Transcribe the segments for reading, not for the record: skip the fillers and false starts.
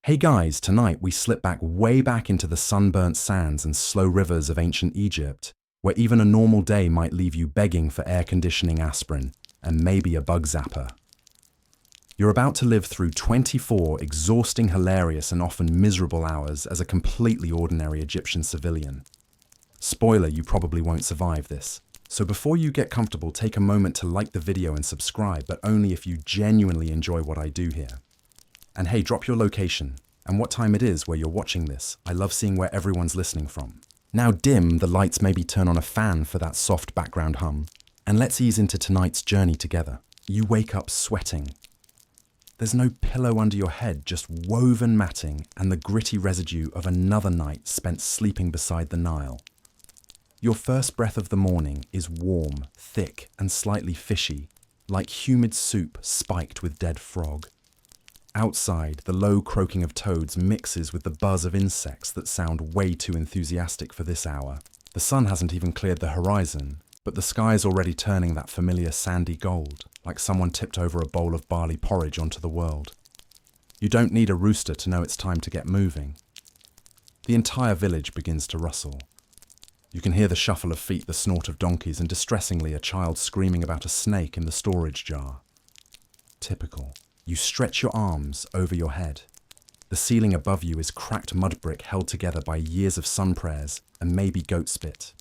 Hey guys, tonight we slip way back into the sunburnt sands and slow rivers of ancient Egypt, where even a normal day might leave you begging for air conditioning aspirin and maybe a bug zapper. You're about to live through 24 exhausting, hilarious, and often miserable hours as a completely ordinary Egyptian civilian. Spoiler, you probably won't survive this. So before you get comfortable, take a moment to like the video and subscribe, but only if you genuinely enjoy what I do here. And hey, drop your location and what time it is where you're watching this. I love seeing where everyone's listening from. Now dim the lights, maybe turn on a fan for that soft background hum, and let's ease into tonight's journey together. You wake up sweating. There's no pillow under your head, just woven matting and the gritty residue of another night spent sleeping beside the Nile. Your first breath of the morning is warm, thick, and slightly fishy, like humid soup spiked with dead frog. Outside, the low croaking of toads mixes with the buzz of insects that sound way too enthusiastic for this hour. The sun hasn't even cleared the horizon, but the sky is already turning that familiar sandy gold, like someone tipped over a bowl of barley porridge onto the world. You don't need a rooster to know it's time to get moving. The entire village begins to rustle. You can hear the shuffle of feet, the snort of donkeys, and distressingly a child screaming about a snake in the storage jar. Typical. You stretch your arms over your head. The ceiling above you is cracked mud brick held together by years of sun prayers and maybe goat spit.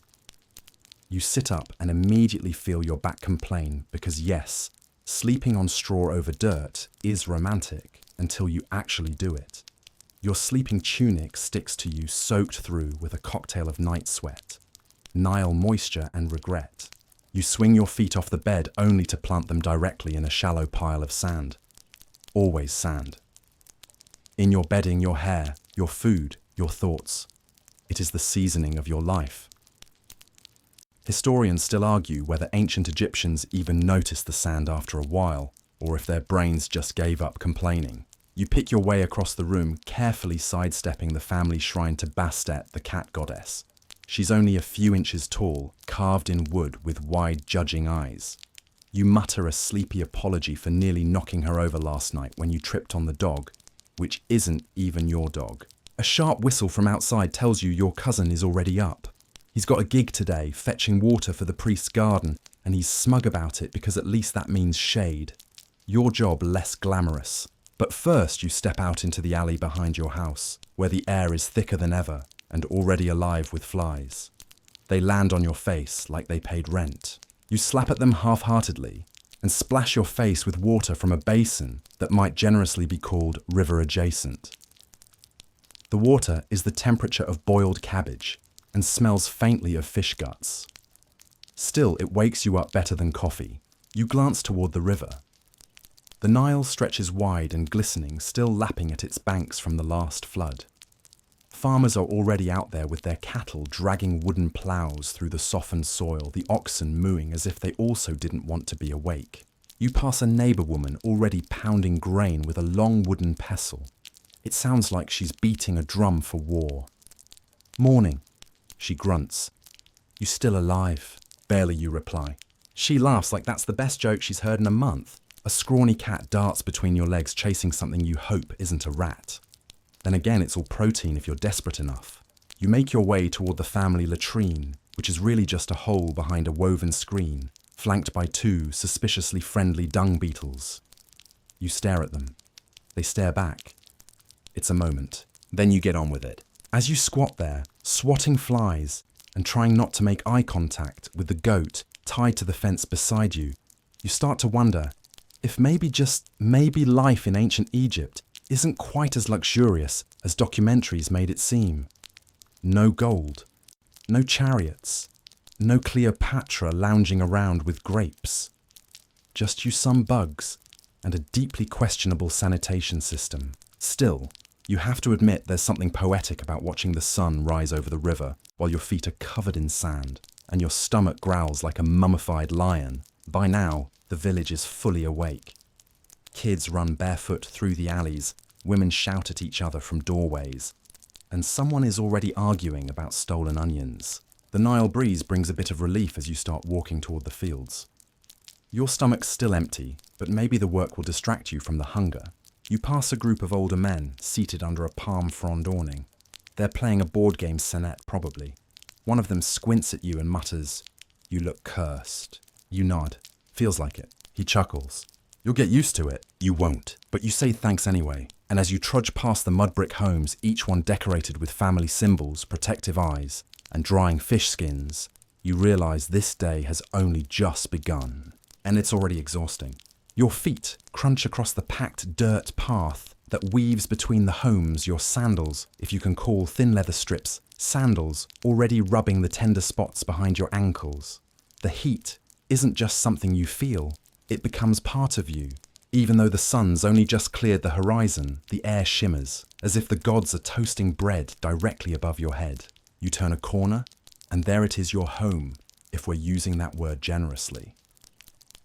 You sit up and immediately feel your back complain because yes, sleeping on straw over dirt is romantic until you actually do it. Your sleeping tunic sticks to you, soaked through with a cocktail of night sweat, Nile moisture and regret. You swing your feet off the bed only to plant them directly in a shallow pile of sand. Always sand. In your bedding, your hair, your food, your thoughts. It is the seasoning of your life. Historians still argue whether ancient Egyptians even noticed the sand after a while, or if their brains just gave up complaining. You pick your way across the room, carefully sidestepping the family shrine to Bastet, the cat goddess. She's only a few inches tall, carved in wood with wide, judging eyes. You mutter a sleepy apology for nearly knocking her over last night when you tripped on the dog, which isn't even your dog. A sharp whistle from outside tells you your cousin is already up. He's got a gig today, fetching water for the priest's garden, and he's smug about it because at least that means shade. Your job less glamorous. But first you step out into the alley behind your house, where the air is thicker than ever and already alive with flies. They land on your face like they paid rent. You slap at them half-heartedly and splash your face with water from a basin that might generously be called river adjacent. The water is the temperature of boiled cabbage and smells faintly of fish guts. Still, it wakes you up better than coffee. You glance toward the river. The Nile stretches wide and glistening, still lapping at its banks from the last flood. Farmers are already out there with their cattle dragging wooden ploughs through the softened soil, the oxen mooing as if they also didn't want to be awake. You pass a neighbour woman already pounding grain with a long wooden pestle. It sounds like she's beating a drum for war. "Morning," she grunts. "You still alive?" Barely you reply. She laughs like that's the best joke she's heard in a month. A scrawny cat darts between your legs, chasing something you hope isn't a rat. Then again, it's all protein if you're desperate enough. You make your way toward the family latrine, which is really just a hole behind a woven screen, flanked by two suspiciously friendly dung beetles. You stare at them. They stare back. It's a moment. Then you get on with it. As you squat there, swatting flies and trying not to make eye contact with the goat tied to the fence beside you, you start to wonder if maybe life in ancient Egypt isn't quite as luxurious as documentaries made it seem. No gold, no chariots, no Cleopatra lounging around with grapes. Just you some bugs and a deeply questionable sanitation system. Still, you have to admit there's something poetic about watching the sun rise over the river while your feet are covered in sand and your stomach growls like a mummified lion. By now, the village is fully awake. Kids run barefoot through the alleys, women shout at each other from doorways, and someone is already arguing about stolen onions. The Nile breeze brings a bit of relief as you start walking toward the fields. Your stomach's still empty, but maybe the work will distract you from the hunger. You pass a group of older men seated under a palm frond awning. They're playing a board game senet, probably. One of them squints at you and mutters, "You look cursed." You nod. Feels like it. He chuckles. You'll get used to it. You won't. But you say thanks anyway. And as you trudge past the mud brick homes, each one decorated with family symbols, protective eyes, and drying fish skins, you realise this day has only just begun. And it's already exhausting. Your feet crunch across the packed dirt path that weaves between the homes, your sandals, if you can call thin leather strips sandals, already rubbing the tender spots behind your ankles. The heat isn't just something you feel, it becomes part of you. Even though the sun's only just cleared the horizon, the air shimmers, as if the gods are toasting bread directly above your head. You turn a corner, and there it is, your home, if we're using that word generously.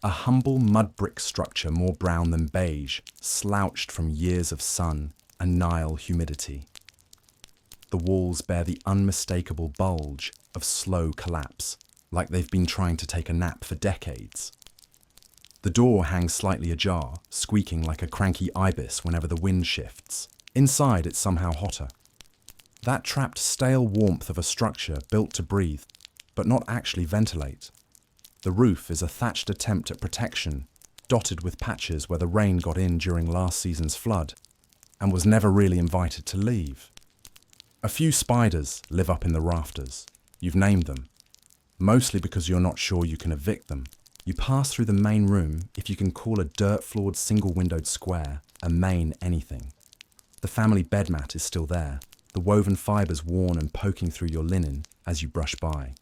A humble mud brick structure more brown than beige, slouched from years of sun and Nile humidity. The walls bear the unmistakable bulge of slow collapse, like they've been trying to take a nap for decades. The door hangs slightly ajar, squeaking like a cranky ibis whenever the wind shifts. Inside, it's somehow hotter. That trapped stale warmth of a structure built to breathe, but not actually ventilate. The roof is a thatched attempt at protection, dotted with patches where the rain got in during last season's flood, and was never really invited to leave. A few spiders live up in the rafters. You've named them, mostly because you're not sure you can evict them. You pass through the main room, if you can call a dirt-floored single-windowed square a main anything. The family bed mat is still there, the woven fibres worn and poking through your linen as you brush by.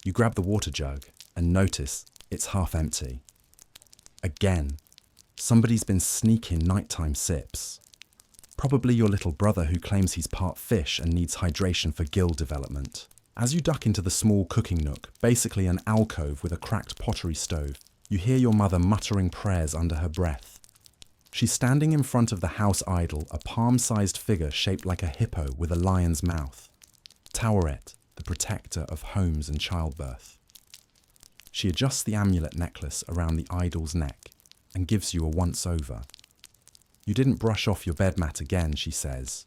You grab the water jug and notice it's half empty. Again, somebody's been sneaking nighttime sips. Probably your little brother who claims he's part fish and needs hydration for gill development. As you duck into the small cooking nook, basically an alcove with a cracked pottery stove, you hear your mother muttering prayers under her breath. She's standing in front of the house idol, a palm-sized figure shaped like a hippo with a lion's mouth. Taweret, the protector of homes and childbirth. She adjusts the amulet necklace around the idol's neck and gives you a once-over. You didn't brush off your bed mat again, she says.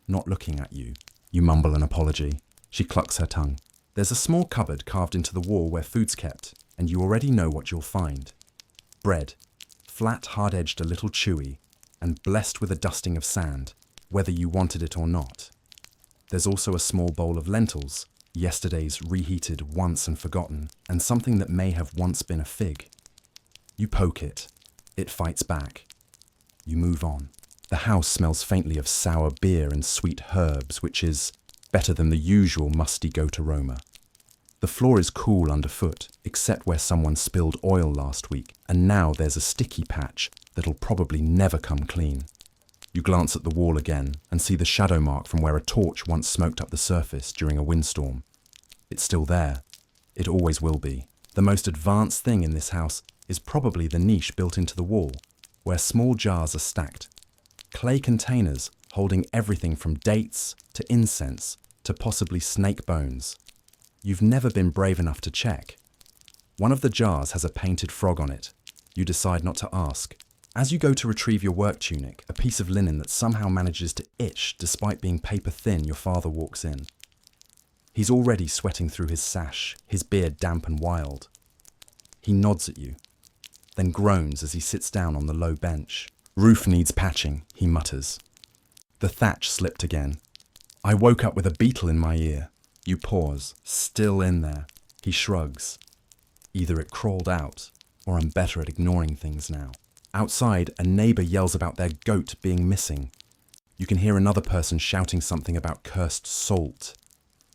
Not looking at you. You mumble an apology. She clucks her tongue. There's a small cupboard carved into the wall where food's kept, and you already know what you'll find. Bread, flat, hard-edged, a little chewy, and blessed with a dusting of sand, whether you wanted it or not. There's also a small bowl of lentils, yesterday's reheated once and forgotten, and something that may have once been a fig. You poke it. It fights back. You move on. The house smells faintly of sour beer and sweet herbs, which is better than the usual musty goat aroma. The floor is cool underfoot, except where someone spilled oil last week, and now there's a sticky patch that'll probably never come clean. You glance at the wall again and see the shadow mark from where a torch once smoked up the surface during a windstorm. It's still there. It always will be. The most advanced thing in this house is probably the niche built into the wall, where small jars are stacked. Clay containers holding everything from dates to incense to possibly snake bones. You've never been brave enough to check. One of the jars has a painted frog on it. You decide not to ask. As you go to retrieve your work tunic, a piece of linen that somehow manages to itch despite being paper thin, your father walks in. He's already sweating through his sash, his beard damp and wild. He nods at you, then groans as he sits down on the low bench. "Roof needs patching," he mutters. The thatch slipped again. "I woke up with a beetle in my ear." You pause, still in there. He shrugs. Either it crawled out, or I'm better at ignoring things now. Outside, a neighbour yells about their goat being missing. You can hear another person shouting something about cursed salt.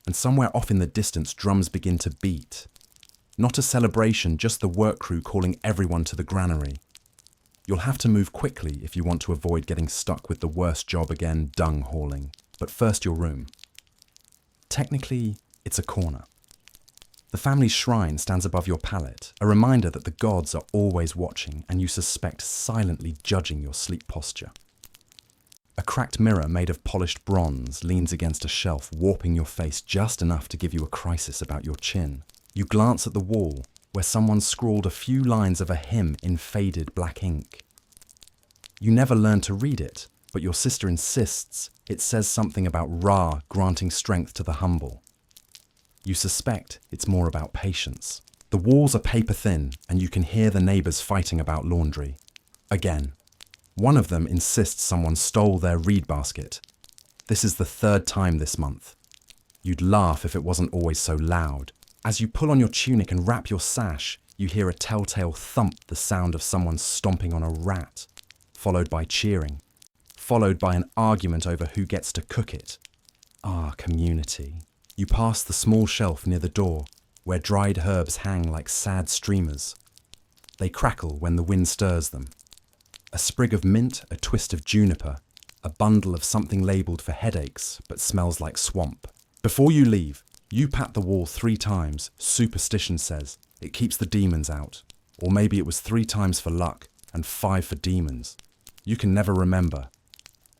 And somewhere off in the distance, drums begin to beat. Not a celebration, just the work crew calling everyone to the granary. You'll have to move quickly if you want to avoid getting stuck with the worst job again, dung hauling. But first, your room. Technically, it's a corner. The family shrine stands above your pallet, a reminder that the gods are always watching and you suspect silently judging your sleep posture. A cracked mirror made of polished bronze leans against a shelf, warping your face just enough to give you a crisis about your chin. You glance at the wall, where someone scrawled a few lines of a hymn in faded black ink. You never learn to read it, but your sister insists it says something about Ra granting strength to the humble. You suspect it's more about patience. The walls are paper thin, and you can hear the neighbours fighting about laundry. Again, one of them insists someone stole their reed basket. This is the third time this month. You'd laugh if it wasn't always so loud. As you pull on your tunic and wrap your sash, you hear a telltale thump, the sound of someone stomping on a rat, followed by cheering, followed by an argument over who gets to cook it. Ah, community. You pass the small shelf near the door, where dried herbs hang like sad streamers. They crackle when the wind stirs them. A sprig of mint, a twist of juniper, a bundle of something labelled for headaches but smells like swamp. Before you leave, you pat the wall 3 times, superstition says. It keeps the demons out. Or maybe it was 3 times for luck and 5 for demons. You can never remember.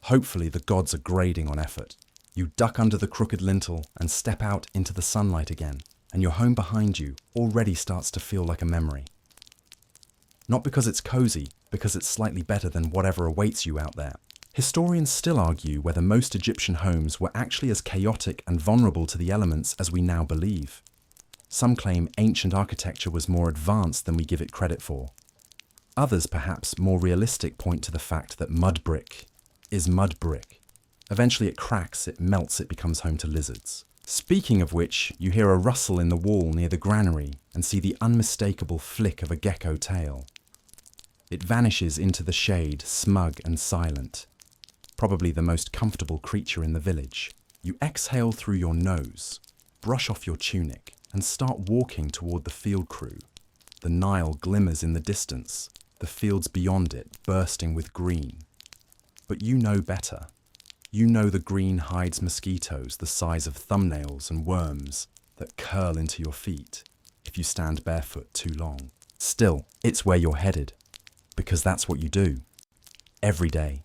Hopefully the gods are grading on effort. You duck under the crooked lintel and step out into the sunlight again, and your home behind you already starts to feel like a memory. Not because it's cozy, because it's slightly better than whatever awaits you out there. Historians still argue whether most Egyptian homes were actually as chaotic and vulnerable to the elements as we now believe. Some claim ancient architecture was more advanced than we give it credit for. Others, perhaps more realistic, point to the fact that mud brick is mud brick. Eventually it cracks, it melts, it becomes home to lizards. Speaking of which, you hear a rustle in the wall near the granary and see the unmistakable flick of a gecko tail. It vanishes into the shade, smug and silent. Probably the most comfortable creature in the village. You exhale through your nose, brush off your tunic, and start walking toward the field crew. The Nile glimmers in the distance, the fields beyond it bursting with green. But you know better. You know the green hides mosquitoes the size of thumbnails and worms that curl into your feet if you stand barefoot too long. Still, it's where you're headed, because that's what you do. Every day.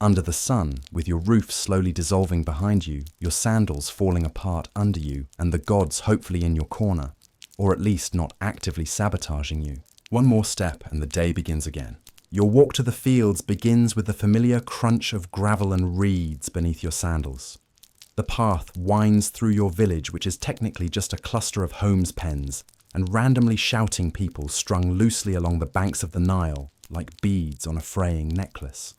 Under the sun, with your roof slowly dissolving behind you, your sandals falling apart under you, and the gods hopefully in your corner, or at least not actively sabotaging you. One more step and the day begins again. Your walk to the fields begins with the familiar crunch of gravel and reeds beneath your sandals. The path winds through your village, which is technically just a cluster of homes pens, and randomly shouting people strung loosely along the banks of the Nile, like beads on a fraying necklace.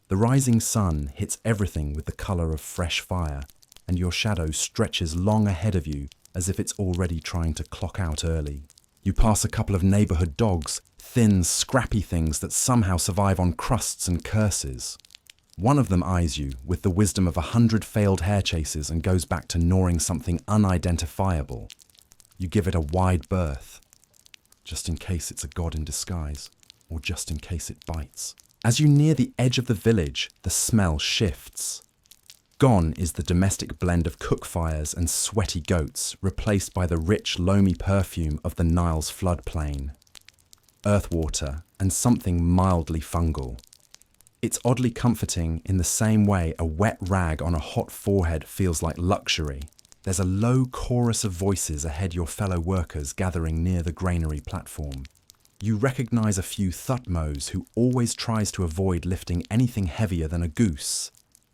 The rising sun hits everything with the colour of fresh fire, and your shadow stretches long ahead of you as if it's already trying to clock out early. You pass a couple of neighbourhood dogs, thin, scrappy things that somehow survive on crusts and curses. One of them eyes you with the wisdom of 100 failed hair chases and goes back to gnawing something unidentifiable. You give it a wide berth, just in case it's a god in disguise, or just in case it bites. As you near the edge of the village, the smell shifts. Gone is the domestic blend of cook fires and sweaty goats, replaced by the rich, loamy perfume of the Nile's floodplain. Earth water and something mildly fungal. It's oddly comforting in the same way a wet rag on a hot forehead feels like luxury. There's a low chorus of voices ahead your fellow workers gathering near the granary platform. You recognise a few Thutmose who always tries to avoid lifting anything heavier than a goose.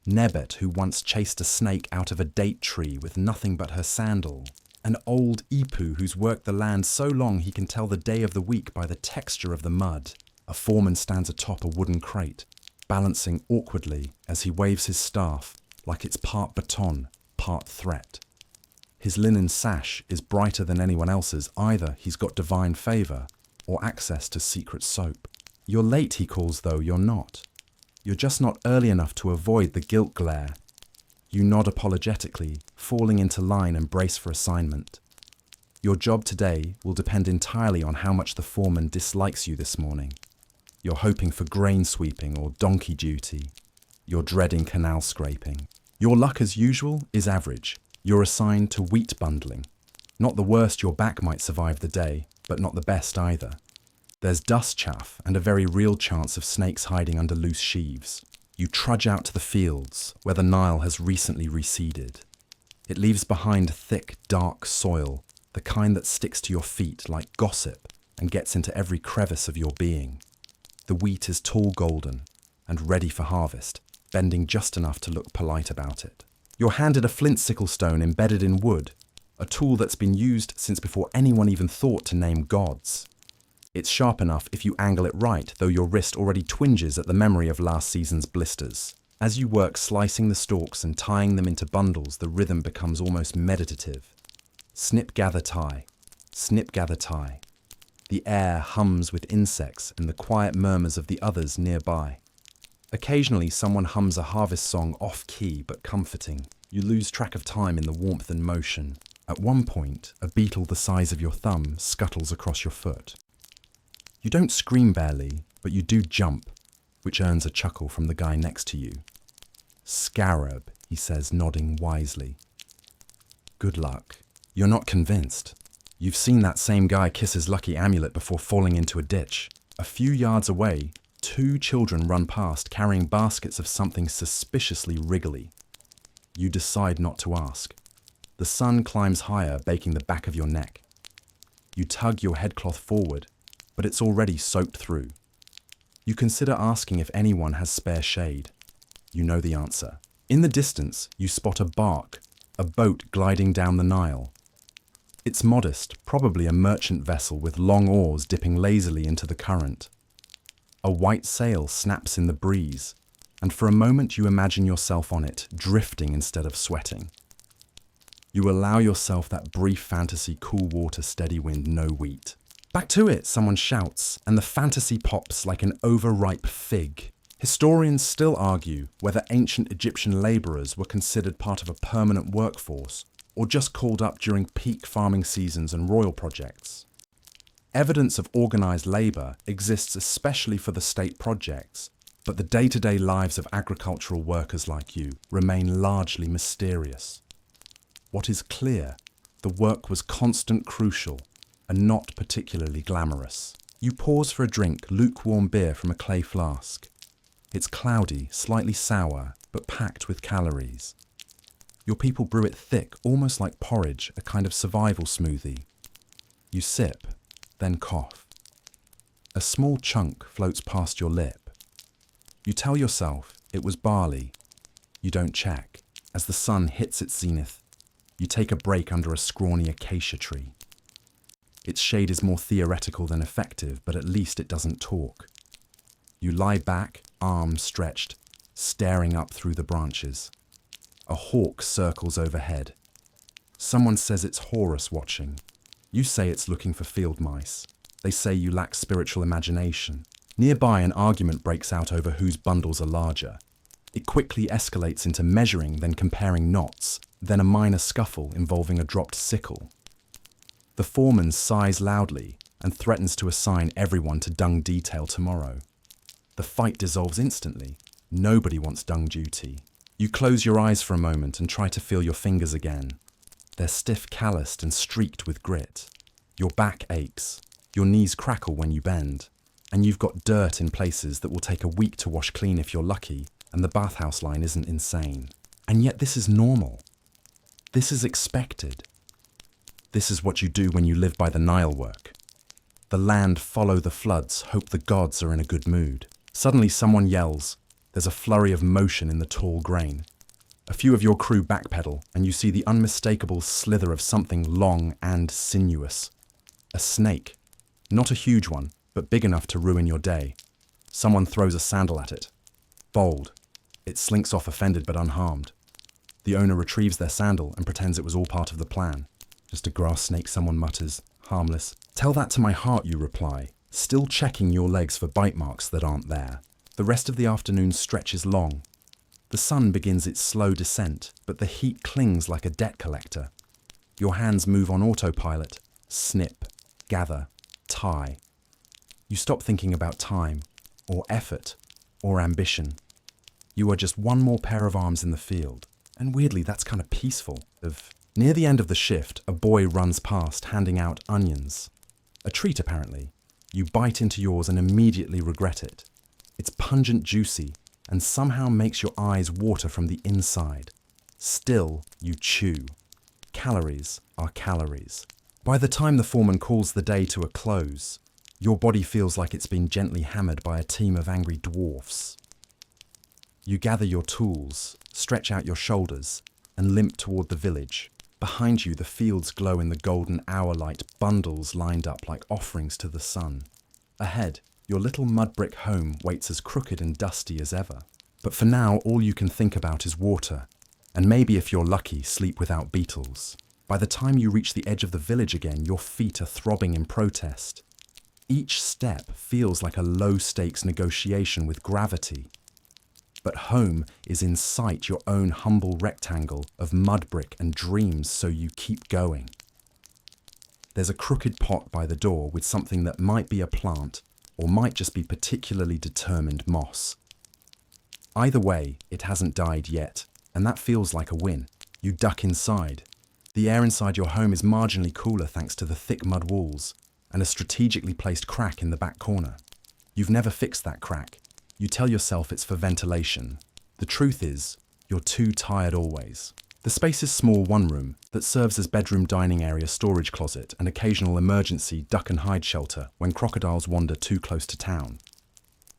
Nebet, who once chased a snake out of a date tree with nothing but her sandal. An old Ipu who's worked the land so long he can tell the day of the week by the texture of the mud. A foreman stands atop a wooden crate, balancing awkwardly as he waves his staff like it's part baton, part threat. His linen sash is brighter than anyone else's. Either he's got divine favour or access to secret soap. You're late, he calls, though you're not. You're just not early enough to avoid the guilt glare. You nod apologetically, falling into line and brace for assignment. Your job today will depend entirely on how much the foreman dislikes you this morning. You're hoping for grain sweeping or donkey duty. You're dreading canal scraping. Your luck, as usual, is average. You're assigned to wheat bundling. Not the worst your back might survive the day, but not the best either. There's dust chaff and a very real chance of snakes hiding under loose sheaves. You trudge out to the fields, where the Nile has recently receded. It leaves behind thick, dark soil, the kind that sticks to your feet like gossip and gets into every crevice of your being. The wheat is tall golden and ready for harvest, bending just enough to look polite about it. You're handed a flint sickle stone embedded in wood, a tool that's been used since before anyone even thought to name gods. It's sharp enough if you angle it right, though your wrist already twinges at the memory of last season's blisters. As you work slicing the stalks and tying them into bundles, the rhythm becomes almost meditative. Snip, gather, tie. Snip, gather, tie. The air hums with insects and the quiet murmurs of the others nearby. Occasionally, someone hums a harvest song off-key but comforting. You lose track of time in the warmth and motion. At one point, a beetle the size of your thumb scuttles across your foot. You don't scream barely, but you do jump, which earns a chuckle from the guy next to you. Scarab, he says, nodding wisely. Good luck. You're not convinced. You've seen that same guy kiss his lucky amulet before falling into a ditch. A few yards away, 2 children run past carrying baskets of something suspiciously wriggly. You decide not to ask. The sun climbs higher, baking the back of your neck. You tug your headcloth forward, but it's already soaked through. You consider asking if anyone has spare shade. You know the answer. In the distance, you spot a bark, a boat gliding down the Nile. It's modest, probably a merchant vessel with long oars dipping lazily into the current. A white sail snaps in the breeze, and for a moment you imagine yourself on it, drifting instead of sweating. You allow yourself that brief fantasy, cool water, steady wind, no wheat. Back to it, someone shouts, and the fantasy pops like an overripe fig. Historians still argue whether ancient Egyptian labourers were considered part of a permanent workforce or just called up during peak farming seasons and royal projects. Evidence of organised labour exists especially for the state projects, but the day-to-day lives of agricultural workers like you remain largely mysterious. What is clear, the work was constant, crucial, and not particularly glamorous. You pause for a drink, lukewarm beer from a clay flask. It's cloudy, slightly sour, but packed with calories. Your people brew it thick, almost like porridge, a kind of survival smoothie. You sip, then cough. A small chunk floats past your lip. You tell yourself it was barley. You don't check. As the sun hits its zenith, you take a break under a scrawny acacia tree. Its shade is more theoretical than effective, but at least it doesn't talk. You lie back, arms stretched, staring up through the branches. A hawk circles overhead. Someone says it's Horus watching. You say it's looking for field mice. They say you lack spiritual imagination. Nearby, an argument breaks out over whose bundles are larger. It quickly escalates into measuring, then comparing knots, then a minor scuffle involving a dropped sickle. The foreman sighs loudly and threatens to assign everyone to dung detail tomorrow. The fight dissolves instantly. Nobody wants dung duty. You close your eyes for a moment and try to feel your fingers again. They're stiff, calloused, and streaked with grit. Your back aches. Your knees crackle when you bend. And you've got dirt in places that will take a week to wash clean if you're lucky, and the bathhouse line isn't insane. And yet this is normal. This is expected. This is what you do when you live by the Nile work. The land follow the floods, hope the gods are in a good mood. Suddenly someone yells. There's a flurry of motion in the tall grain. A few of your crew backpedal, and you see the unmistakable slither of something long and sinuous. A snake. Not a huge one, but big enough to ruin your day. Someone throws a sandal at it. Bold. It slinks off offended but unharmed. The owner retrieves their sandal and pretends it was all part of the plan. Just a grass snake, someone mutters. Harmless. Tell that to my heart, you reply, still checking your legs for bite marks that aren't there. The rest of the afternoon stretches long. The sun begins its slow descent, but the heat clings like a debt collector. Your hands move on autopilot. Snip, gather, tie. You stop thinking about time, or effort, or ambition. You are just one more pair of arms in the field. And weirdly, that's kind of peaceful. Near the end of the shift, a boy runs past, handing out onions. A treat, apparently. You bite into yours and immediately regret it. It's pungent, juicy, and somehow makes your eyes water from the inside. Still, you chew. Calories are calories. By the time the foreman calls the day to a close, Your body feels like it's been gently hammered by a team of angry dwarfs. You gather your tools, stretch out your shoulders, and limp toward the village. Behind you, the fields glow in the golden hour-light, bundles lined up like offerings to the sun. Ahead, your little mud brick home waits as crooked and dusty as ever. But for now, all you can think about is water, and maybe if you're lucky, sleep without beetles. By the time you reach the edge of the village again, your feet are throbbing in protest. Each step feels like a low-stakes negotiation with gravity. But home is in sight, your own humble rectangle of mud brick and dreams, so you keep going. There's a crooked pot by the door with something that might be a plant or might just be particularly determined moss. Either way, it hasn't died yet, and that feels like a win. You duck inside. The air inside your home is marginally cooler thanks to the thick mud walls and a strategically placed crack in the back corner. You've never fixed that crack. You tell yourself it's for ventilation. The truth is, you're too tired always. The space is small one room that serves as bedroom, dining area, storage closet, and occasional emergency duck and hide shelter when crocodiles wander too close to town.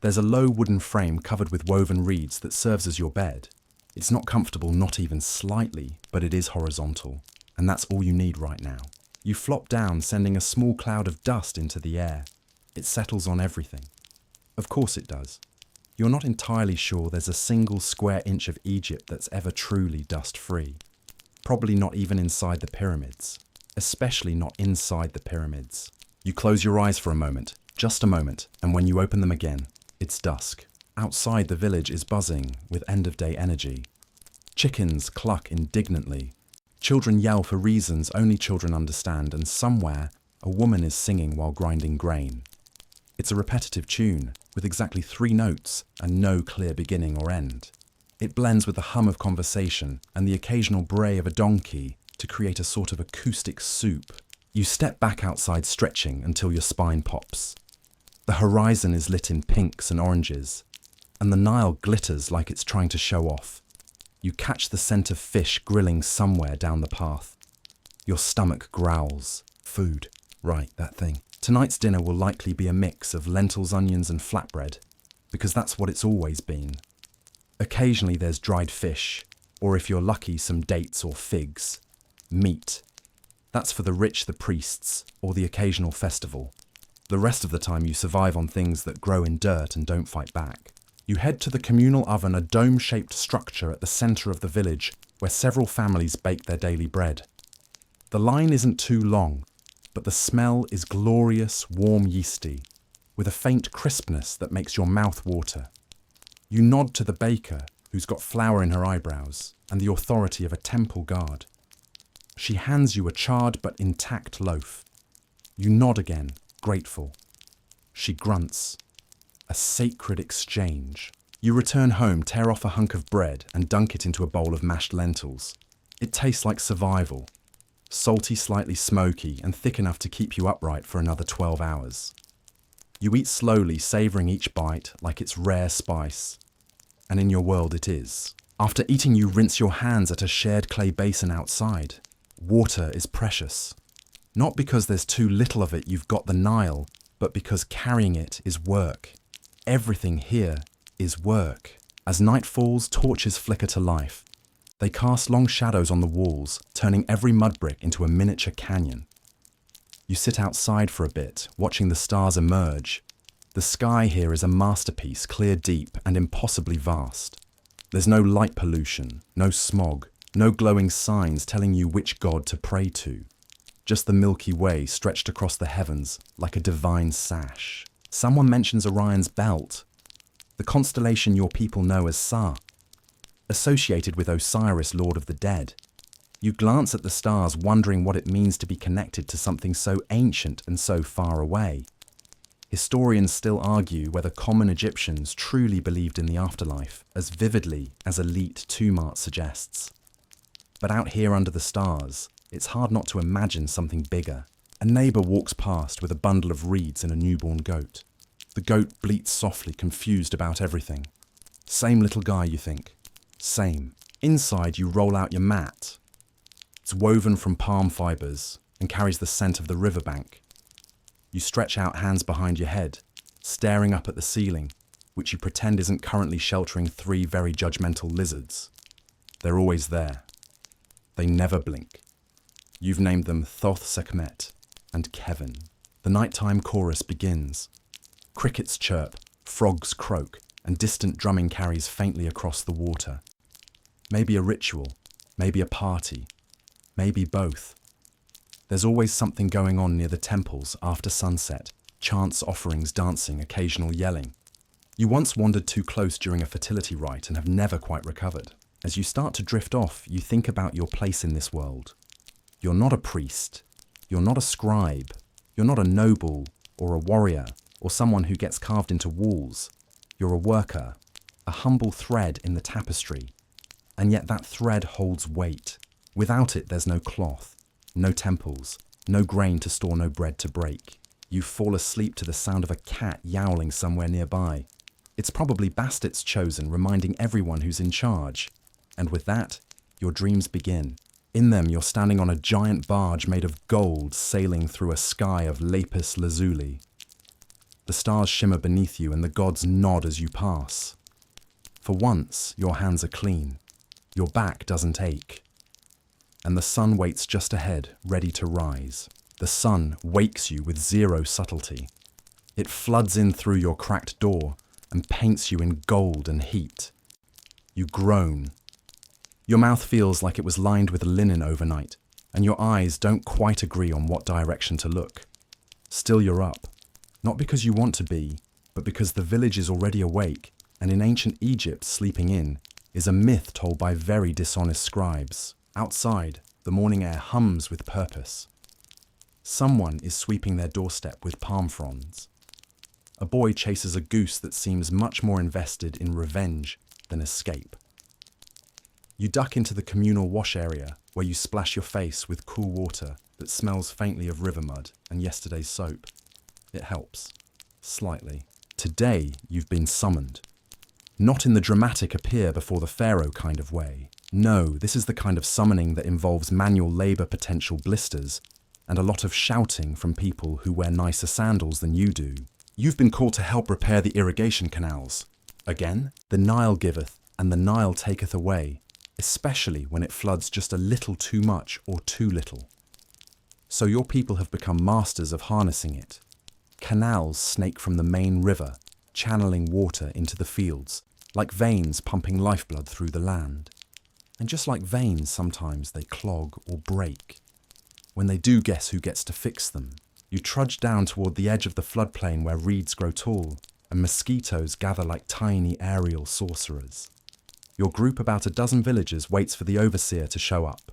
There's a low wooden frame covered with woven reeds that serves as your bed. It's not comfortable, not even slightly, but it is horizontal, and that's all you need right now. You flop down, sending a small cloud of dust into the air. It settles on everything. Of course it does. You're not entirely sure there's a single square inch of Egypt that's ever truly dust-free. Probably not even inside the pyramids. Especially not inside the pyramids. You close your eyes for a moment, just a moment, and when you open them again, it's dusk. Outside, the village is buzzing with end-of-day energy. Chickens cluck indignantly. Children yell for reasons only children understand, and somewhere, a woman is singing while grinding grain. It's a repetitive tune, with exactly 3 notes and no clear beginning or end. It blends with the hum of conversation and the occasional bray of a donkey to create a sort of acoustic soup. You step back outside stretching until your spine pops. The horizon is lit in pinks and oranges, and the Nile glitters like it's trying to show off. You catch the scent of fish grilling somewhere down the path. Your stomach growls. Food. Right, that thing. Tonight's dinner will likely be a mix of lentils, onions and flatbread, because that's what it's always been. Occasionally there's dried fish, or if you're lucky, some dates or figs. Meat. That's for the rich, the priests, or the occasional festival. The rest of the time you survive on things that grow in dirt and don't fight back. You head to the communal oven, a dome-shaped structure at the centre of the village where several families bake their daily bread. The line isn't too long, but the smell is glorious, warm, yeasty, with a faint crispness that makes your mouth water. You nod to the baker, who's got flour in her eyebrows and the authority of a temple guard. She hands you a charred but intact loaf. You nod again, grateful. She grunts. A sacred exchange. You return home, tear off a hunk of bread and dunk it into a bowl of mashed lentils. It tastes like survival. Salty, slightly smoky, and thick enough to keep you upright for another 12 hours. You eat slowly, savouring each bite like it's rare spice. And in your world it is. After eating, you rinse your hands at a shared clay basin outside. Water is precious. Not because there's too little of it, you've got the Nile, but because carrying it is work. Everything here is work. As night falls, torches flicker to life. They cast long shadows on the walls, turning every mud brick into a miniature canyon. You sit outside for a bit, watching the stars emerge. The sky here is a masterpiece, clear, deep, and impossibly vast. There's no light pollution, no smog, no glowing signs telling you which god to pray to. Just the Milky Way stretched across the heavens like a divine sash. Someone mentions Orion's belt, the constellation your people know as Sa, associated with Osiris, Lord of the Dead. You glance at the stars, wondering what it means to be connected to something so ancient and so far away. Historians still argue whether common Egyptians truly believed in the afterlife as vividly as elite tomb art suggests. But out here under the stars, it's hard not to imagine something bigger. A neighbour walks past with a bundle of reeds and a newborn goat. The goat bleats softly, confused about everything. Same little guy, you think. Same. Inside, you roll out your mat. It's woven from palm fibres and carries the scent of the riverbank. You stretch out hands behind your head, staring up at the ceiling, which you pretend isn't currently sheltering 3 very judgmental lizards. They're always there. They never blink. You've named them Thoth Sekhmet and Kevin. The nighttime chorus begins. Crickets chirp, frogs croak, and distant drumming carries faintly across the water. Maybe a ritual, maybe a party, maybe both. There's always something going on near the temples after sunset, chants, offerings, dancing, occasional yelling. You once wandered too close during a fertility rite and have never quite recovered. As you start to drift off, you think about your place in this world. You're not a priest, you're not a scribe, you're not a noble or a warrior or someone who gets carved into walls. You're a worker, a humble thread in the tapestry. And yet that thread holds weight. Without it, there's no cloth, no temples, no grain to store, no bread to break. You fall asleep to the sound of a cat yowling somewhere nearby. It's probably Bastit's chosen, reminding everyone who's in charge. And with that, your dreams begin. In them, you're standing on a giant barge made of gold, sailing through a sky of lapis lazuli. The stars shimmer beneath you and the gods nod as you pass. For once, your hands are clean. Your back doesn't ache. And the sun waits just ahead, ready to rise. The sun wakes you with zero subtlety. It floods in through your cracked door and paints you in gold and heat. You groan. Your mouth feels like it was lined with linen overnight, and your eyes don't quite agree on what direction to look. Still you're up, not because you want to be, but because the village is already awake, and in ancient Egypt, sleeping in is a myth told by very dishonest scribes. Outside, the morning air hums with purpose. Someone is sweeping their doorstep with palm fronds. A boy chases a goose that seems much more invested in revenge than escape. You duck into the communal wash area where you splash your face with cool water that smells faintly of river mud and yesterday's soap. It helps. Slightly. Today you've been summoned. Not in the dramatic appear before the pharaoh kind of way. No, this is the kind of summoning that involves manual labour potential blisters and a lot of shouting from people who wear nicer sandals than you do. You've been called to help repair the irrigation canals. Again, the Nile giveth and the Nile taketh away, especially when it floods just a little too much or too little. So your people have become masters of harnessing it. Canals snake from the main river, channeling water into the fields, like veins pumping lifeblood through the land. And just like veins, sometimes they clog or break. When they do, guess who gets to fix them? You trudge down toward the edge of the floodplain where reeds grow tall and mosquitoes gather like tiny aerial sorcerers. Your group, about a dozen villagers, waits for the overseer to show up.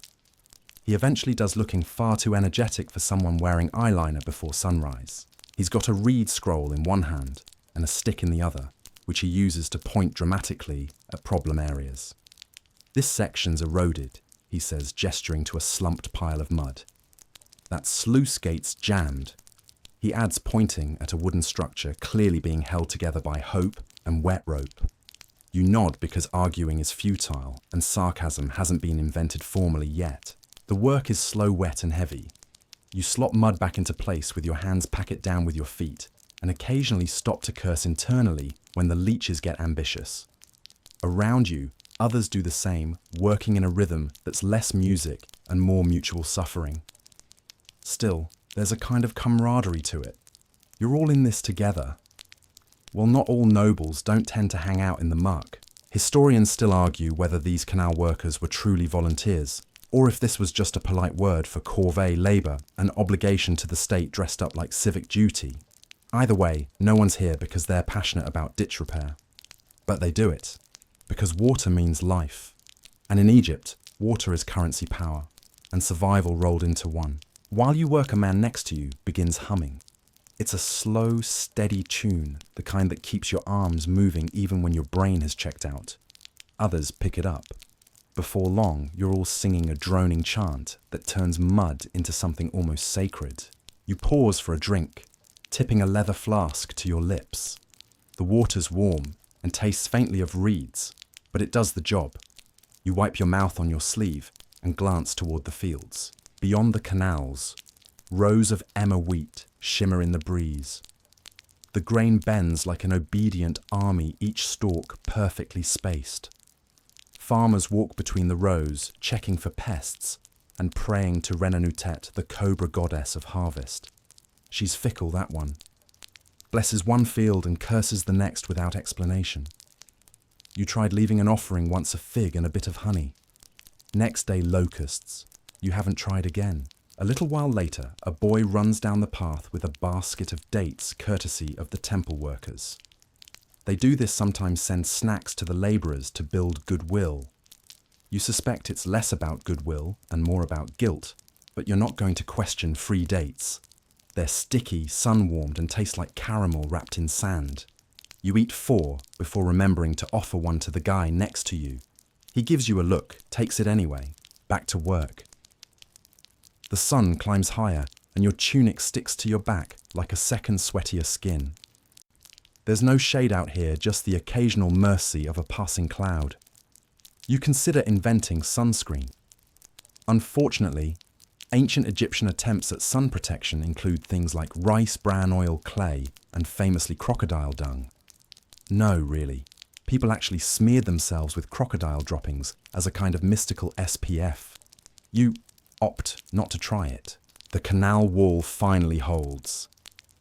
He eventually does, looking far too energetic for someone wearing eyeliner before sunrise. He's got a reed scroll in one hand and a stick in the other, which he uses to point dramatically at problem areas. This section's eroded, he says, gesturing to a slumped pile of mud. That sluice gate's jammed. He adds, pointing at a wooden structure clearly being held together by hope and wet rope. You nod because arguing is futile and sarcasm hasn't been invented formally yet. The work is slow, wet and heavy. You slot mud back into place with your hands, pack it down with your feet, and occasionally stop to curse internally when the leeches get ambitious. Around you, others do the same, working in a rhythm that's less music and more mutual suffering. Still, there's a kind of camaraderie to it. You're all in this together. While not all nobles don't tend to hang out in the muck, historians still argue whether these canal workers were truly volunteers, or if this was just a polite word for corvée labour, an obligation to the state dressed up like civic duty. Either way, no one's here because they're passionate about ditch repair. But they do it, because water means life. And in Egypt, water is currency power, and survival rolled into one. While you work, a man next to you begins humming. It's a slow, steady tune, the kind that keeps your arms moving even when your brain has checked out. Others pick it up. Before long, you're all singing a droning chant that turns mud into something almost sacred. You pause for a drink, tipping a leather flask to your lips. The water's warm and tastes faintly of reeds, but it does the job. You wipe your mouth on your sleeve and glance toward the fields. Beyond the canals, Rows of emmer wheat shimmer in the breeze. The grain bends like an obedient army, each stalk perfectly spaced. Farmers walk between the rows, checking for pests and praying to Renanutet, the cobra goddess of harvest. She's fickle, that one. Blesses one field and curses the next without explanation. You tried leaving an offering once, a fig and a bit of honey. Next day, locusts. You haven't tried again. A little while later, a boy runs down the path with a basket of dates, courtesy of the temple workers. They do this sometimes send snacks to the labourers to build goodwill. You suspect it's less about goodwill and more about guilt, but you're not going to question free dates. They're sticky, sun-warmed and taste like caramel wrapped in sand. You eat 4 before remembering to offer one to the guy next to you. He gives you a look, takes it anyway. Back to work. The sun climbs higher and your tunic sticks to your back like a second sweatier skin. There's no shade out here, just the occasional mercy of a passing cloud. You consider inventing sunscreen. Unfortunately, ancient Egyptian attempts at sun protection include things like rice bran oil clay and famously crocodile dung. No, really. People actually smeared themselves with crocodile droppings as a kind of mystical SPF. You opt not to try it. The canal wall finally holds.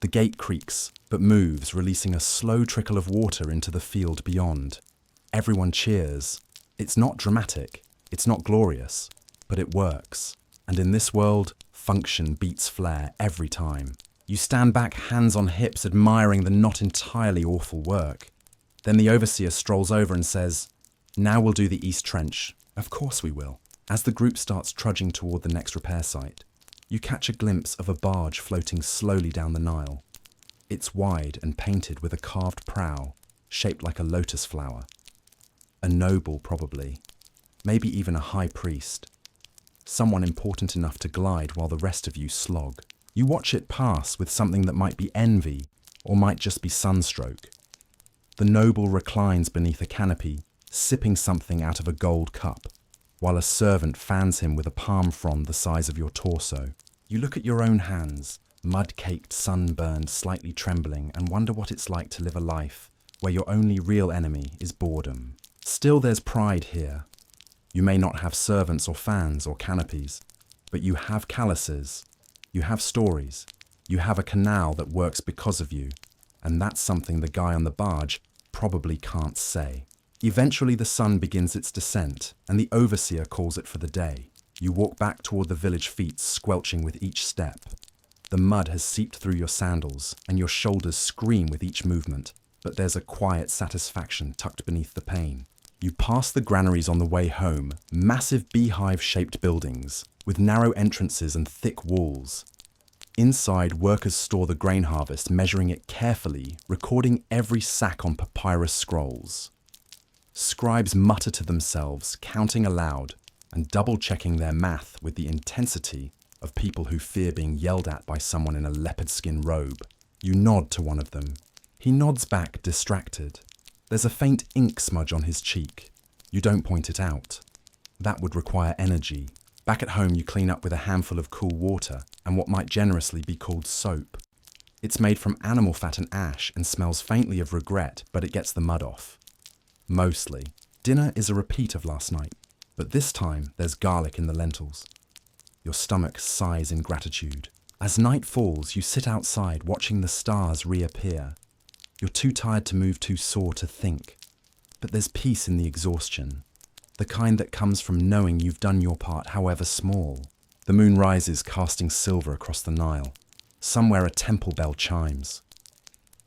The gate creaks, but moves, releasing a slow trickle of water into the field beyond. Everyone cheers. It's not dramatic, it's not glorious, but it works. And in this world, function beats flair every time. You stand back, hands on hips, admiring the not entirely awful work. Then the overseer strolls over and says, "Now we'll do the East Trench." Of course we will. As the group starts trudging toward the next repair site, you catch a glimpse of a barge floating slowly down the Nile. It's wide and painted with a carved prow, shaped like a lotus flower. A noble, probably. Maybe even a high priest. Someone important enough to glide while the rest of you slog. You watch it pass with something that might be envy, or might just be sunstroke. The noble reclines beneath a canopy, sipping something out of a gold cup, while a servant fans him with a palm frond the size of your torso. You look at your own hands, mud-caked, sunburned, slightly trembling, and wonder what it's like to live a life where your only real enemy is boredom. Still, there's pride here. You may not have servants or fans or canopies, but you have calluses, you have stories, you have a canal that works because of you, and that's something the guy on the barge probably can't say. Eventually the sun begins its descent, and the overseer calls it for the day. You walk back toward the village feet, squelching with each step. The mud has seeped through your sandals, and your shoulders scream with each movement, but there's a quiet satisfaction tucked beneath the pain. You pass the granaries on the way home, massive beehive-shaped buildings, with narrow entrances and thick walls. Inside, workers store the grain harvest, measuring it carefully, recording every sack on papyrus scrolls. Scribes mutter to themselves, counting aloud, and double-checking their math with the intensity of people who fear being yelled at by someone in a leopard skin robe. You nod to one of them. He nods back, distracted. There's a faint ink smudge on his cheek. You don't point it out. That would require energy. Back at home, you clean up with a handful of cool water and what might generously be called soap. It's made from animal fat and ash and smells faintly of regret, but it gets the mud off. Mostly. Dinner is a repeat of last night, but this time there's garlic in the lentils. Your stomach sighs in gratitude. As night falls, you sit outside watching the stars reappear. You're too tired to move, too sore to think. But there's peace in the exhaustion, the kind that comes from knowing you've done your part, however small. The moon rises, casting silver across the Nile. Somewhere a temple bell chimes.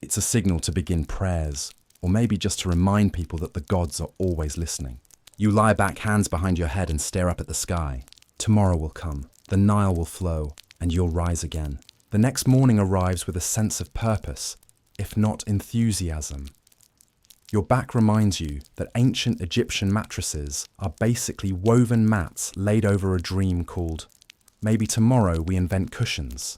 It's a signal to begin prayers, or maybe just to remind people that the gods are always listening. You lie back, hands behind your head, and stare up at the sky. Tomorrow will come, the Nile will flow, and you'll rise again. The next morning arrives with a sense of purpose, if not enthusiasm. Your back reminds you that ancient Egyptian mattresses are basically woven mats laid over a dream called, maybe tomorrow we invent cushions.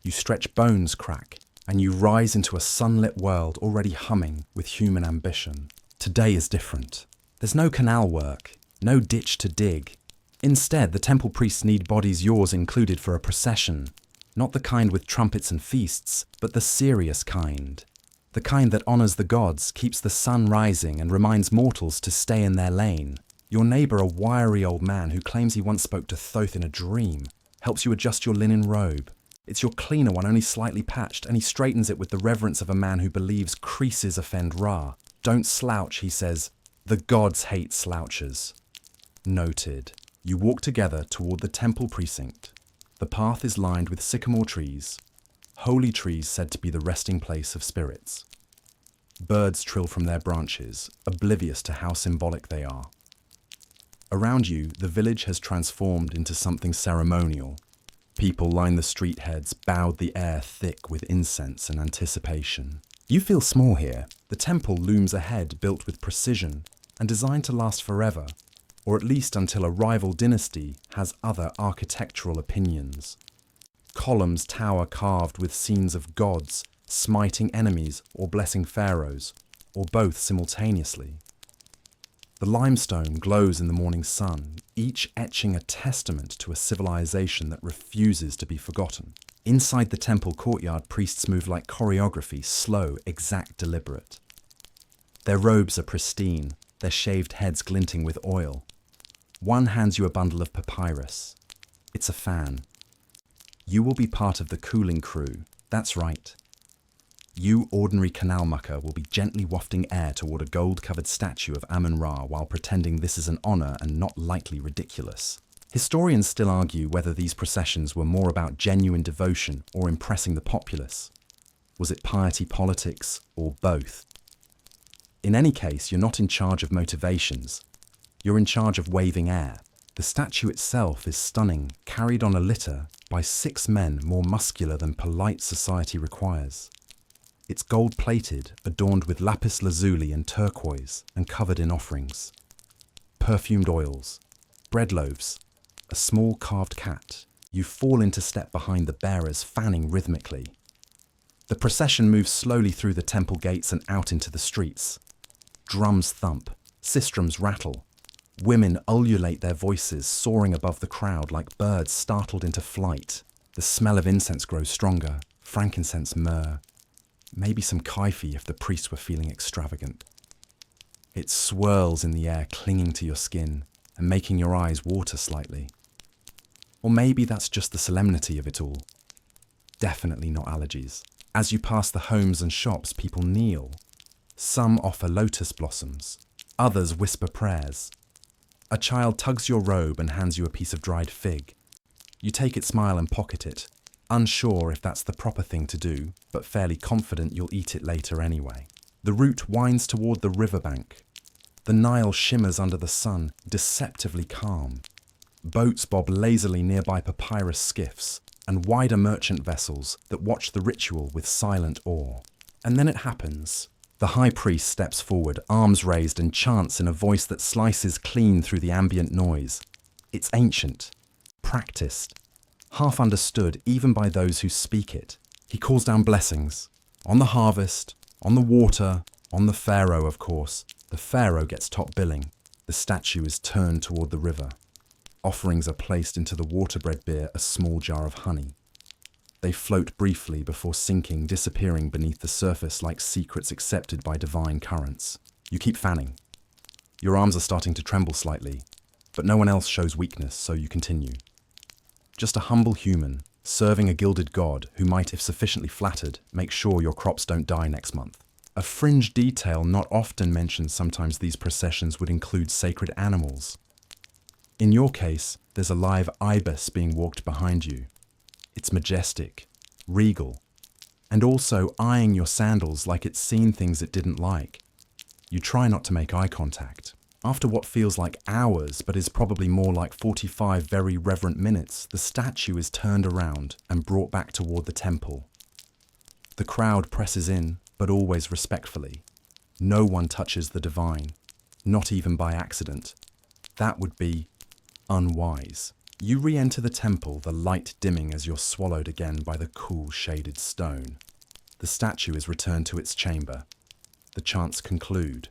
You stretch, bones crack, and you rise into a sunlit world already humming with human ambition. Today is different. There's no canal work, no ditch to dig. Instead, the temple priests need bodies, yours included, for a procession. Not the kind with trumpets and feasts, but the serious kind. The kind that honors the gods, keeps the sun rising, and reminds mortals to stay in their lane. Your neighbor, a wiry old man who claims he once spoke to Thoth in a dream, helps you adjust your linen robe. It's your cleaner one, only slightly patched, and he straightens it with the reverence of a man who believes creases offend Ra. Don't slouch, he says. The gods hate slouchers. Noted. You walk together toward the temple precinct. The path is lined with sycamore trees, holy trees said to be the resting place of spirits. Birds trill from their branches, oblivious to how symbolic they are. Around you, the village has transformed into something ceremonial. People line the street heads, bowed the air thick with incense and anticipation. You feel small here. The temple looms ahead, built with precision and designed to last forever, or at least until a rival dynasty has other architectural opinions. Columns tower carved with scenes of gods, smiting enemies or blessing pharaohs, or both simultaneously. The limestone glows in the morning sun, each etching a testament to a civilization that refuses to be forgotten. Inside the temple courtyard, priests move like choreography, slow, exact, deliberate. Their robes are pristine, their shaved heads glinting with oil. One hands you a bundle of papyrus. It's a fan. You will be part of the cooling crew. That's right. You, ordinary canal mucker, will be gently wafting air toward a gold-covered statue of Amun-Ra while pretending this is an honor and not lightly ridiculous. Historians still argue whether these processions were more about genuine devotion or impressing the populace. Was it piety politics, or both? In any case, you're not in charge of motivations. You're in charge of waving air. The statue itself is stunning, carried on a litter by 6 men more muscular than polite society requires. It's gold-plated, adorned with lapis lazuli and turquoise, and covered in offerings. Perfumed oils, bread loaves, a small carved cat. You fall into step behind the bearers, fanning rhythmically. The procession moves slowly through the temple gates and out into the streets. Drums thump, sistrums rattle. Women ululate their voices, soaring above the crowd like birds startled into flight. The smell of incense grows stronger, frankincense, myrrh. Maybe some kaifi if the priests were feeling extravagant. It swirls in the air, clinging to your skin and making your eyes water slightly. Or maybe that's just the solemnity of it all. Definitely not allergies. As you pass the homes and shops, people kneel. Some offer lotus blossoms. Others whisper prayers. A child tugs your robe and hands you a piece of dried fig. You take it, smile and pocket it, unsure if that's the proper thing to do, but fairly confident you'll eat it later anyway. The route winds toward the riverbank. The Nile shimmers under the sun, deceptively calm. Boats bob lazily nearby papyrus skiffs and wider merchant vessels that watch the ritual with silent awe. And then it happens. The high priest steps forward, arms raised, and chants in a voice that slices clean through the ambient noise. It's ancient, practiced, half understood even by those who speak it. He calls down blessings on the harvest, on the water, on the pharaoh, of course. The pharaoh gets top billing. The statue is turned toward the river. Offerings are placed into the waterbread beer, a small jar of honey. They float briefly before sinking, disappearing beneath the surface like secrets accepted by divine currents. You keep fanning. Your arms are starting to tremble slightly, but no one else shows weakness, so you continue. Just a humble human, serving a gilded god who might, if sufficiently flattered, make sure your crops don't die next month. A fringe detail not often mentioned, sometimes these processions would include sacred animals. In your case, there's a live ibis being walked behind you. It's majestic, regal, and also eyeing your sandals like it's seen things it didn't like. You try not to make eye contact. After what feels like hours, but is probably more like 45 very reverent minutes, the statue is turned around and brought back toward the temple. The crowd presses in, but always respectfully. No one touches the divine, not even by accident. That would be unwise. You re-enter the temple, the light dimming as you're swallowed again by the cool shaded stone. The statue is returned to its chamber. The chants conclude.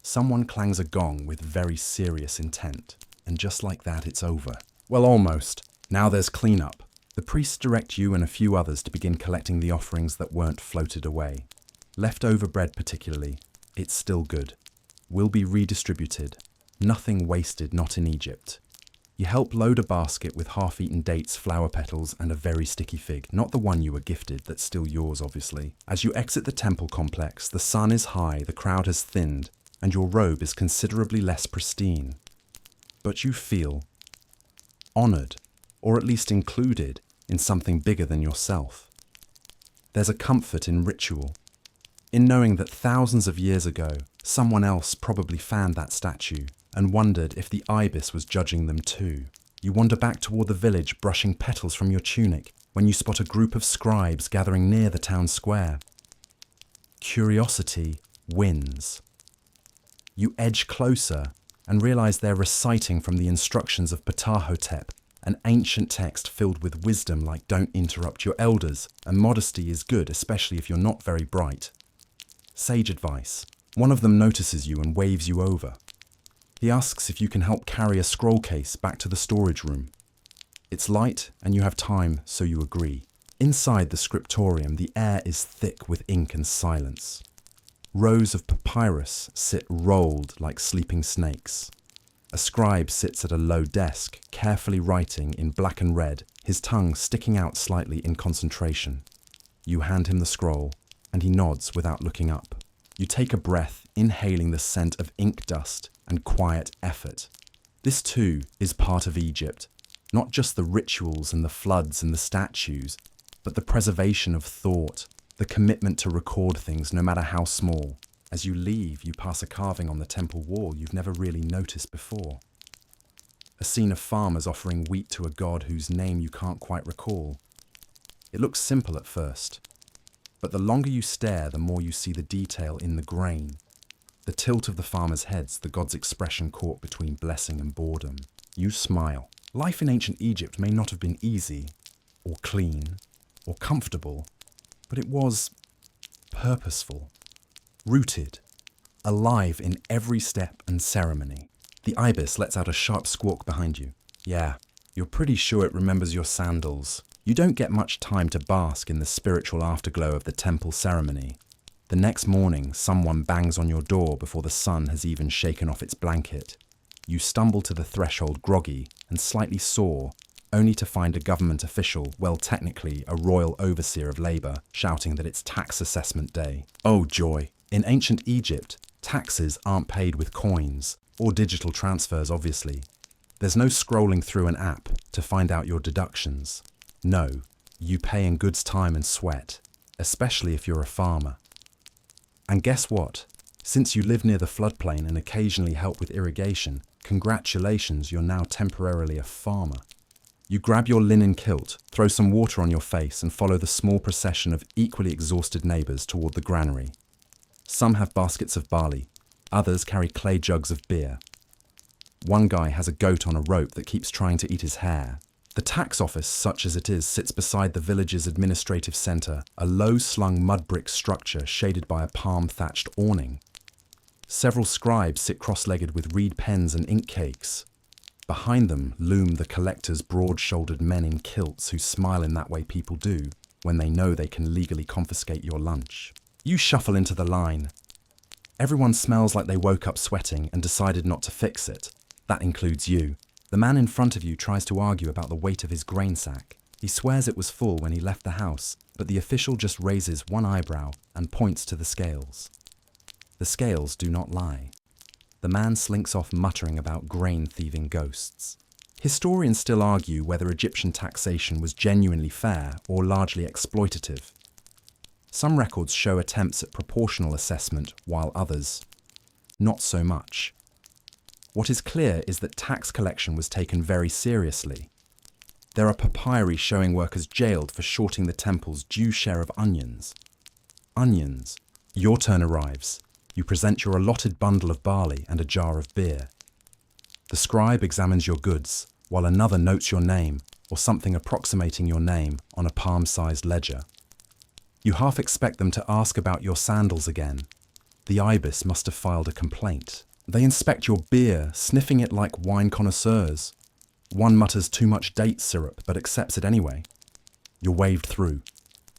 Someone clangs a gong with very serious intent, and just like that it's over. Well, almost. Now there's cleanup. The priests direct you and a few others to begin collecting the offerings that weren't floated away. Leftover bread particularly, it's still good. Will be redistributed. Nothing wasted, not in Egypt. You help load a basket with half-eaten dates, flower petals, and a very sticky fig. Not the one you were gifted, that's still yours, obviously. As you exit the temple complex, the sun is high, the crowd has thinned, and your robe is considerably less pristine. But you feel honoured, or at least included, in something bigger than yourself. There's a comfort in ritual, in knowing that thousands of years ago, someone else probably fanned that statue and wondered if the ibis was judging them too. You wander back toward the village, brushing petals from your tunic, when you spot a group of scribes gathering near the town square. Curiosity wins. You edge closer and realize they're reciting from the instructions of Ptahhotep, an ancient text filled with wisdom like don't interrupt your elders, and modesty is good, especially if you're not very bright. Sage advice. One of them notices you and waves you over. He asks if you can help carry a scroll case back to the storage room. It's light and you have time, so you agree. Inside the scriptorium, the air is thick with ink and silence. Rows of papyrus sit rolled like sleeping snakes. A scribe sits at a low desk, carefully writing in black and red, his tongue sticking out slightly in concentration. You hand him the scroll, and he nods without looking up. You take a breath, inhaling the scent of ink dust and quiet effort. This too is part of Egypt, not just the rituals and the floods and the statues, but the preservation of thought, the commitment to record things no matter how small. As you leave, you pass a carving on the temple wall you've never really noticed before. A scene of farmers offering wheat to a god whose name you can't quite recall. It looks simple at first, but the longer you stare, the more you see the detail in the grain. The tilt of the farmers' heads, the god's expression caught between blessing and boredom. You smile. Life in ancient Egypt may not have been easy, or clean, or comfortable, but it was purposeful, rooted, alive in every step and ceremony. The ibis lets out a sharp squawk behind you. Yeah, you're pretty sure it remembers your sandals. You don't get much time to bask in the spiritual afterglow of the temple ceremony. The next morning, someone bangs on your door before the sun has even shaken off its blanket. You stumble to the threshold groggy and slightly sore, only to find a government official, well technically a royal overseer of labour, shouting that it's tax assessment day. Oh joy! In ancient Egypt, taxes aren't paid with coins, or digital transfers obviously. There's no scrolling through an app to find out your deductions. No, you pay in goods, time and sweat, especially if you're a farmer. And guess what? Since you live near the floodplain and occasionally help with irrigation, congratulations, you're now temporarily a farmer. You grab your linen kilt, throw some water on your face and follow the small procession of equally exhausted neighbours toward the granary. Some have baskets of barley, others carry clay jugs of beer. One guy has a goat on a rope that keeps trying to eat his hair. The tax office, such as it is, sits beside the village's administrative centre, a low-slung mud brick structure shaded by a palm-thatched awning. Several scribes sit cross-legged with reed pens and ink cakes. Behind them loom the collector's broad-shouldered men in kilts who smile in that way people do when they know they can legally confiscate your lunch. You shuffle into the line. Everyone smells like they woke up sweating and decided not to fix it. That includes you. The man in front of you tries to argue about the weight of his grain sack. He swears it was full when he left the house, but the official just raises one eyebrow and points to the scales. The scales do not lie. The man slinks off muttering about grain-thieving ghosts. Historians still argue whether Egyptian taxation was genuinely fair or largely exploitative. Some records show attempts at proportional assessment, while others, not so much. What is clear is that tax collection was taken very seriously. There are papyri showing workers jailed for shorting the temple's due share of onions. Onions. Your turn arrives. You present your allotted bundle of barley and a jar of beer. The scribe examines your goods, while another notes your name, or something approximating your name, on a palm-sized ledger. You half expect them to ask about your sandals again. The ibis must have filed a complaint. They inspect your beer, sniffing it like wine connoisseurs. One mutters too much date syrup, but accepts it anyway. You're waved through.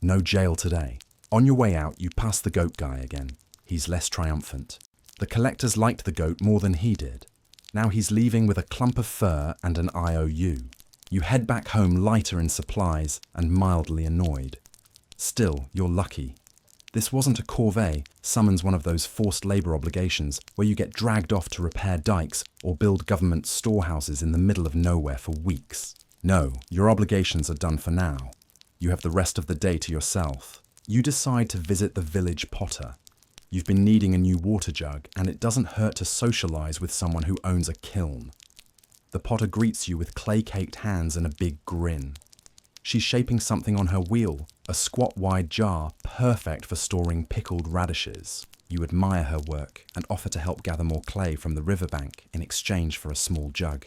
No jail today. On your way out, you pass the goat guy again. He's less triumphant. The collectors liked the goat more than he did. Now he's leaving with a clump of fur and an IOU. You head back home lighter in supplies and mildly annoyed. Still, you're lucky. This wasn't a corvée, summons one of those forced labour obligations where you get dragged off to repair dikes or build government storehouses in the middle of nowhere for weeks. No, your obligations are done for now. You have the rest of the day to yourself. You decide to visit the village potter. You've been needing a new water jug, and it doesn't hurt to socialise with someone who owns a kiln. The potter greets you with clay-caked hands and a big grin. She's shaping something on her wheel, a squat-wide jar perfect for storing pickled radishes. You admire her work and offer to help gather more clay from the riverbank in exchange for a small jug.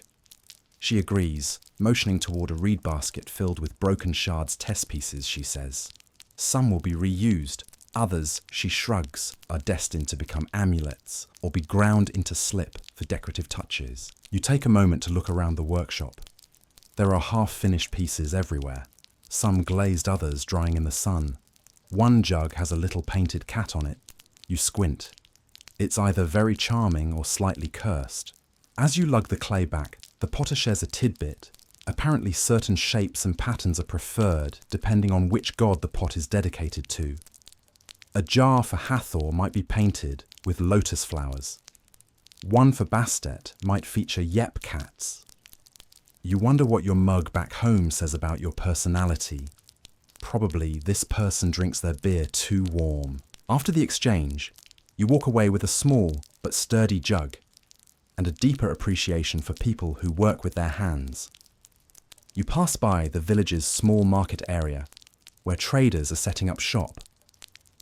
She agrees, motioning toward a reed basket filled with broken shards test pieces, she says. Some will be reused, others, she shrugs, are destined to become amulets or be ground into slip for decorative touches. You take a moment to look around the workshop. There are half-finished pieces everywhere, some glazed, others drying in the sun. One jug has a little painted cat on it. You squint. It's either very charming or slightly cursed. As you lug the clay back, the potter shares a tidbit. Apparently certain shapes and patterns are preferred depending on which god the pot is dedicated to. A jar for Hathor might be painted with lotus flowers. One for Bastet might feature yep cats. You wonder what your mug back home says about your personality. Probably this person drinks their beer too warm. After the exchange, you walk away with a small but sturdy jug and a deeper appreciation for people who work with their hands. You pass by the village's small market area where traders are setting up shop.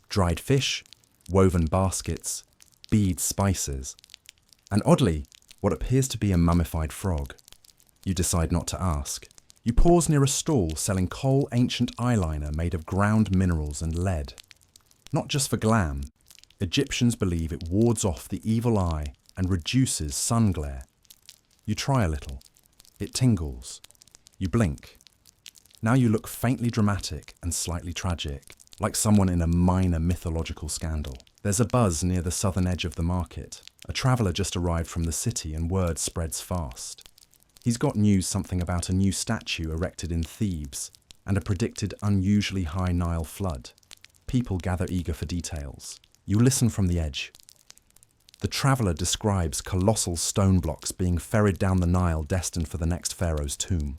Dried fish, woven baskets, bead spices, and oddly, what appears to be a mummified frog. You decide not to ask. You pause near a stall selling coal ancient eyeliner made of ground minerals and lead. Not just for glam, Egyptians believe it wards off the evil eye and reduces sun glare. You try a little. It tingles. You blink. Now you look faintly dramatic and slightly tragic, like someone in a minor mythological scandal. There's a buzz near the southern edge of the market. A traveller just arrived from the city and word spreads fast. He's got news something about a new statue erected in Thebes and a predicted unusually high Nile flood. People gather eager for details. You listen from the edge. The traveller describes colossal stone blocks being ferried down the Nile destined for the next pharaoh's tomb.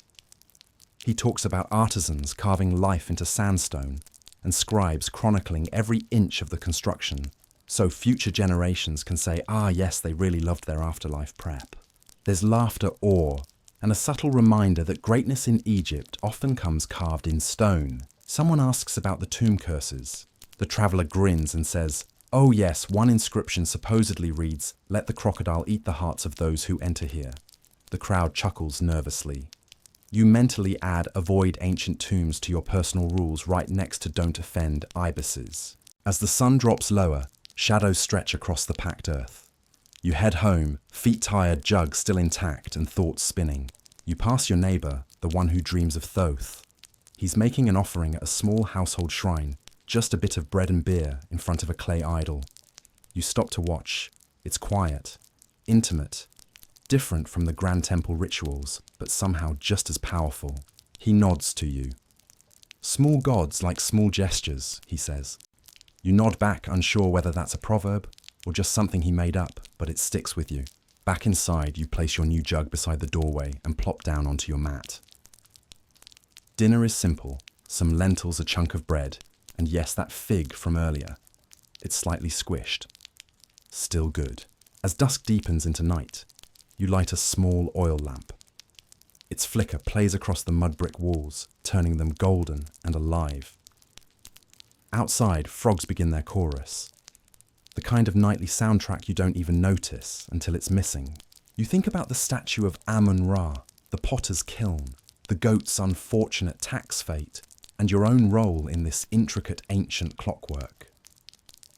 He talks about artisans carving life into sandstone and scribes chronicling every inch of the construction, so future generations can say, ah yes, they really loved their afterlife prep. There's laughter, awe, and a subtle reminder that greatness in Egypt often comes carved in stone. Someone asks about the tomb curses. The traveller grins and says, oh yes, one inscription supposedly reads, let the crocodile eat the hearts of those who enter here. The crowd chuckles nervously. You mentally add avoid ancient tombs to your personal rules right next to don't offend ibises. As the sun drops lower, shadows stretch across the packed earth. You head home, feet tired, jug still intact and thoughts spinning. You pass your neighbour, the one who dreams of Thoth. He's making an offering at a small household shrine, just a bit of bread and beer in front of a clay idol. You stop to watch. It's quiet, intimate, different from the grand temple rituals, but somehow just as powerful. He nods to you. Small gods like small gestures, he says. You nod back, unsure whether that's a proverb or just something he made up, but it sticks with you. Back inside, you place your new jug beside the doorway and plop down onto your mat. Dinner is simple. Some lentils, a chunk of bread, and yes, that fig from earlier. It's slightly squished. Still good. As dusk deepens into night, you light a small oil lamp. Its flicker plays across the mud brick walls, turning them golden and alive. Outside, frogs begin their chorus. The kind of nightly soundtrack you don't even notice until it's missing. You think about the statue of Amun-Ra, the potter's kiln, the goat's unfortunate tax fate, and your own role in this intricate ancient clockwork.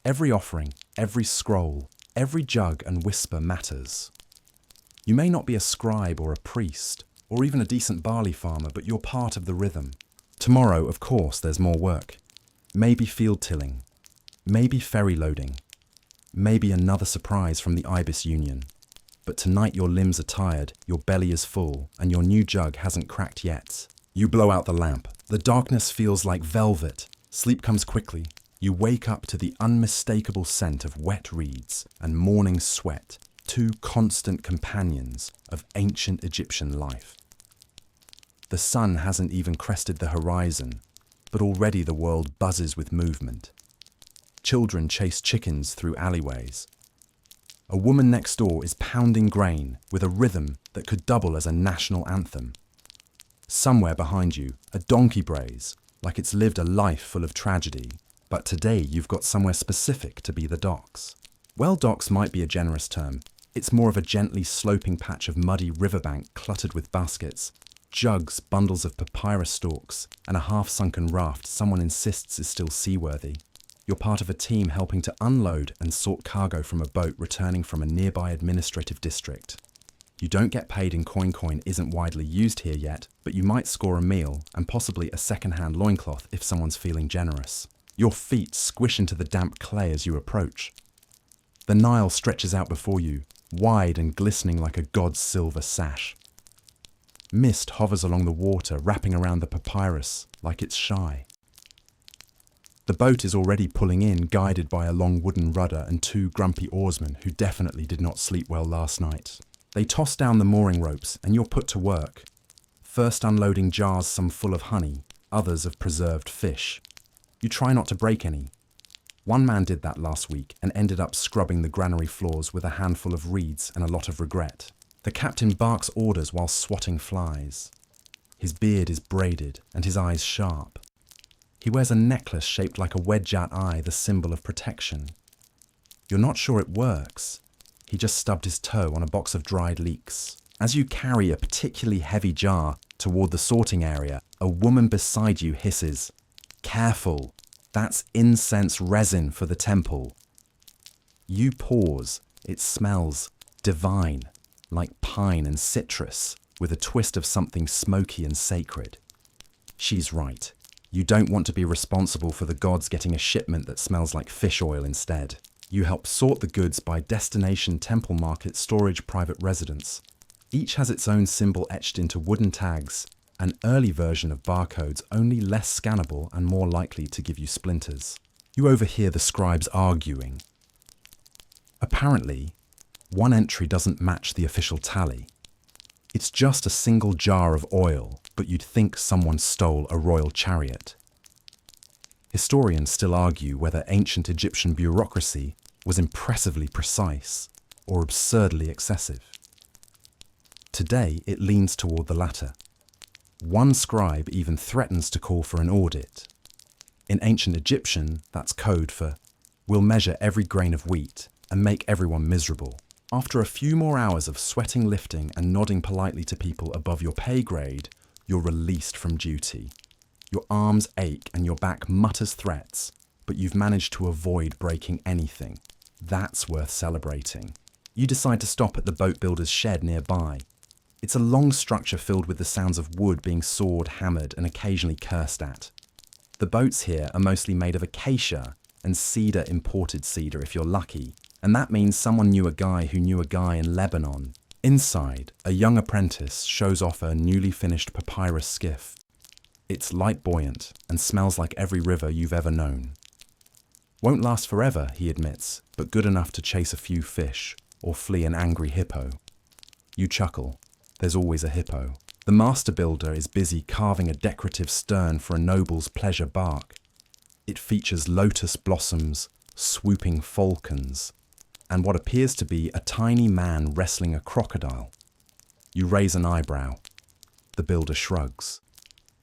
Every offering, every scroll, every jug and whisper matters. You may not be a scribe or a priest, or even a decent barley farmer, but you're part of the rhythm. Tomorrow, of course, there's more work. Maybe field tilling. Maybe ferry loading. Maybe another surprise from the Ibis Union. But tonight your limbs are tired, your belly is full, and your new jug hasn't cracked yet. You blow out the lamp. The darkness feels like velvet. Sleep comes quickly. You wake up to the unmistakable scent of wet reeds and morning sweat, two constant companions of ancient Egyptian life. The sun hasn't even crested the horizon, but already the world buzzes with movement. Children chase chickens through alleyways. A woman next door is pounding grain with a rhythm that could double as a national anthem. Somewhere behind you, a donkey brays, like it's lived a life full of tragedy. But today you've got somewhere specific to be the docks. Well, docks might be a generous term. It's more of a gently sloping patch of muddy riverbank cluttered with baskets, jugs, bundles of papyrus stalks, and a half-sunken raft someone insists is still seaworthy. You're part of a team helping to unload and sort cargo from a boat returning from a nearby administrative district. You don't get paid in coin isn't widely used here yet, but you might score a meal and possibly a second-hand loincloth if someone's feeling generous. Your feet squish into the damp clay as you approach. The Nile stretches out before you, wide and glistening like a god's silver sash. Mist hovers along the water, wrapping around the papyrus like it's shy. The boat is already pulling in, guided by a long wooden rudder and two grumpy oarsmen who definitely did not sleep well last night. They toss down the mooring ropes and you're put to work, first unloading jars some full of honey, others of preserved fish. You try not to break any. One man did that last week and ended up scrubbing the granary floors with a handful of reeds and a lot of regret. The captain barks orders while swatting flies. His beard is braided and his eyes sharp. He wears a necklace shaped like a wedge-out eye, the symbol of protection. You're not sure it works. He just stubbed his toe on a box of dried leeks. As you carry a particularly heavy jar toward the sorting area, a woman beside you hisses, "Careful, that's incense resin for the temple." You pause. It smells divine, like pine and citrus, with a twist of something smoky and sacred. She's right. You don't want to be responsible for the gods getting a shipment that smells like fish oil instead. You help sort the goods by destination, temple market, storage, private residence. Each has its own symbol etched into wooden tags, an early version of barcodes, only less scannable and more likely to give you splinters. You overhear the scribes arguing. Apparently, one entry doesn't match the official tally. It's just a single jar of oil, but you'd think someone stole a royal chariot. Historians still argue whether ancient Egyptian bureaucracy was impressively precise or absurdly excessive. Today, it leans toward the latter. One scribe even threatens to call for an audit. In ancient Egyptian, that's code for, "We'll measure every grain of wheat and make everyone miserable." After a few more hours of sweating, lifting, and nodding politely to people above your pay grade, you're released from duty. Your arms ache and your back mutters threats, but you've managed to avoid breaking anything. That's worth celebrating. You decide to stop at the boat builder's shed nearby. It's a long structure filled with the sounds of wood being sawed, hammered, and occasionally cursed at. The boats here are mostly made of acacia and cedar, imported cedar if you're lucky, and that means someone knew a guy who knew a guy in Lebanon. Inside, a young apprentice shows off a newly finished papyrus skiff. It's light buoyant and smells like every river you've ever known. Won't last forever, he admits, but good enough to chase a few fish or flee an angry hippo. You chuckle. There's always a hippo. The master builder is busy carving a decorative stern for a noble's pleasure bark. It features lotus blossoms, swooping falcons, and what appears to be a tiny man wrestling a crocodile. You raise an eyebrow. The builder shrugs.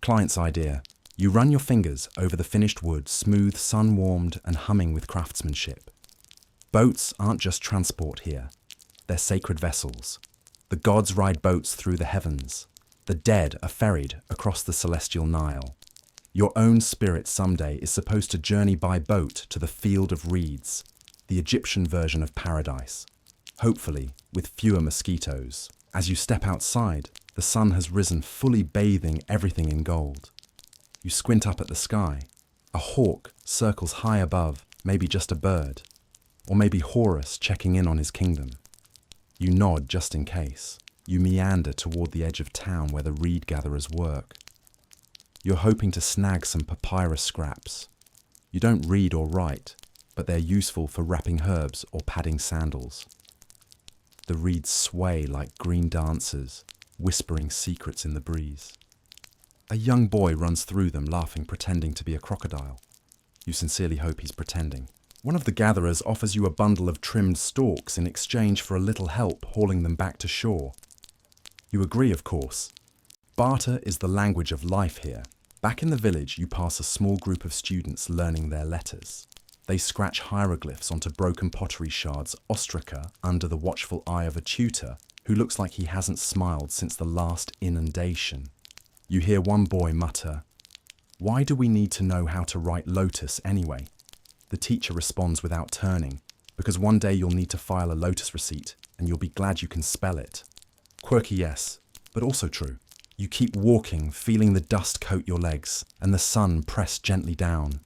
Client's idea. You run your fingers over the finished wood, smooth, sun-warmed, and humming with craftsmanship. Boats aren't just transport here. They're sacred vessels. The gods ride boats through the heavens. The dead are ferried across the celestial Nile. Your own spirit someday is supposed to journey by boat to the field of reeds, the Egyptian version of paradise, hopefully with fewer mosquitoes. As you step outside, the sun has risen, fully bathing everything in gold. You squint up at the sky. A hawk circles high above, maybe just a bird. Or maybe Horus checking in on his kingdom. You nod just in case. You meander toward the edge of town where the reed gatherers work. You're hoping to snag some papyrus scraps. You don't read or write, but they're useful for wrapping herbs or padding sandals. The reeds sway like green dancers, whispering secrets in the breeze. A young boy runs through them, laughing, pretending to be a crocodile. You sincerely hope he's pretending. One of the gatherers offers you a bundle of trimmed stalks in exchange for a little help hauling them back to shore. You agree, of course. Barter is the language of life here. Back in the village, you pass a small group of students learning their letters. They scratch hieroglyphs onto broken pottery shards, ostraca under the watchful eye of a tutor who looks like he hasn't smiled since the last inundation. You hear one boy mutter, "Why do we need to know how to write lotus anyway?" The teacher responds without turning, "Because one day you'll need to file a lotus receipt and you'll be glad you can spell it." Quirky, yes, but also true. You keep walking, feeling the dust coat your legs and the sun press gently down.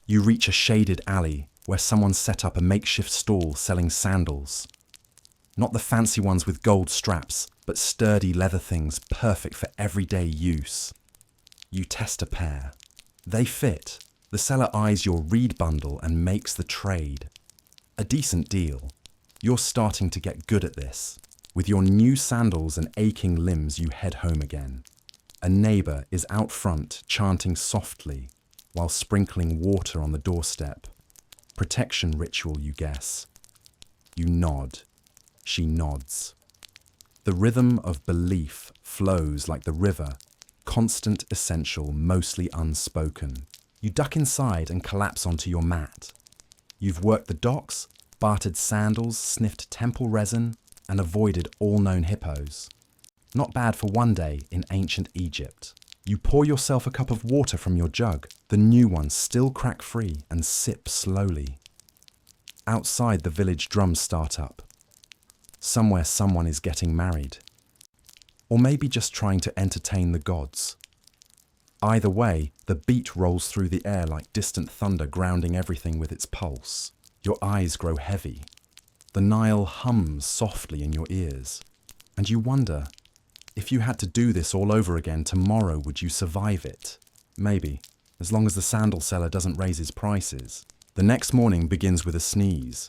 You reach a shaded alley where someone set up a makeshift stall selling sandals. Not the fancy ones with gold straps, but sturdy leather things perfect for everyday use. You test a pair. They fit. The seller eyes your reed bundle and makes the trade. A decent deal. You're starting to get good at this. With your new sandals and aching limbs, you head home again. A neighbor is out front chanting softly while sprinkling water on the doorstep. Protection ritual, you guess. You nod. She nods. The rhythm of belief flows like the river, constant, essential, mostly unspoken. You duck inside and collapse onto your mat. You've worked the docks, bartered sandals, sniffed temple resin, and avoided all known hippos. Not bad for one day in ancient Egypt. You pour yourself a cup of water from your jug, the new one still crack-free, and sip slowly. Outside, the village drums start up. Somewhere someone is getting married. Or maybe just trying to entertain the gods. Either way, the beat rolls through the air like distant thunder grounding everything with its pulse. Your eyes grow heavy. The Nile hums softly in your ears. And you wonder, if you had to do this all over again tomorrow, would you survive it? Maybe, as long as the sandal seller doesn't raise his prices. The next morning begins with a sneeze.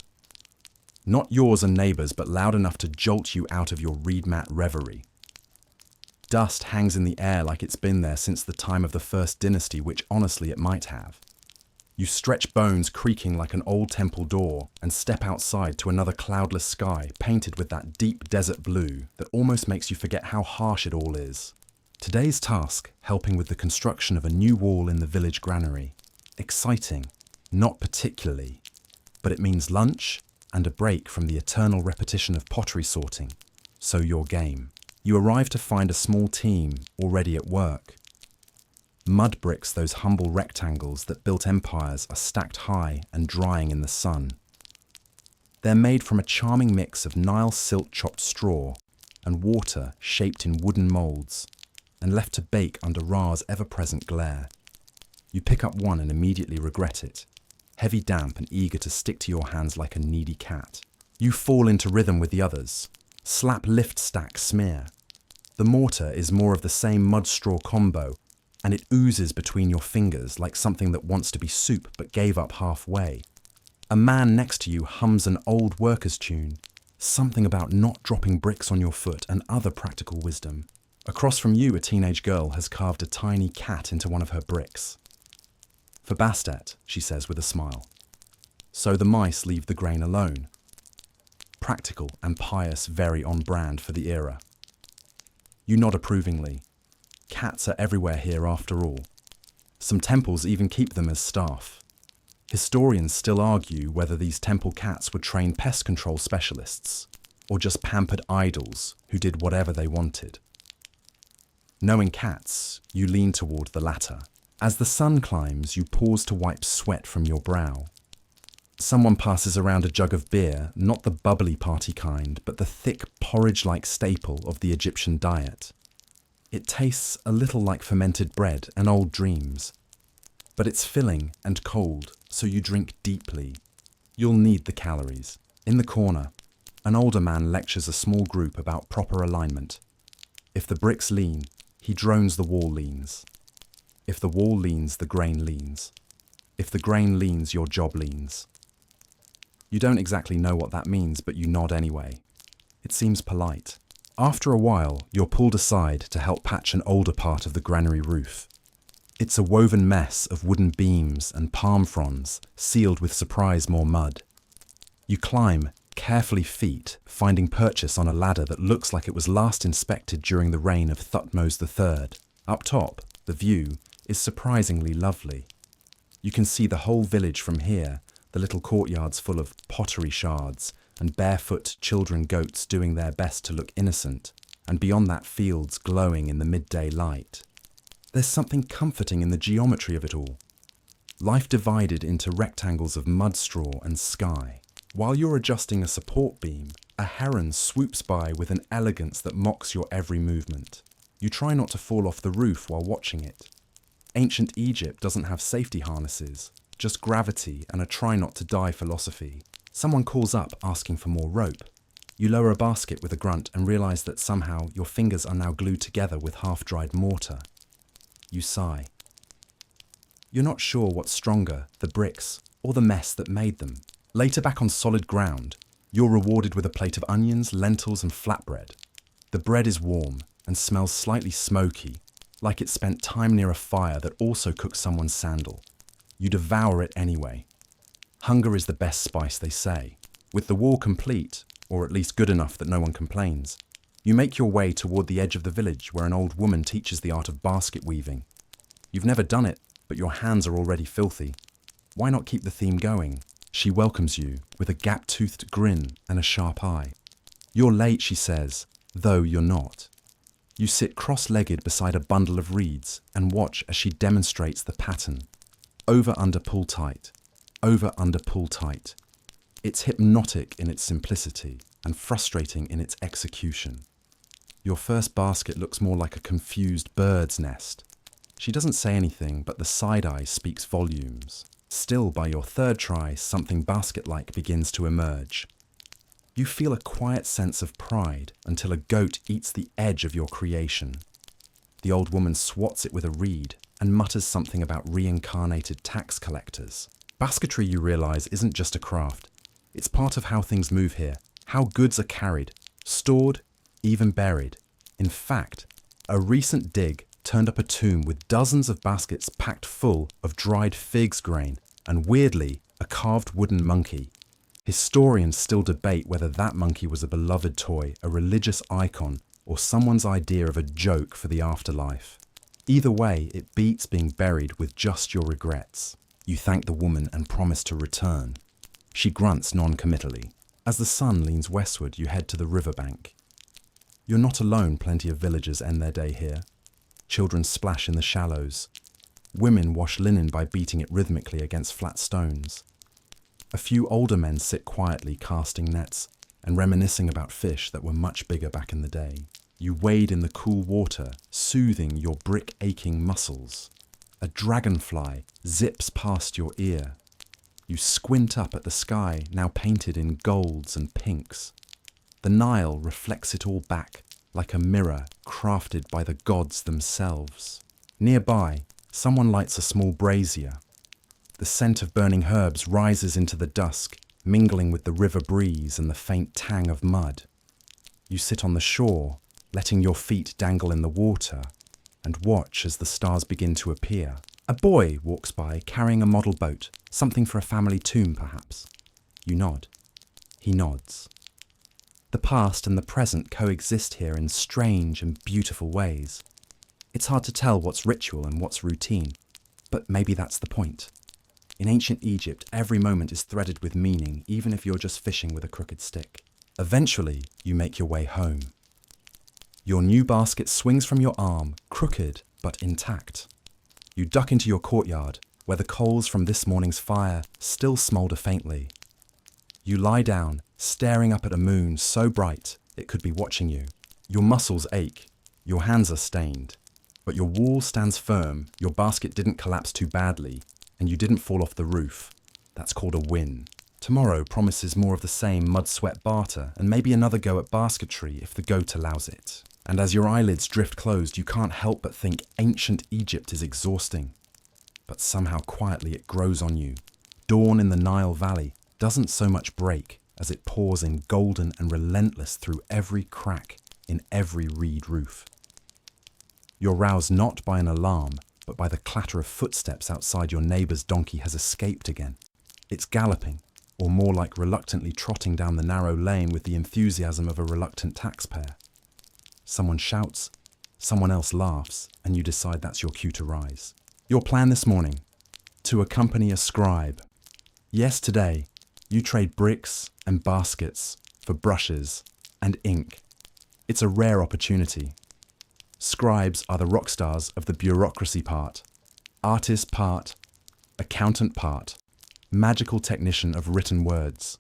Not yours and neighbours, but loud enough to jolt you out of your reed mat reverie. Dust hangs in the air like it's been there since the time of the first dynasty, which honestly it might have. You stretch bones creaking like an old temple door and step outside to another cloudless sky painted with that deep desert blue that almost makes you forget how harsh it all is. Today's task, helping with the construction of a new wall in the village granary. Exciting, not particularly, but it means lunch and a break from the eternal repetition of pottery sorting. So you're game. You arrive to find a small team already at work. Mud bricks, those humble rectangles that built empires, are stacked high and drying in the sun. They're made from a charming mix of Nile silt chopped straw and water shaped in wooden moulds and left to bake under Ra's ever-present glare. You pick up one and immediately regret it, heavy, damp and eager to stick to your hands like a needy cat. You fall into rhythm with the others. Slap, lift, stack, smear. The mortar is more of the same mud-straw combo, and it oozes between your fingers like something that wants to be soup but gave up halfway. A man next to you hums an old worker's tune, something about not dropping bricks on your foot and other practical wisdom. Across from you, a teenage girl has carved a tiny cat into one of her bricks. For Bastet, she says with a smile. So the mice leave the grain alone. Practical and pious, very on brand for the era. You nod approvingly. Cats are everywhere here after all. Some temples even keep them as staff. Historians still argue whether these temple cats were trained pest control specialists or just pampered idols who did whatever they wanted. Knowing cats, you lean toward the latter. As the sun climbs, you pause to wipe sweat from your brow. Someone passes around a jug of beer, not the bubbly party kind, but the thick porridge-like staple of the Egyptian diet. It tastes a little like fermented bread and old dreams. But it's filling and cold, so you drink deeply. You'll need the calories. In the corner, an older man lectures a small group about proper alignment. If the bricks lean, he drones the wall leans. If the wall leans, the grain leans. If the grain leans, your job leans. You don't exactly know what that means, but you nod anyway. It seems polite. After a while, you're pulled aside to help patch an older part of the granary roof. It's a woven mess of wooden beams and palm fronds, sealed with surprise more mud. You climb, carefully feet, finding purchase on a ladder that looks like it was last inspected during the reign of Thutmose III. Up top, the view is surprisingly lovely. You can see the whole village from here, the little courtyards full of pottery shards and barefoot children goats doing their best to look innocent, and beyond that fields glowing in the midday light. There's something comforting in the geometry of it all. Life divided into rectangles of mud straw and sky. While you're adjusting a support beam, a heron swoops by with an elegance that mocks your every movement. You try not to fall off the roof while watching it. Ancient Egypt doesn't have safety harnesses, just gravity and a try not to die philosophy. Someone calls up asking for more rope. You lower a basket with a grunt and realize that somehow your fingers are now glued together with half-dried mortar. You sigh. You're not sure what's stronger, the bricks or the mess that made them. Later, back on solid ground, you're rewarded with a plate of onions, lentils and flatbread. The bread is warm and smells slightly smoky, like it spent time near a fire that also cooked someone's sandal. You devour it anyway. Hunger is the best spice, they say. With the wall complete, or at least good enough that no one complains, you make your way toward the edge of the village where an old woman teaches the art of basket weaving. You've never done it, but your hands are already filthy. Why not keep the theme going? She welcomes you with a gap-toothed grin and a sharp eye. You're late, she says, though you're not. You sit cross-legged beside a bundle of reeds and watch as she demonstrates the pattern. Over, under, pull tight. Over, under, pull tight. It's hypnotic in its simplicity and frustrating in its execution. Your first basket looks more like a confused bird's nest. She doesn't say anything, but the side-eye speaks volumes. Still, by your third try, something basket-like begins to emerge. You feel a quiet sense of pride until a goat eats the edge of your creation. The old woman swats it with a reed and mutters something about reincarnated tax collectors. Basketry, you realize, isn't just a craft. It's part of how things move here, how goods are carried, stored, even buried. In fact, a recent dig turned up a tomb with dozens of baskets packed full of dried figs grain and, weirdly, a carved wooden monkey. Historians still debate whether that monkey was a beloved toy, a religious icon, or someone's idea of a joke for the afterlife. Either way, it beats being buried with just your regrets. You thank the woman and promise to return. She grunts non-committally. As the sun leans westward, you head to the riverbank. You're not alone, plenty of villagers end their day here. Children splash in the shallows. Women wash linen by beating it rhythmically against flat stones. A few older men sit quietly casting nets and reminiscing about fish that were much bigger back in the day. You wade in the cool water, soothing your brick-aching muscles. A dragonfly zips past your ear. You squint up at the sky, now painted in golds and pinks. The Nile reflects it all back, like a mirror crafted by the gods themselves. Nearby, someone lights a small brazier. The scent of burning herbs rises into the dusk, mingling with the river breeze and the faint tang of mud. You sit on the shore, letting your feet dangle in the water, and watch as the stars begin to appear. A boy walks by carrying a model boat, something for a family tomb perhaps. You nod. He nods. The past and the present coexist here in strange and beautiful ways. It's hard to tell what's ritual and what's routine, but maybe that's the point. In ancient Egypt, every moment is threaded with meaning, even if you're just fishing with a crooked stick. Eventually, you make your way home. Your new basket swings from your arm, crooked but intact. You duck into your courtyard, where the coals from this morning's fire still smoulder faintly. You lie down, staring up at a moon so bright it could be watching you. Your muscles ache. Your hands are stained, but your wall stands firm, your basket didn't collapse too badly, and you didn't fall off the roof. That's called a win. Tomorrow promises more of the same mud-sweat barter and maybe another go at basketry if the goat allows it. And as your eyelids drift closed, you can't help but think ancient Egypt is exhausting. But somehow quietly it grows on you. Dawn in the Nile Valley doesn't so much break as it pours in golden and relentless through every crack in every reed roof. You're roused not by an alarm, but by the clatter of footsteps outside your neighbour's donkey has escaped again. It's galloping, or more like reluctantly trotting down the narrow lane with the enthusiasm of a reluctant taxpayer. Someone shouts, someone else laughs, and you decide that's your cue to rise. Your plan this morning: to accompany a scribe. Yes, today, you trade bricks and baskets for brushes and ink. It's a rare opportunity. Scribes are the rock stars of the bureaucracy part, artist part, accountant part, magical technician of written words.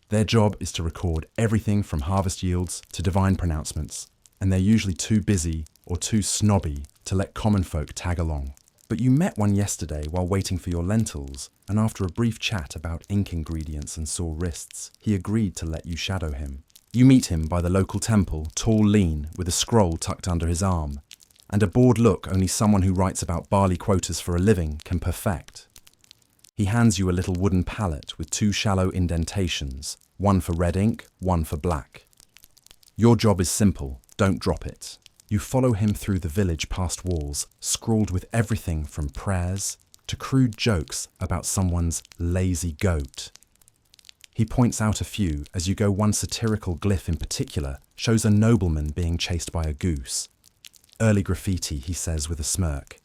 Their job is to record everything from harvest yields to divine pronouncements, and they're usually too busy or too snobby to let common folk tag along. But you met one yesterday while waiting for your lentils, and after a brief chat about ink ingredients and sore wrists, he agreed to let you shadow him. You meet him by the local temple, tall, lean, with a scroll tucked under his arm, and a bored look only someone who writes about barley quotas for a living can perfect. He hands you a little wooden palette with 2 shallow indentations, one for red ink, one for black. Your job is simple, don't drop it. You follow him through the village past walls, scrawled with everything from prayers to crude jokes about someone's lazy goat. He points out a few as you go. One satirical glyph in particular shows a nobleman being chased by a goose. Early graffiti, he says with a smirk.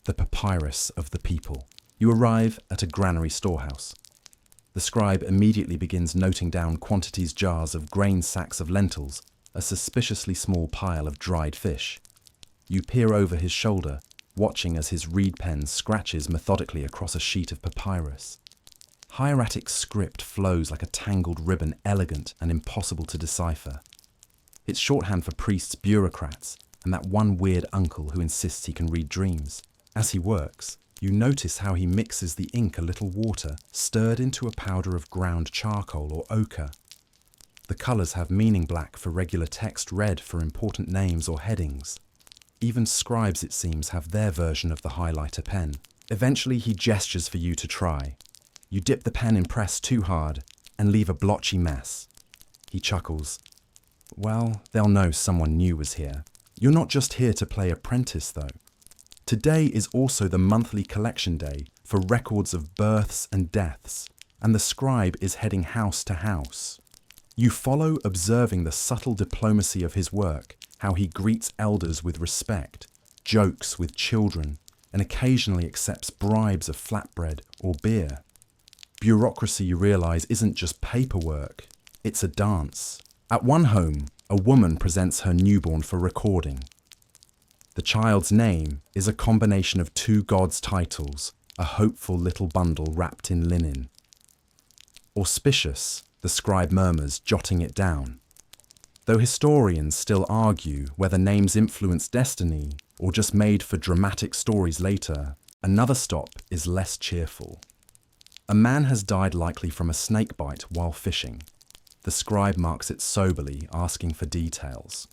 The papyrus of the people. You arrive at a granary storehouse. The scribe immediately begins noting down quantities jars of grain sacks of lentils, a suspiciously small pile of dried fish. You peer over his shoulder, watching as his reed pen scratches methodically across a sheet of papyrus. Hieratic script flows like a tangled ribbon, elegant and impossible to decipher. It's shorthand for priests, bureaucrats, and that one weird uncle who insists he can read dreams. As he works, you notice how he mixes the ink a little water, stirred into a powder of ground charcoal or ochre. The colours have meaning: black for regular text, red for important names or headings. Even scribes, it seems, have their version of the highlighter pen. Eventually he gestures for you to try. You dip the pen in press too hard and leave a blotchy mess. He chuckles. Well, they'll know someone new was here. You're not just here to play apprentice, though. Today is also the monthly collection day for records of births and deaths, and the scribe is heading house to house. You follow, observing the subtle diplomacy of his work, how he greets elders with respect, jokes with children, and occasionally accepts bribes of flatbread or beer. Bureaucracy, you realise, isn't just paperwork, it's a dance. At one home, a woman presents her newborn for recording. The child's name is a combination of 2 gods' titles, a hopeful little bundle wrapped in linen. Auspicious, the scribe murmurs, jotting it down. Though historians still argue whether names influence destiny or just made for dramatic stories later, another stop is less cheerful. A man has died, likely from a snake bite while fishing. The scribe marks it soberly, asking for details.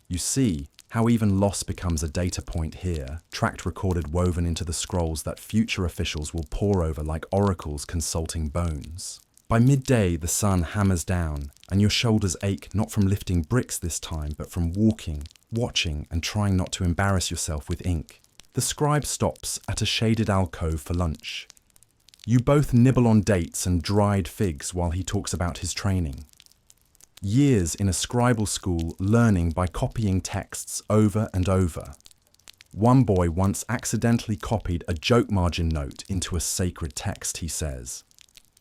You see how even loss becomes a data point here, tracked, recorded, woven into the scrolls that future officials will pore over like oracles consulting bones. By midday, the sun hammers down, and your shoulders ache not from lifting bricks this time, but from walking, watching, and trying not to embarrass yourself with ink. The scribe stops at a shaded alcove for lunch. You both nibble on dates and dried figs while he talks about his training. Years in a scribal school, learning by copying texts over and over. One boy once accidentally copied a joke margin note into a sacred text, he says.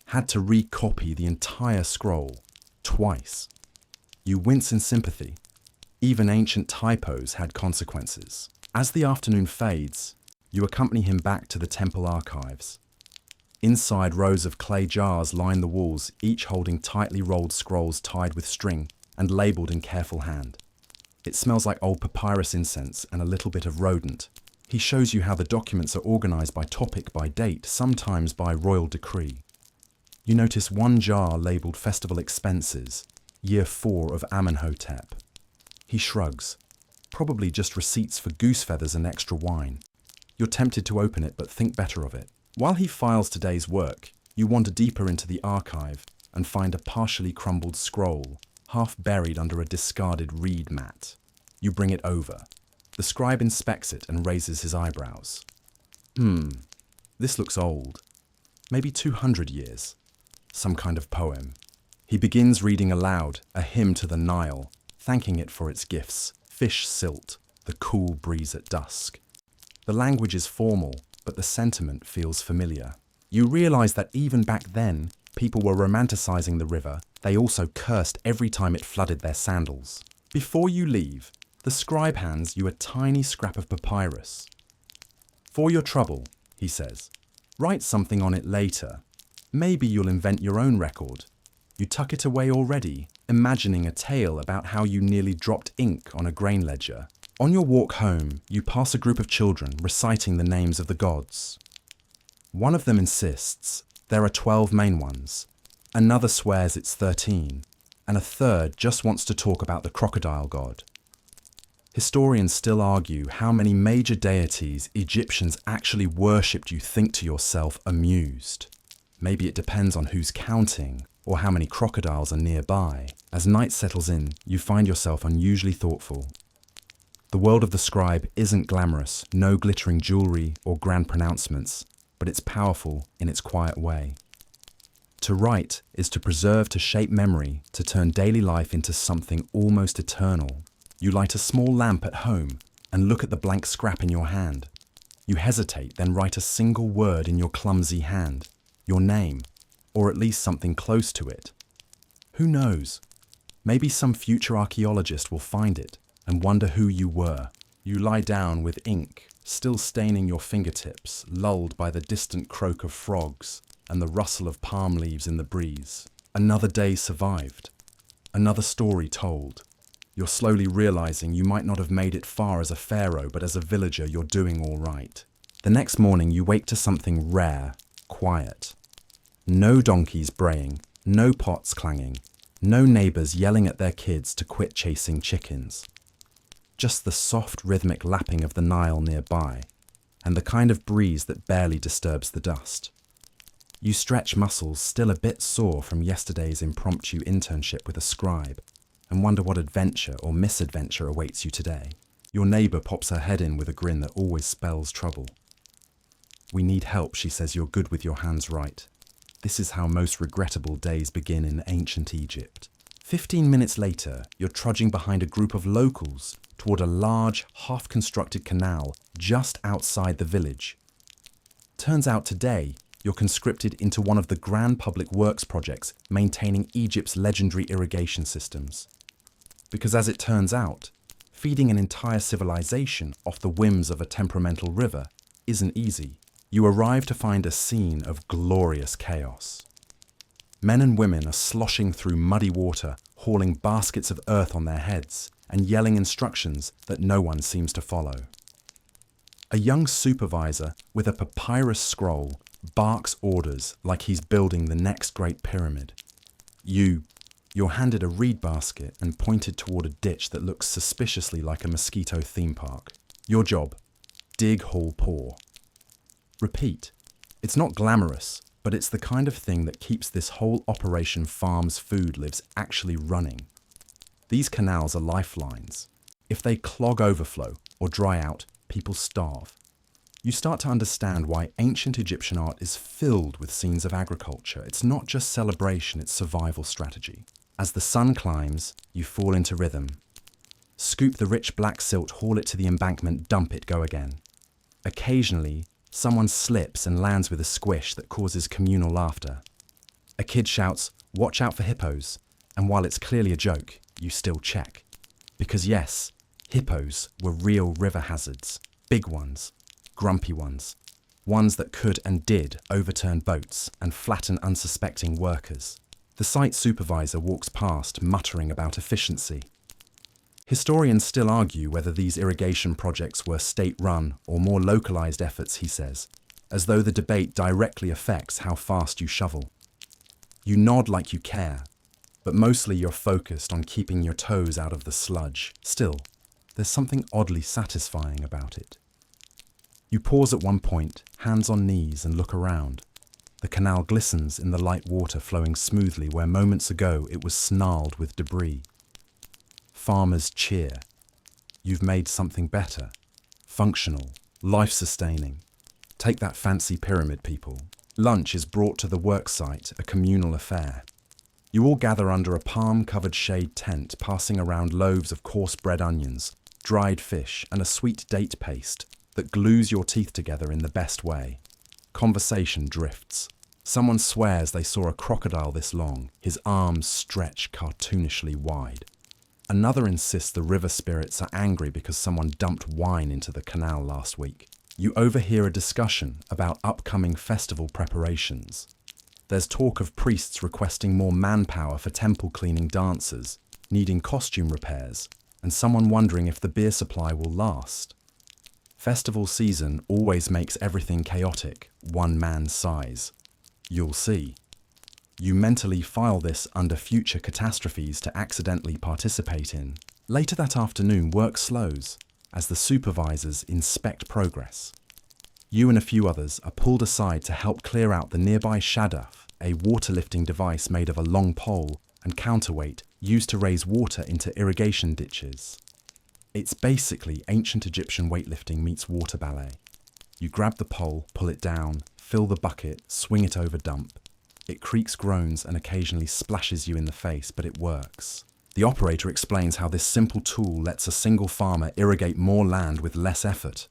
Had to recopy the entire scroll, twice. You wince in sympathy. Even ancient typos had consequences. As the afternoon fades, you accompany him back to the temple archives. Inside, rows of clay jars line the walls, each holding tightly rolled scrolls tied with string and labelled in careful hand. It smells like old papyrus incense and a little bit of rodent. He shows you how the documents are organised by topic, by date, sometimes by royal decree. You notice one jar labelled Festival Expenses, Year 4 of Amenhotep. He shrugs. Probably just receipts for goose feathers and extra wine. You're tempted to open it, but think better of it. While he files today's work, you wander deeper into the archive and find a partially crumbled scroll, half buried under a discarded reed mat. You bring it over. The scribe inspects it and raises his eyebrows. This looks old. Maybe 200 years. Some kind of poem. He begins reading aloud a hymn to the Nile, thanking it for its gifts, fish silt, the cool breeze at dusk. The language is formal, but the sentiment feels familiar. You realise that even back then, people were romanticising the river. They also cursed every time it flooded their sandals. Before you leave, the scribe hands you a tiny scrap of papyrus. For your trouble, he says, write something on it later. Maybe you'll invent your own record. You tuck it away already, imagining a tale about how you nearly dropped ink on a grain ledger. On your walk home, you pass a group of children reciting the names of the gods. One of them insists there are 12 main ones. Another swears it's 13. And a third just wants to talk about the crocodile god. Historians still argue how many major deities Egyptians actually worshipped. You think to yourself, amused. Maybe it depends on who's counting or how many crocodiles are nearby. As night settles in, you find yourself unusually thoughtful. The world of the scribe isn't glamorous, no glittering jewelry or grand pronouncements, but it's powerful in its quiet way. To write is to preserve, to shape memory, to turn daily life into something almost eternal. You light a small lamp at home and look at the blank scrap in your hand. You hesitate, then write a single word in your clumsy hand, your name, or at least something close to it. Who knows? Maybe some future archaeologist will find it and wonder who you were. You lie down with ink still staining your fingertips, lulled by the distant croak of frogs and the rustle of palm leaves in the breeze. Another day survived. Another story told. You're slowly realizing you might not have made it far as a pharaoh, but as a villager you're doing all right. The next morning you wake to something rare, quiet. No donkeys braying, no pots clanging, no neighbours yelling at their kids to quit chasing chickens. Just the soft rhythmic lapping of the Nile nearby, and the kind of breeze that barely disturbs the dust. You stretch muscles still a bit sore from yesterday's impromptu internship with a scribe, and wonder what adventure or misadventure awaits you today. Your neighbour pops her head in with a grin that always spells trouble. We need help, she says. You're good with your hands right. This is how most regrettable days begin in ancient Egypt. 15 minutes later, you're trudging behind a group of locals toward a large, half-constructed canal just outside the village. Turns out today, you're conscripted into one of the grand public works projects maintaining Egypt's legendary irrigation systems. Because as it turns out, feeding an entire civilization off the whims of a temperamental river isn't easy. You arrive to find a scene of glorious chaos. Men and women are sloshing through muddy water, hauling baskets of earth on their heads, and yelling instructions that no one seems to follow. A young supervisor with a papyrus scroll barks orders like he's building the next great pyramid. You're handed a reed basket and pointed toward a ditch that looks suspiciously like a mosquito theme park. Your job: dig, haul, pour. Repeat. It's not glamorous, but it's the kind of thing that keeps this whole Operation Farms Food Lives actually running. These canals are lifelines. If they clog overflow or dry out, people starve. You start to understand why ancient Egyptian art is filled with scenes of agriculture. It's not just celebration, it's survival strategy. As the sun climbs, you fall into rhythm. Scoop the rich black silt, haul it to the embankment, dump it, go again. Occasionally, someone slips and lands with a squish that causes communal laughter. A kid shouts, "Watch out for hippos," and while it's clearly a joke, you still check. Because yes, hippos were real river hazards, big ones, grumpy ones that could and did overturn boats and flatten unsuspecting workers. The site supervisor walks past, muttering about efficiency. Historians still argue whether these irrigation projects were state-run or more localized efforts, he says, as though the debate directly affects how fast you shovel. You nod like you care, but mostly you're focused on keeping your toes out of the sludge. Still, there's something oddly satisfying about it. You pause at one point, hands on knees, and look around. The canal glistens in the light water flowing smoothly where moments ago it was snarled with debris. Farmers cheer. You've made something better, functional, life-sustaining. Take that fancy pyramid, people. Lunch is brought to the worksite, a communal affair. You all gather under a palm-covered shade tent, passing around loaves of coarse bread onions, dried fish, and a sweet date paste that glues your teeth together in the best way. Conversation drifts. Someone swears they saw a crocodile this long, his arms stretch cartoonishly wide. Another insists the river spirits are angry because someone dumped wine into the canal last week. You overhear a discussion about upcoming festival preparations. There's talk of priests requesting more manpower for temple cleaning dancers, needing costume repairs, and someone wondering if the beer supply will last. Festival season always makes everything chaotic, one man's size. You'll see. You mentally file this under future catastrophes to accidentally participate in. Later that afternoon, work slows as the supervisors inspect progress. You and a few others are pulled aside to help clear out the nearby shadaf, a water-lifting device made of a long pole and counterweight used to raise water into irrigation ditches. It's basically ancient Egyptian weightlifting meets water ballet. You grab the pole, pull it down, fill the bucket, swing it over dump. It creaks, groans, and occasionally splashes you in the face, but it works. The operator explains how this simple tool lets a single farmer irrigate more land with less effort.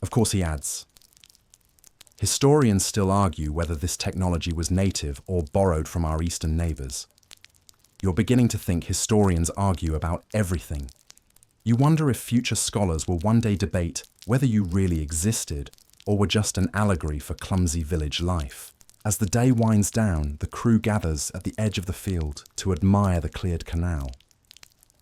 Of course, he adds, historians still argue whether this technology was native or borrowed from our eastern neighbors. You're beginning to think historians argue about everything. You wonder if future scholars will one day debate whether you really existed or were just an allegory for clumsy village life. As the day winds down, the crew gathers at the edge of the field to admire the cleared canal.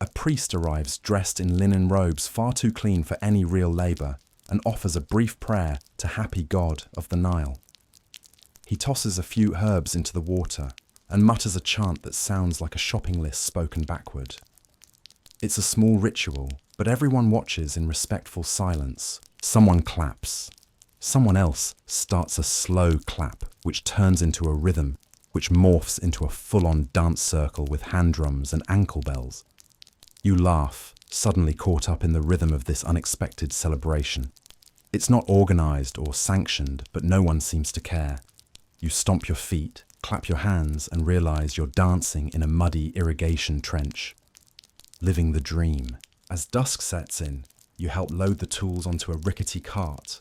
A priest arrives dressed in linen robes far too clean for any real labour and offers a brief prayer to happy God of the Nile. He tosses a few herbs into the water and mutters a chant that sounds like a shopping list spoken backward. It's a small ritual, but everyone watches in respectful silence. Someone claps. Someone else starts a slow clap, which turns into a rhythm, which morphs into a full-on dance circle with hand drums and ankle bells. You laugh, suddenly caught up in the rhythm of this unexpected celebration. It's not organized or sanctioned, but no one seems to care. You stomp your feet, clap your hands, and realize you're dancing in a muddy irrigation trench. Living the dream. As dusk sets in, you help load the tools onto a rickety cart.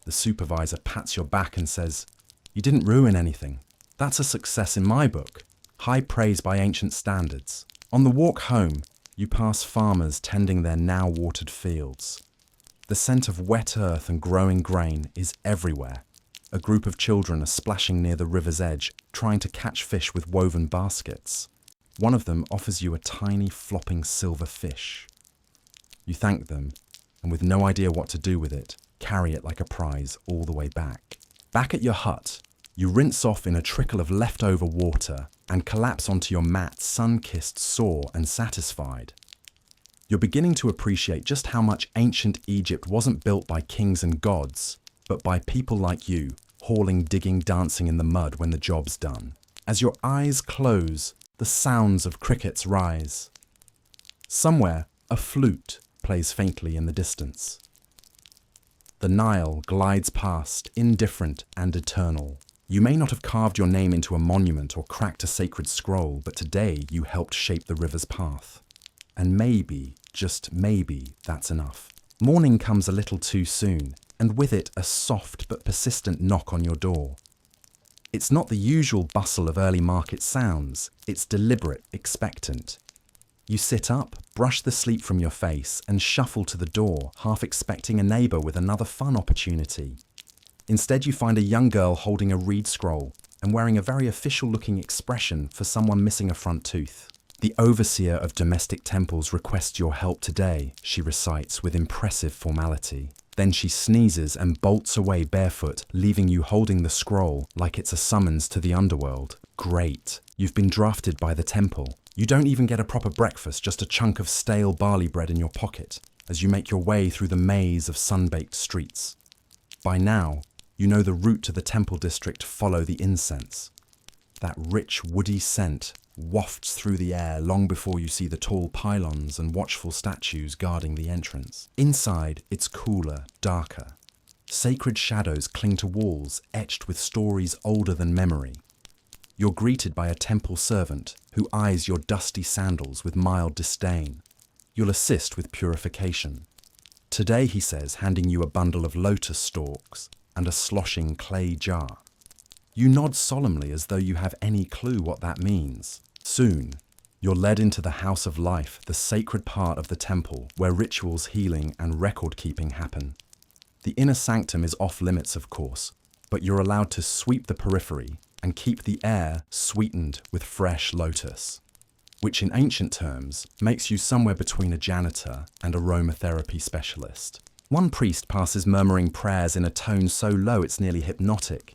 The supervisor pats your back and says, "You didn't ruin anything. That's a success in my book. High praise by ancient standards." On the walk home, you pass farmers tending their now watered fields. The scent of wet earth and growing grain is everywhere. A group of children are splashing near the river's edge, trying to catch fish with woven baskets. One of them offers you a tiny flopping silver fish. You thank them, and with no idea what to do with it, carry it like a prize all the way back. Back at your hut, you rinse off in a trickle of leftover water and collapse onto your mat, sun-kissed, sore and satisfied. You're beginning to appreciate just how much ancient Egypt wasn't built by kings and gods, but by people like you, hauling, digging, dancing in the mud when the job's done. As your eyes close, the sounds of crickets rise. Somewhere, a flute plays faintly in the distance. The Nile glides past, indifferent and eternal. You may not have carved your name into a monument or cracked a sacred scroll, but today you helped shape the river's path. And maybe, just maybe, that's enough. Morning comes a little too soon, and with it a soft but persistent knock on your door. It's not the usual bustle of early market sounds, it's deliberate, expectant. You sit up, brush the sleep from your face, and shuffle to the door, half expecting a neighbour with another fun opportunity. Instead, you find a young girl holding a reed scroll and wearing a very official-looking expression for someone missing a front tooth. The overseer of domestic temples requests your help today, she recites with impressive formality. Then she sneezes and bolts away barefoot, leaving you holding the scroll like it's a summons to the underworld. Great. You've been drafted by the temple. You don't even get a proper breakfast, just a chunk of stale barley bread in your pocket as you make your way through the maze of sun-baked streets. By now, you know the route to the temple district. Follow the incense. That rich, woody scent wafts through the air long before you see the tall pylons and watchful statues guarding the entrance. Inside, it's cooler, darker. Sacred shadows cling to walls etched with stories older than memory. You're greeted by a temple servant who eyes your dusty sandals with mild disdain. You'll assist with purification. Today, he says, handing you a bundle of lotus stalks and a sloshing clay jar. You nod solemnly as though you have any clue what that means. Soon, you're led into the House of Life, the sacred part of the temple where rituals, healing, and record-keeping happen. The inner sanctum is off limits, of course, but you're allowed to sweep the periphery and keep the air sweetened with fresh lotus, which in ancient terms makes you somewhere between a janitor and aromatherapy specialist. One priest passes murmuring prayers in a tone so low it's nearly hypnotic.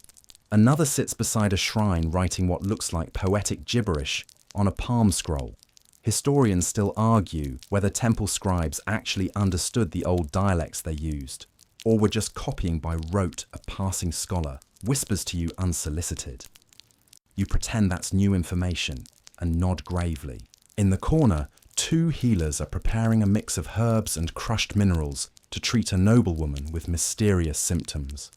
Another sits beside a shrine writing what looks like poetic gibberish on a palm scroll. Historians still argue whether temple scribes actually understood the old dialects they used, or were just copying by rote a passing scholar whispers to you unsolicited. You pretend that's new information and nod gravely. In the corner, two healers are preparing a mix of herbs and crushed minerals to treat a noblewoman with mysterious symptoms.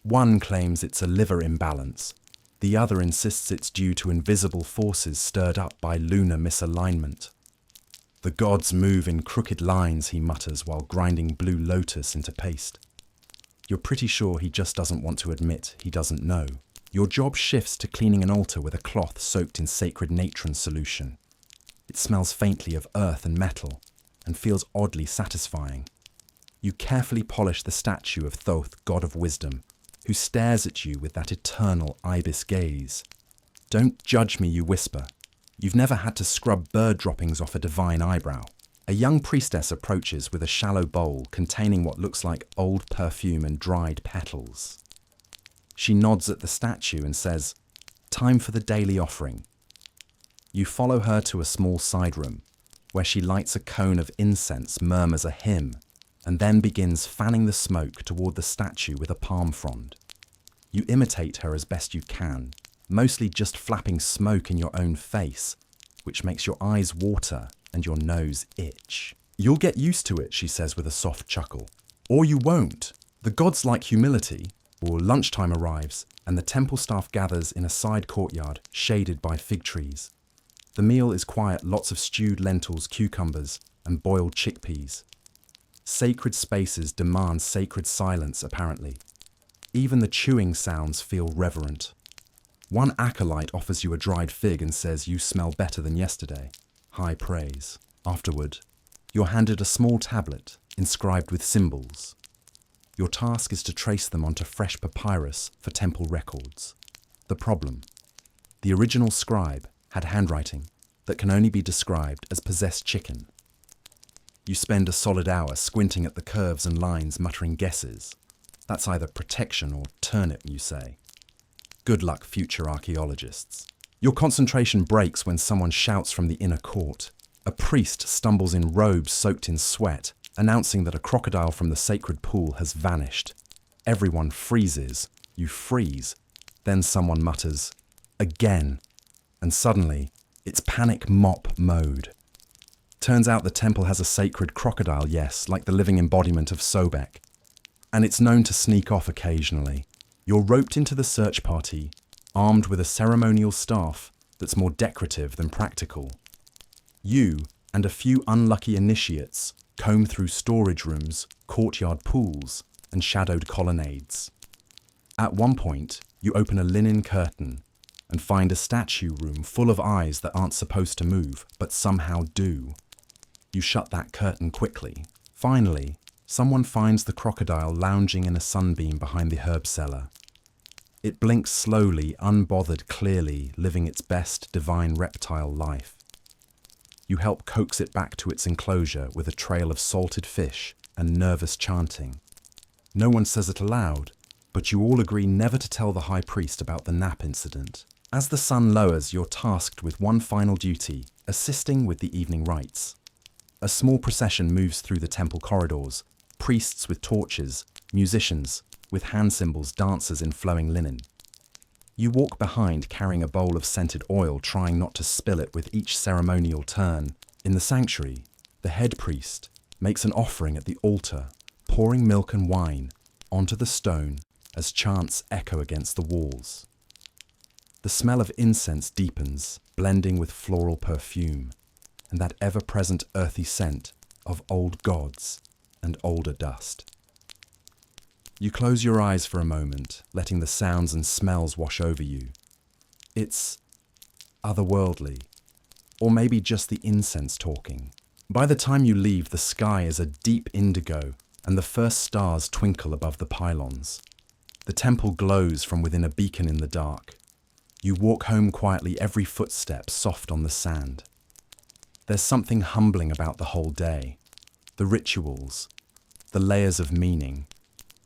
One claims it's a liver imbalance. The other insists it's due to invisible forces stirred up by lunar misalignment. The gods move in crooked lines, he mutters while grinding blue lotus into paste. You're pretty sure he just doesn't want to admit he doesn't know. Your job shifts to cleaning an altar with a cloth soaked in sacred natron solution. It smells faintly of earth and metal and feels oddly satisfying. You carefully polish the statue of Thoth, god of wisdom, who stares at you with that eternal ibis gaze. Don't judge me, you whisper. You've never had to scrub bird droppings off a divine eyebrow. A young priestess approaches with a shallow bowl containing what looks like old perfume and dried petals. She nods at the statue and says, "Time for the daily offering." You follow her to a small side room, where she lights a cone of incense, murmurs a hymn, and then begins fanning the smoke toward the statue with a palm frond. You imitate her as best you can, mostly just flapping smoke in your own face, which makes your eyes water and your nose itch. "You'll get used to it," she says with a soft chuckle. "Or you won't. The gods like humility." Or lunchtime arrives, and the temple staff gathers in a side courtyard shaded by fig trees. The meal is quiet, lots of stewed lentils, cucumbers, and boiled chickpeas. Sacred spaces demand sacred silence, apparently. Even the chewing sounds feel reverent. One acolyte offers you a dried fig and says you smell better than yesterday. High praise. Afterward, you're handed a small tablet inscribed with symbols. Your task is to trace them onto fresh papyrus for temple records. The problem: the original scribe had handwriting that can only be described as possessed chicken. You spend a solid hour squinting at the curves and lines, muttering guesses. That's either protection or turnip, you say. Good luck, future archaeologists. Your concentration breaks when someone shouts from the inner court. A priest stumbles in robes soaked in sweat, announcing that a crocodile from the sacred pool has vanished. Everyone freezes. You freeze. Then someone mutters, "Again." And suddenly, it's panic mop mode. Turns out the temple has a sacred crocodile, yes, like the living embodiment of Sobek. And it's known to sneak off occasionally. You're roped into the search party, armed with a ceremonial staff that's more decorative than practical. You and a few unlucky initiates comb through storage rooms, courtyard pools, and shadowed colonnades. At one point, you open a linen curtain and find a statue room full of eyes that aren't supposed to move, but somehow do. You shut that curtain quickly. Finally, someone finds the crocodile lounging in a sunbeam behind the herb cellar. It blinks slowly, unbothered, clearly, living its best divine reptile life. You help coax it back to its enclosure with a trail of salted fish and nervous chanting. No one says it aloud, but you all agree never to tell the high priest about the nap incident. As the sun lowers, you're tasked with one final duty, assisting with the evening rites. A small procession moves through the temple corridors, priests with torches, musicians with hand cymbals, dancers in flowing linen. You walk behind carrying a bowl of scented oil, trying not to spill it with each ceremonial turn. In the sanctuary, the head priest makes an offering at the altar, pouring milk and wine onto the stone as chants echo against the walls. The smell of incense deepens, blending with floral perfume, and that ever-present earthy scent of old gods and older dust. You close your eyes for a moment, letting the sounds and smells wash over you. It's otherworldly, or maybe just the incense talking. By the time you leave, the sky is a deep indigo, and the first stars twinkle above the pylons. The temple glows from within a beacon in the dark. You walk home quietly, every footstep soft on the sand. There's something humbling about the whole day. The rituals, the layers of meaning,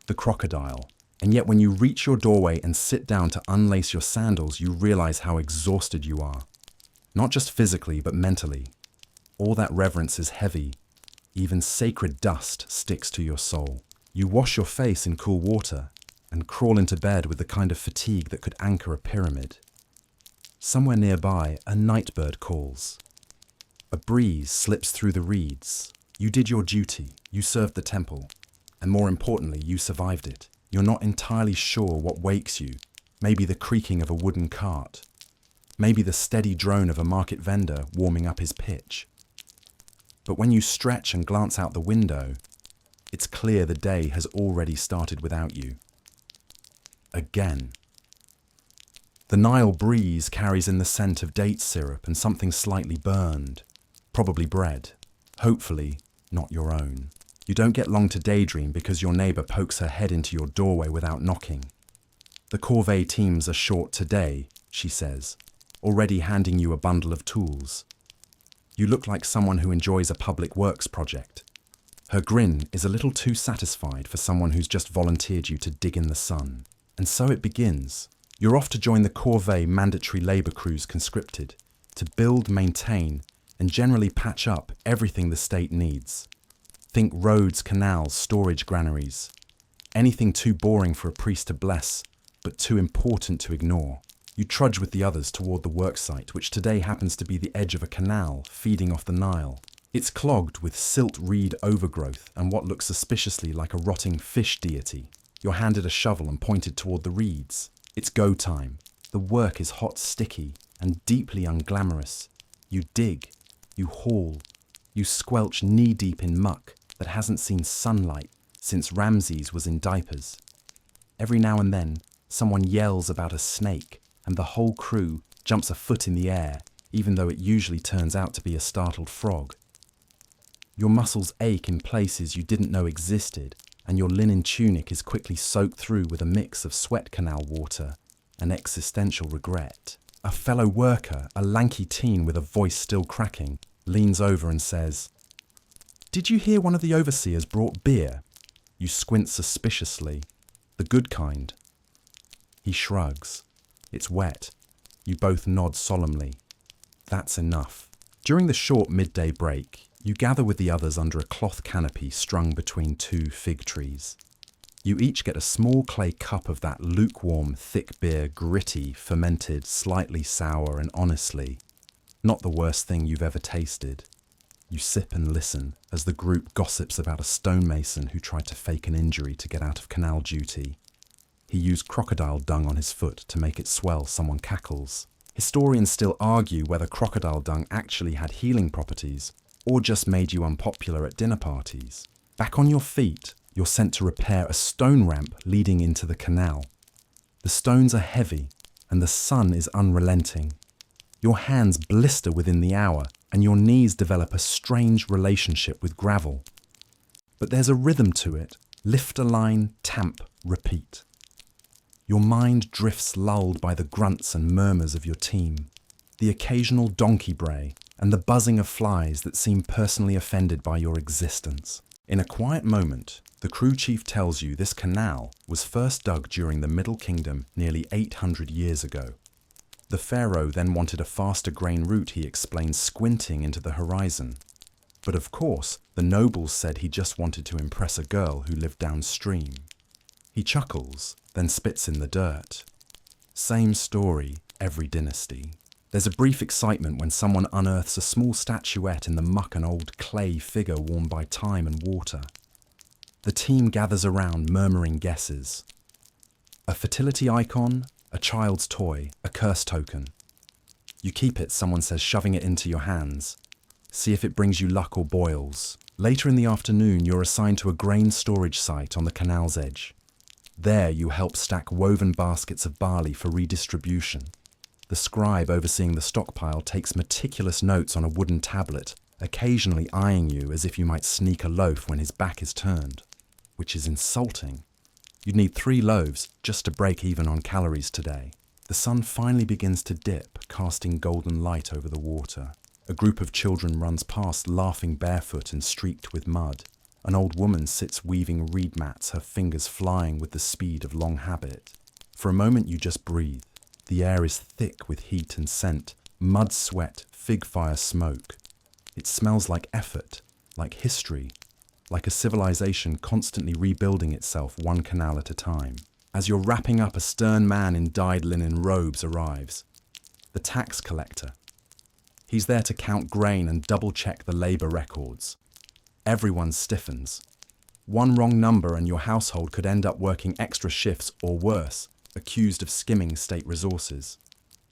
the crocodile. And yet when you reach your doorway and sit down to unlace your sandals, you realize how exhausted you are. Not just physically, but mentally. All that reverence is heavy. Even sacred dust sticks to your soul. You wash your face in cool water and crawl into bed with the kind of fatigue that could anchor a pyramid. Somewhere nearby, a nightbird calls. A breeze slips through the reeds. You did your duty. You served the temple. And more importantly, you survived it. You're not entirely sure what wakes you. Maybe the creaking of a wooden cart. Maybe the steady drone of a market vendor warming up his pitch. But when you stretch and glance out the window, it's clear the day has already started without you. Again. The Nile breeze carries in the scent of date syrup and something slightly burned. Probably bread. Hopefully, not your own. You don't get long to daydream because your neighbor pokes her head into your doorway without knocking. The corvée teams are short today, she says, already handing you a bundle of tools. You look like someone who enjoys a public works project. Her grin is a little too satisfied for someone who's just volunteered you to dig in the sun. And so it begins. You're off to join the corvée mandatory labor crews conscripted, to build, maintain, and generally patch up everything the state needs. Think roads, canals, storage granaries. Anything too boring for a priest to bless, but too important to ignore. You trudge with the others toward the worksite, which today happens to be the edge of a canal feeding off the Nile. It's clogged with silt reed overgrowth and what looks suspiciously like a rotting fish deity. You're handed a shovel and pointed toward the reeds. It's go time. The work is hot, sticky, and deeply unglamorous. You dig, you haul, you squelch knee-deep in muck that hasn't seen sunlight since Ramses was in diapers. Every now and then, someone yells about a snake, and the whole crew jumps a foot in the air, even though it usually turns out to be a startled frog. Your muscles ache in places you didn't know existed, and your linen tunic is quickly soaked through with a mix of sweat canal water and existential regret. A fellow worker, a lanky teen with a voice still cracking, leans over and says, "Did you hear one of the overseers brought beer?" You squint suspiciously. The good kind. He shrugs. It's wet. You both nod solemnly. That's enough. During the short midday break, you gather with the others under a cloth canopy strung between two fig trees. You each get a small clay cup of that lukewarm, thick beer, gritty, fermented, slightly sour, and honestly, not the worst thing you've ever tasted. You sip and listen as the group gossips about a stonemason who tried to fake an injury to get out of canal duty. He used crocodile dung on his foot to make it swell, someone cackles. Historians still argue whether crocodile dung actually had healing properties or just made you unpopular at dinner parties. Back on your feet, you're sent to repair a stone ramp leading into the canal. The stones are heavy and the sun is unrelenting. Your hands blister within the hour and your knees develop a strange relationship with gravel. But there's a rhythm to it. Lift a line, tamp, repeat. Your mind drifts lulled by the grunts and murmurs of your team. The occasional donkey bray and the buzzing of flies that seem personally offended by your existence. In a quiet moment, the crew chief tells you this canal was first dug during the Middle Kingdom nearly 800 years ago. The pharaoh then wanted a faster grain route, he explains, squinting into the horizon. But of course, the nobles said he just wanted to impress a girl who lived downstream. He chuckles, then spits in the dirt. Same story, every dynasty. There's a brief excitement when someone unearths a small statuette in the muck, an old clay figure worn by time and water. The team gathers around, murmuring guesses. A fertility icon, a child's toy, a curse token. You keep it, someone says, shoving it into your hands. See if it brings you luck or boils. Later in the afternoon, you're assigned to a grain storage site on the canal's edge. There, you help stack woven baskets of barley for redistribution. The scribe overseeing the stockpile takes meticulous notes on a wooden tablet, occasionally eyeing you as if you might sneak a loaf when his back is turned, which is insulting. You'd need 3 loaves just to break even on calories today. The sun finally begins to dip, casting golden light over the water. A group of children runs past, laughing barefoot and streaked with mud. An old woman sits weaving reed mats, her fingers flying with the speed of long habit. For a moment you just breathe. The air is thick with heat and scent, mud sweat, fig fire smoke. It smells like effort, like history, like a civilization constantly rebuilding itself one canal at a time. As you're wrapping up, a stern man in dyed linen robes arrives. The tax collector. He's there to count grain and double-check the labor records. Everyone stiffens. One wrong number and your household could end up working extra shifts or worse, accused of skimming state resources.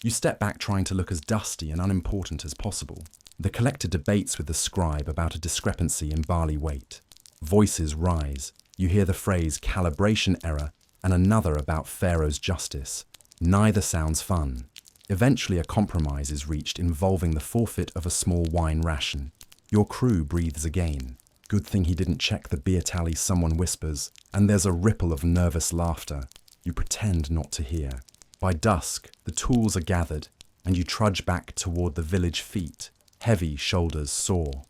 You step back, trying to look as dusty and unimportant as possible. The collector debates with the scribe about a discrepancy in barley weight. Voices rise. You hear the phrase calibration error and another about Pharaoh's justice. Neither sounds fun. Eventually a compromise is reached involving the forfeit of a small wine ration. Your crew breathes again. Good thing he didn't check the beer tally, someone whispers, and there's a ripple of nervous laughter. You pretend not to hear. By dusk, the tools are gathered, and you trudge back toward the village feet, heavy shoulders sore.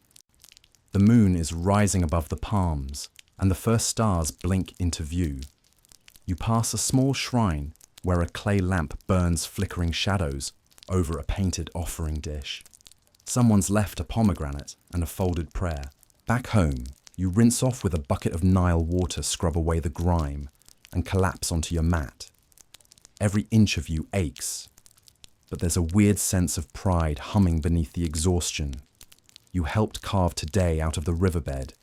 The moon is rising above the palms, and the first stars blink into view. You pass a small shrine where a clay lamp burns flickering shadows over a painted offering dish. Someone's left a pomegranate and a folded prayer. Back home, you rinse off with a bucket of Nile water, scrub away the grime, and collapse onto your mat. Every inch of you aches, but there's a weird sense of pride humming beneath the exhaustion. You helped carve today out of the riverbed,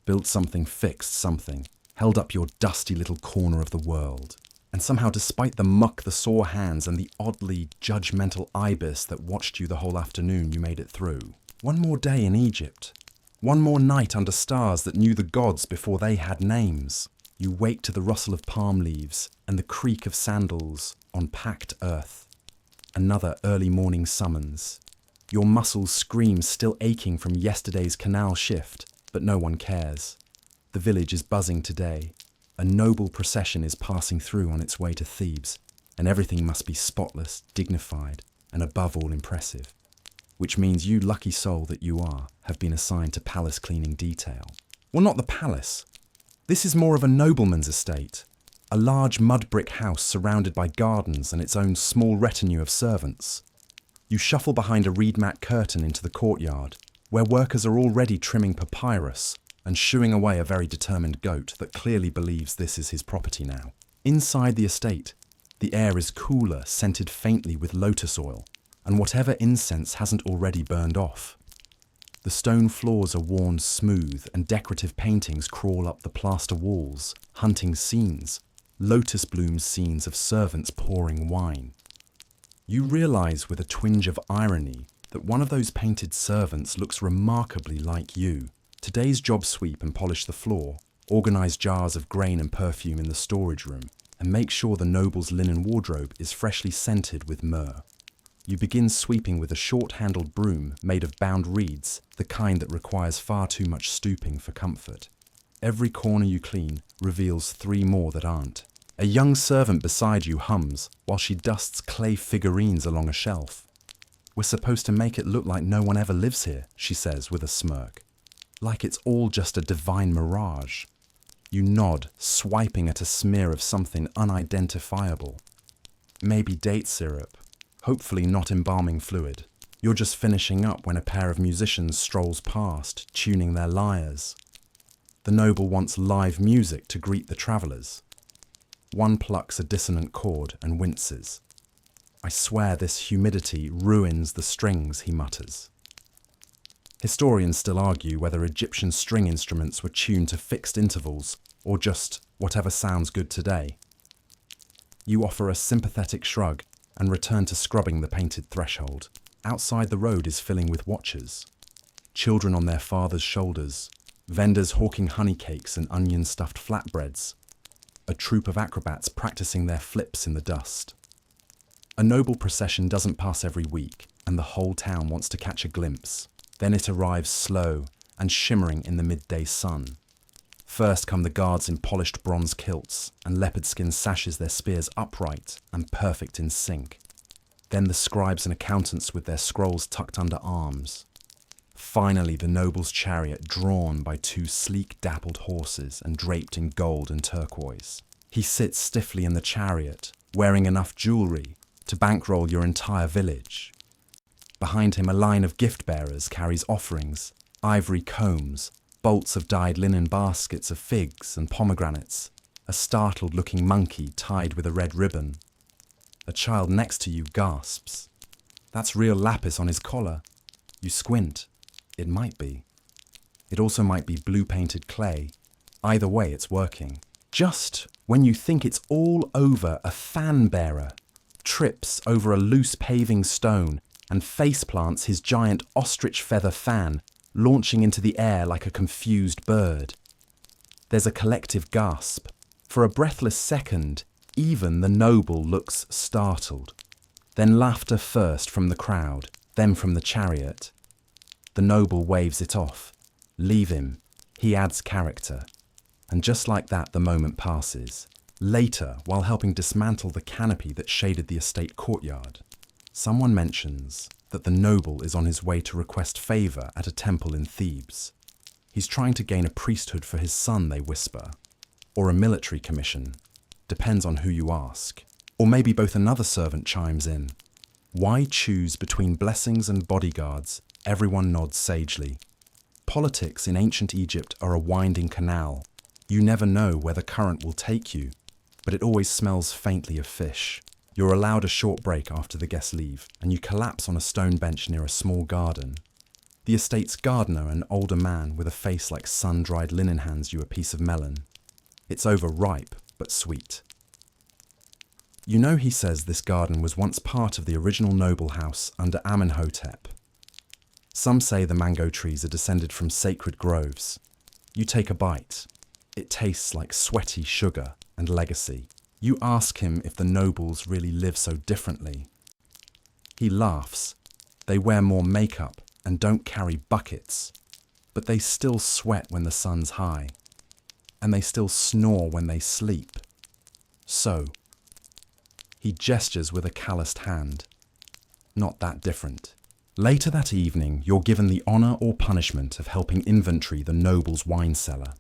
built something, fixed something, held up your dusty little corner of the world. And somehow, despite the muck, the sore hands, and the oddly judgmental ibis that watched you the whole afternoon, you made it through. One more day in Egypt. One more night under stars that knew the gods before they had names. You wake to the rustle of palm leaves and the creak of sandals on packed earth. Another early morning summons. Your muscles scream, still aching from yesterday's canal shift, but no one cares. The village is buzzing today. A noble procession is passing through on its way to Thebes, and everything must be spotless, dignified, and above all impressive. Which means you, lucky soul that you are, have been assigned to palace cleaning detail. Well, not the palace. This is more of a nobleman's estate, a large mud brick house surrounded by gardens and its own small retinue of servants. You shuffle behind a reed mat curtain into the courtyard, where workers are already trimming papyrus and shooing away a very determined goat that clearly believes this is his property now. Inside the estate, the air is cooler, scented faintly with lotus oil, and whatever incense hasn't already burned off. The stone floors are worn smooth, and decorative paintings crawl up the plaster walls, hunting scenes, lotus bloom scenes of servants pouring wine. You realize with a twinge of irony that one of those painted servants looks remarkably like you. Today's job: sweep and polish the floor, organize jars of grain and perfume in the storage room, and make sure the noble's linen wardrobe is freshly scented with myrrh. You begin sweeping with a short-handled broom made of bound reeds, the kind that requires far too much stooping for comfort. Every corner you clean reveals 3 more that aren't. A young servant beside you hums while she dusts clay figurines along a shelf. We're supposed to make it look like no one ever lives here, she says with a smirk. Like it's all just a divine mirage. You nod, swiping at a smear of something unidentifiable. Maybe date syrup, hopefully not embalming fluid. You're just finishing up when a pair of musicians strolls past, tuning their lyres. The noble wants live music to greet the travellers. One plucks a dissonant chord and winces. I swear this humidity ruins the strings, he mutters. Historians still argue whether Egyptian string instruments were tuned to fixed intervals or just whatever sounds good today. You offer a sympathetic shrug and return to scrubbing the painted threshold. Outside the road is filling with watchers. Children on their fathers' shoulders, vendors hawking honey cakes and onion-stuffed flatbreads, a troupe of acrobats practicing their flips in the dust. A noble procession doesn't pass every week, and the whole town wants to catch a glimpse. Then it arrives slow and shimmering in the midday sun. First come the guards in polished bronze kilts and leopard skin sashes, their spears upright and perfect in sync. Then the scribes and accountants with their scrolls tucked under arms. Finally, the noble's chariot drawn by two sleek dappled horses and draped in gold and turquoise. He sits stiffly in the chariot, wearing enough jewellery to bankroll your entire village. Behind him, a line of gift-bearers carries offerings, ivory combs, bolts of dyed linen baskets of figs and pomegranates, a startled-looking monkey tied with a red ribbon. A child next to you gasps. That's real lapis on his collar. You squint. It might be. It also might be blue-painted clay. Either way, it's working. Just when you think it's all over, a fan-bearer trips over a loose paving stone and face-plants his giant ostrich feather fan, launching into the air like a confused bird. There's a collective gasp. For a breathless second, even the noble looks startled. Then laughter first from the crowd, then from the chariot. The noble waves it off. Leave him. He adds character. And just like that, the moment passes. Later, while helping dismantle the canopy that shaded the estate courtyard, someone mentions that the noble is on his way to request favour at a temple in Thebes. He's trying to gain a priesthood for his son, they whisper, or a military commission. Depends on who you ask. Or maybe both. Another servant chimes in. Why choose between blessings and bodyguards? Everyone nods sagely. Politics in ancient Egypt are a winding canal. You never know where the current will take you, but it always smells faintly of fish. You're allowed a short break after the guests leave, and you collapse on a stone bench near a small garden. The estate's gardener, an older man with a face like sun-dried linen, hands you a piece of melon. It's overripe, but sweet. You know, he says, this garden was once part of the original noble house under Amenhotep. Some say the mango trees are descended from sacred groves. You take a bite. It tastes like sweaty sugar and legacy. You ask him if the nobles really live so differently. He laughs. They wear more makeup and don't carry buckets, but they still sweat when the sun's high, and they still snore when they sleep. So, he gestures with a calloused hand. Not that different. Later that evening, you're given the honour or punishment of helping inventory the noble's wine cellar.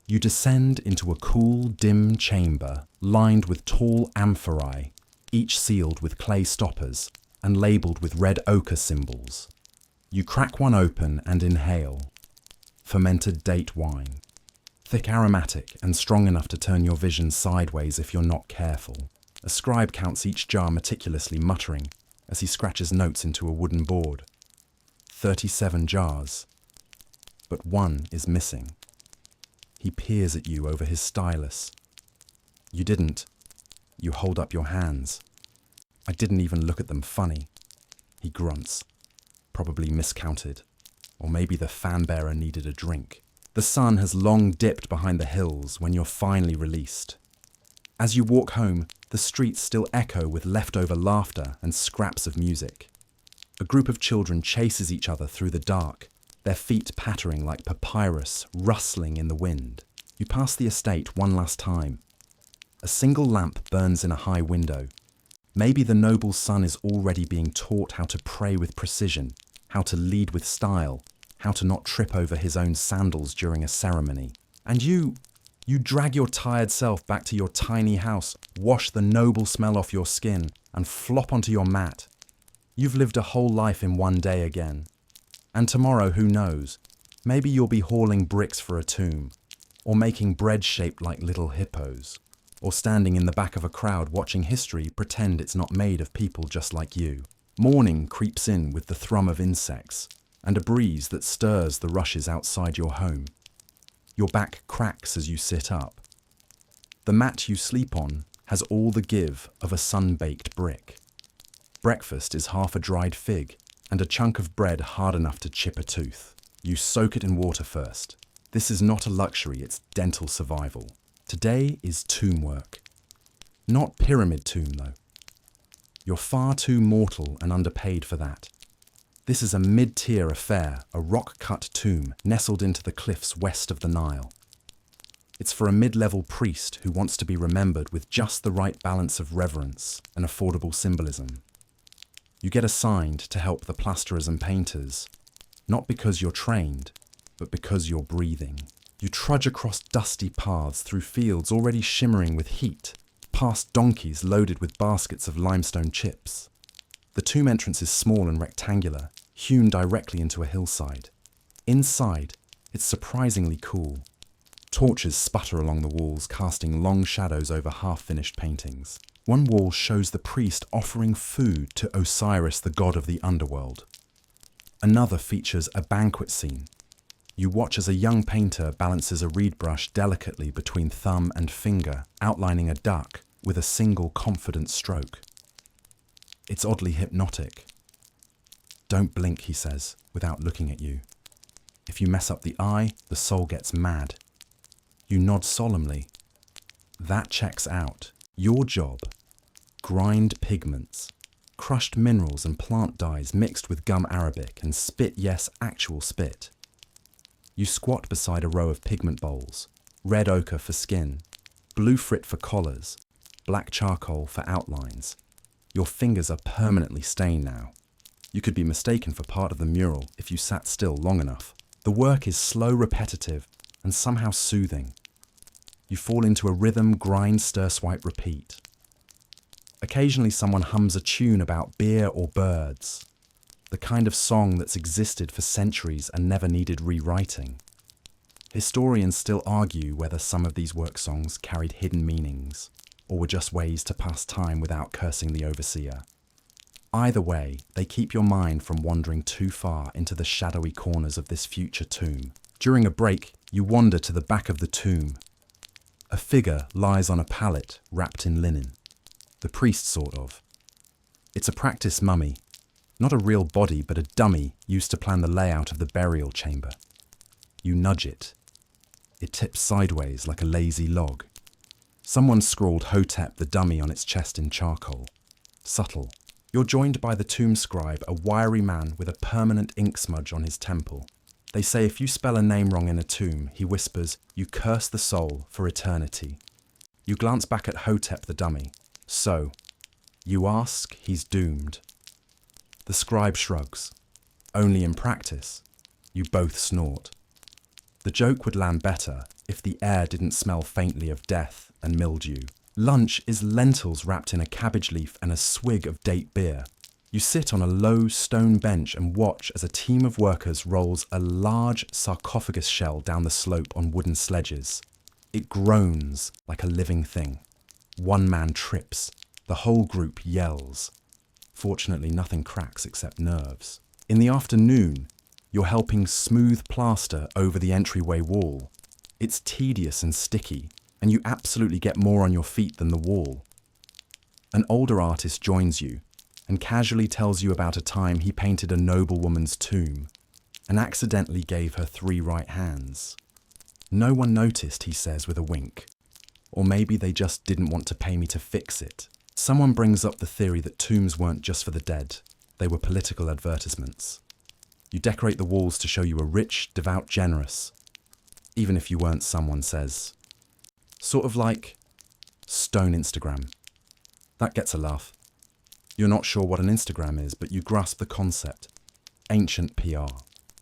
You descend into a cool, dim chamber lined with tall amphorae, each sealed with clay stoppers and labelled with red ochre symbols. You crack one open and inhale. Fermented date wine. Thick, aromatic, and strong enough to turn your vision sideways if you're not careful. A scribe counts each jar meticulously, muttering as he scratches notes into a wooden board. 37 jars. But one is missing. He peers at you over his stylus. You didn't. You hold up your hands. I didn't even look at them funny. He grunts. Probably miscounted. Or maybe the fan-bearer needed a drink. The sun has long dipped behind the hills when you're finally released. As you walk home, the streets still echo with leftover laughter and scraps of music. A group of children chases each other through the dark, their feet pattering like papyrus rustling in the wind. You pass the estate one last time. A single lamp burns in a high window. Maybe the noble son is already being taught how to pray with precision, how to lead with style, how to not trip over his own sandals during a ceremony. And you drag your tired self back to your tiny house, wash the noble smell off your skin, and flop onto your mat. You've lived a whole life in one day again. And tomorrow, who knows? Maybe you'll be hauling bricks for a tomb, or making bread shaped like little hippos, or standing in the back of a crowd watching history pretend it's not made of people just like you. Morning creeps in with the thrum of insects, and a breeze that stirs the rushes outside your home. Your back cracks as you sit up. The mat you sleep on has all the give of a sun-baked brick. Breakfast is half a dried fig and a chunk of bread hard enough to chip a tooth. You soak it in water first. This is not a luxury, it's dental survival. Today is tomb work. Not pyramid tomb, though. You're far too mortal and underpaid for that. This is a mid-tier affair, a rock-cut tomb nestled into the cliffs west of the Nile. It's for a mid-level priest who wants to be remembered with just the right balance of reverence and affordable symbolism. You get assigned to help the plasterers and painters, not because you're trained, but because you're breathing. You trudge across dusty paths through fields already shimmering with heat, past donkeys loaded with baskets of limestone chips. The tomb entrance is small and rectangular, hewn directly into a hillside. Inside, it's surprisingly cool. Torches sputter along the walls, casting long shadows over half-finished paintings. One wall shows the priest offering food to Osiris, the god of the underworld. Another features a banquet scene. You watch as a young painter balances a reed brush delicately between thumb and finger, outlining a duck with a single confident stroke. It's oddly hypnotic. Don't blink, he says, without looking at you. If you mess up the eye, the soul gets mad. You nod solemnly. That checks out. Your job: grind pigments, crushed minerals and plant dyes mixed with gum arabic and spit, yes, actual spit. You squat beside a row of pigment bowls, red ochre for skin, blue frit for collars, black charcoal for outlines. Your fingers are permanently stained now. You could be mistaken for part of the mural if you sat still long enough. The work is slow, repetitive, and somehow soothing. You fall into a rhythm, grind, stir, swipe, repeat. Occasionally someone hums a tune about beer or birds, the kind of song that's existed for centuries and never needed rewriting. Historians still argue whether some of these work songs carried hidden meanings, or were just ways to pass time without cursing the overseer. Either way, they keep your mind from wandering too far into the shadowy corners of this future tomb. During a break, you wander to the back of the tomb. A figure lies on a pallet wrapped in linen. The priest, sort of. It's a practice mummy, not a real body, but a dummy used to plan the layout of the burial chamber. You nudge it. It tips sideways like a lazy log. Someone scrawled Hotep the dummy on its chest in charcoal. Subtle. You're joined by the tomb scribe, a wiry man with a permanent ink smudge on his temple. They say if you spell a name wrong in a tomb, he whispers, you curse the soul for eternity. You glance back at Hotep the dummy. So, you ask, he's doomed. The scribe shrugs. Only in practice. You both snort. The joke would land better if the air didn't smell faintly of death and mildew. Lunch is lentils wrapped in a cabbage leaf and a swig of date beer. You sit on a low stone bench and watch as a team of workers rolls a large sarcophagus shell down the slope on wooden sledges. It groans like a living thing. One man trips. The whole group yells. Fortunately, nothing cracks except nerves. In the afternoon, you're helping smooth plaster over the entryway wall. It's tedious and sticky, and you absolutely get more on your feet than the wall. An older artist joins you and casually tells you about a time he painted a noblewoman's tomb and accidentally gave her 3 right hands. No one noticed, he says with a wink. Or maybe they just didn't want to pay me to fix it. Someone brings up the theory that tombs weren't just for the dead, they were political advertisements. You decorate the walls to show you were rich, devout, generous, even if you weren't, someone says. Sort of like stone Instagram. That gets a laugh. You're not sure what an Instagram is, but you grasp the concept. Ancient PR.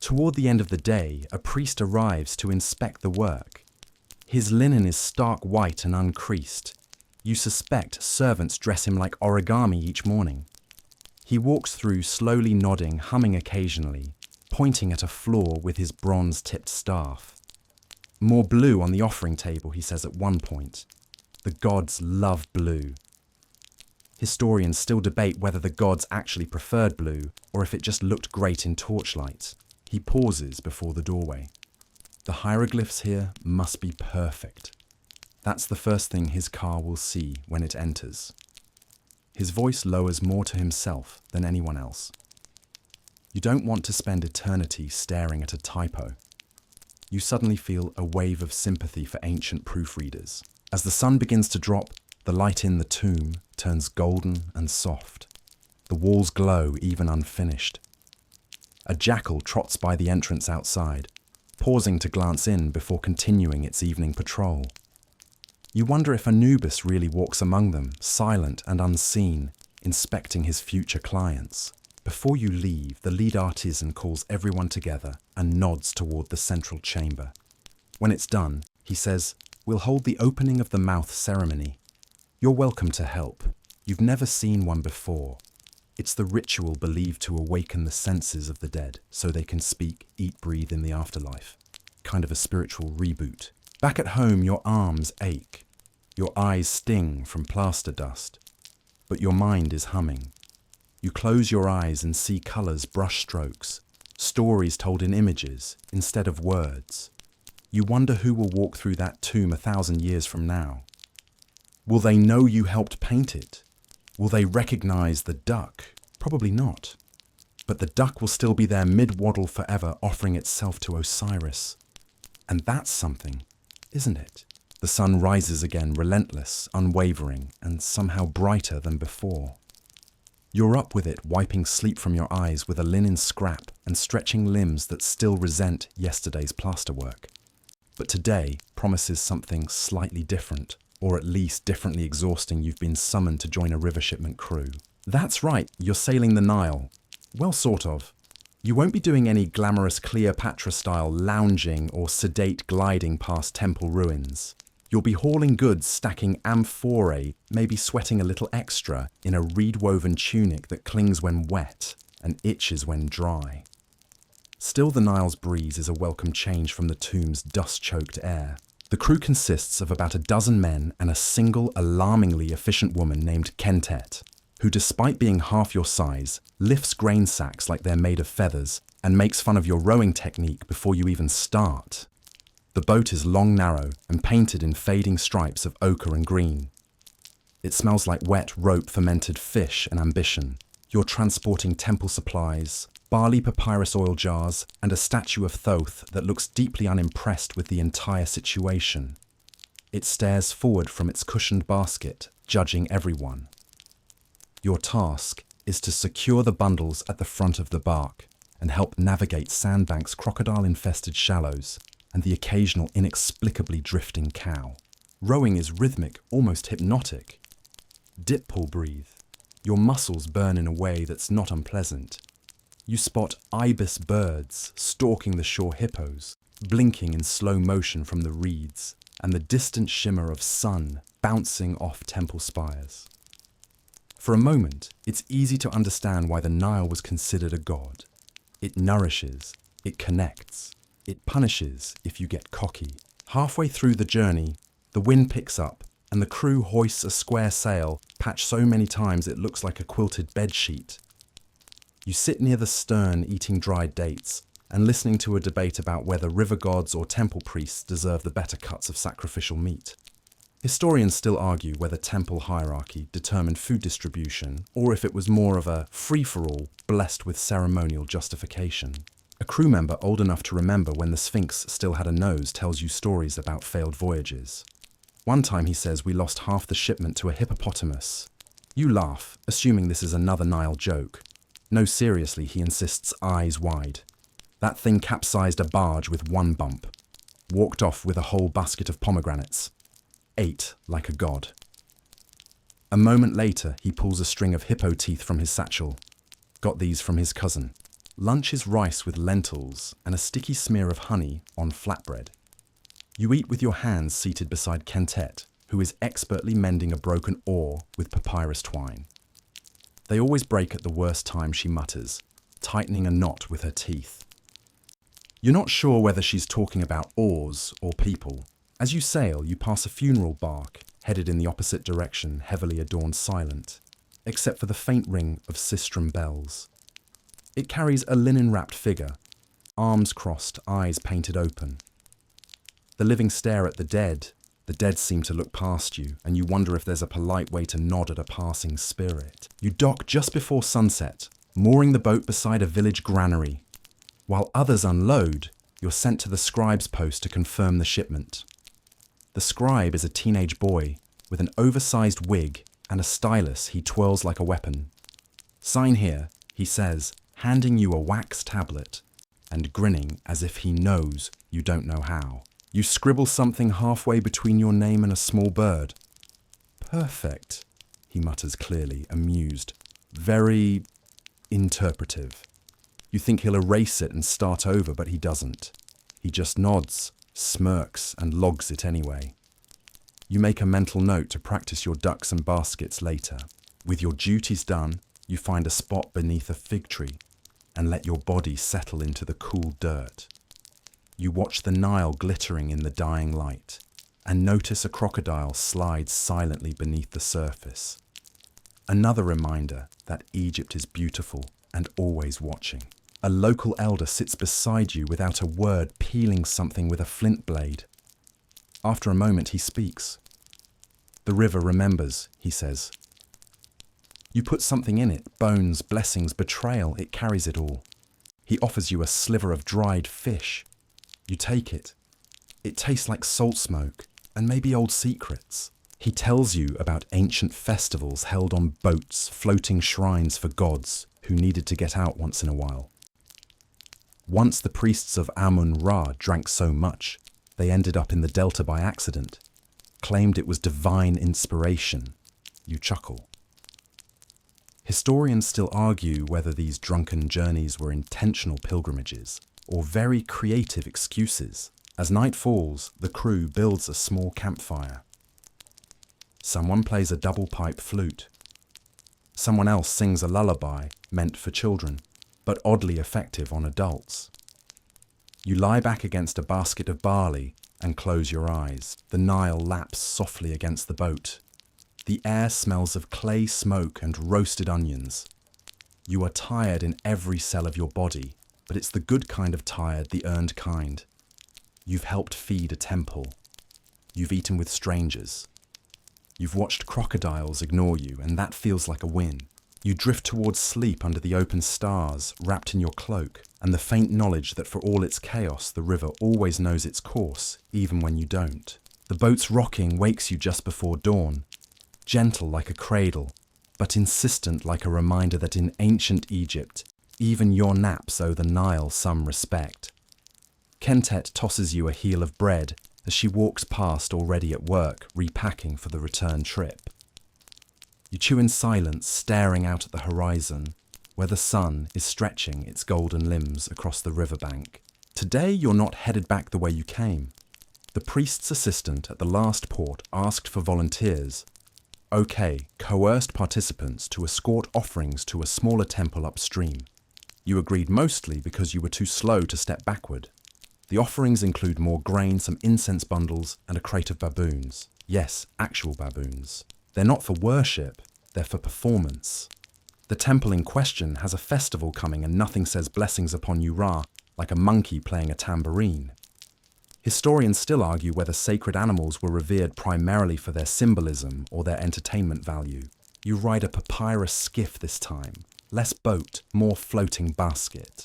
Toward the end of the day, a priest arrives to inspect the work. His linen is stark white and uncreased. You suspect servants dress him like origami each morning. He walks through, slowly nodding, humming occasionally, pointing at a floor with his bronze-tipped staff. More blue on the offering table, he says at one point. The gods love blue. Historians still debate whether the gods actually preferred blue or if it just looked great in torchlight. He pauses before the doorway. The hieroglyphs here must be perfect. That's the first thing his car will see when it enters. His voice lowers more to himself than anyone else. You don't want to spend eternity staring at a typo. You suddenly feel a wave of sympathy for ancient proofreaders. As the sun begins to drop, the light in the tomb turns golden and soft. The walls glow even unfinished. A jackal trots by the entrance outside, pausing to glance in before continuing its evening patrol. You wonder if Anubis really walks among them, silent and unseen, inspecting his future clients. Before you leave, the lead artisan calls everyone together and nods toward the central chamber. When it's done, he says, "We'll hold the opening of the mouth ceremony. You're welcome to help. You've never seen one before. It's the ritual believed to awaken the senses of the dead so they can speak, eat, breathe in the afterlife. Kind of a spiritual reboot. Back at home, your arms ache. Your eyes sting from plaster dust. But your mind is humming. You close your eyes and see colours, brush strokes, stories told in images instead of words. You wonder who will walk through that tomb 1,000 years from now. Will they know you helped paint it? Will they recognise the duck? Probably not. But the duck will still be there mid-waddle forever, offering itself to Osiris. And that's something, isn't it? The sun rises again, relentless, unwavering, and somehow brighter than before. You're up with it, wiping sleep from your eyes with a linen scrap and stretching limbs that still resent yesterday's plasterwork. But today promises something slightly different, or at least differently exhausting. You've been summoned to join a river shipment crew. That's right, you're sailing the Nile. Well, sort of. You won't be doing any glamorous Cleopatra-style lounging or sedate gliding past temple ruins. You'll be hauling goods, stacking amphorae, maybe sweating a little extra in a reed-woven tunic that clings when wet and itches when dry. Still, the Nile's breeze is a welcome change from the tomb's dust-choked air. The crew consists of about a dozen men and a single, alarmingly efficient woman named Kentet, who, despite being half your size, lifts grain sacks like they're made of feathers and makes fun of your rowing technique before you even start. The boat is long, narrow, and painted in fading stripes of ochre and green. It smells like wet, rope-fermented fish and ambition. You're transporting temple supplies, barley papyrus oil jars, and a statue of Thoth that looks deeply unimpressed with the entire situation. It stares forward from its cushioned basket, judging everyone. Your task is to secure the bundles at the front of the bark and help navigate sandbanks, crocodile-infested shallows, and the occasional inexplicably drifting cow. Rowing is rhythmic, almost hypnotic. Dip, pull, breathe. Your muscles burn in a way that's not unpleasant. You spot ibis birds stalking the shore hippos, blinking in slow motion from the reeds, and the distant shimmer of sun bouncing off temple spires. For a moment, it's easy to understand why the Nile was considered a god. It nourishes, it connects, it punishes if you get cocky. Halfway through the journey, the wind picks up and the crew hoists a square sail, patched so many times it looks like a quilted bedsheet. You sit near the stern eating dried dates and listening to a debate about whether river gods or temple priests deserve the better cuts of sacrificial meat. Historians still argue whether temple hierarchy determined food distribution or if it was more of a free-for-all blessed with ceremonial justification. A crew member old enough to remember when the Sphinx still had a nose tells you stories about failed voyages. One time he says we lost half the shipment to a hippopotamus. You laugh, assuming this is another Nile joke. No, seriously, he insists, eyes wide. That thing capsized a barge with one bump. Walked off with a whole basket of pomegranates. Ate like a god. A moment later, he pulls a string of hippo teeth from his satchel. Got these from his cousin. Lunch is rice with lentils and a sticky smear of honey on flatbread. You eat with your hands seated beside Kentet, who is expertly mending a broken oar with papyrus twine. They always break at the worst time, she mutters, tightening a knot with her teeth. You're not sure whether she's talking about oars or people. As you sail, you pass a funeral bark, headed in the opposite direction, heavily adorned silent, except for the faint ring of sistrum bells. It carries a linen-wrapped figure, arms crossed, eyes painted open. The living stare at the dead seem to look past you, and you wonder if there's a polite way to nod at a passing spirit. You dock just before sunset, mooring the boat beside a village granary. While others unload, you're sent to the scribe's post to confirm the shipment. The scribe is a teenage boy with an oversized wig and a stylus he twirls like a weapon. Sign here, he says, handing you a wax tablet and grinning as if he knows you don't know how. You scribble something halfway between your name and a small bird. Perfect, he mutters clearly, amused. Very interpretive. You think he'll erase it and start over, but he doesn't. He just nods, smirks, and logs it anyway. You make a mental note to practice your ducks and baskets later. With your duties done, you find a spot beneath a fig tree and let your body settle into the cool dirt. You watch the Nile glittering in the dying light and notice a crocodile slide silently beneath the surface. Another reminder that Egypt is beautiful and always watching. A local elder sits beside you without a word, peeling something with a flint blade. After a moment, he speaks. The river remembers, he says. You put something in it, bones, blessings, betrayal, it carries it all. He offers you a sliver of dried fish. You take it. It tastes like salt smoke and maybe old secrets. He tells you about ancient festivals held on boats, floating shrines for gods who needed to get out once in a while. Once the priests of Amun-Ra drank so much, they ended up in the delta by accident, claimed it was divine inspiration. You chuckle. Historians still argue whether these drunken journeys were intentional pilgrimages or very creative excuses. As night falls, the crew builds a small campfire. Someone plays a double-pipe flute. Someone else sings a lullaby meant for children, but oddly effective on adults. You lie back against a basket of barley and close your eyes. The Nile laps softly against the boat. The air smells of clay smoke and roasted onions. You are tired in every cell of your body, but it's the good kind of tired, the earned kind. You've helped feed a temple. You've eaten with strangers. You've watched crocodiles ignore you, and that feels like a win. You drift towards sleep under the open stars, wrapped in your cloak, and the faint knowledge that for all its chaos, the river always knows its course, even when you don't. The boat's rocking wakes you just before dawn, gentle like a cradle, but insistent like a reminder that in ancient Egypt, even your naps owe the Nile some respect. Kentet tosses you a heel of bread as she walks past already at work, repacking for the return trip. You chew in silence, staring out at the horizon, where the sun is stretching its golden limbs across the riverbank. Today you're not headed back the way you came. The priest's assistant at the last port asked for volunteers. Okay, coerced participants to escort offerings to a smaller temple upstream. You agreed mostly because you were too slow to step backward. The offerings include more grain, some incense bundles, and a crate of baboons. Yes, actual baboons. They're not for worship, they're for performance. The temple in question has a festival coming and nothing says blessings upon you Ra like a monkey playing a tambourine. Historians still argue whether sacred animals were revered primarily for their symbolism or their entertainment value. You ride a papyrus skiff this time. Less boat, more floating basket.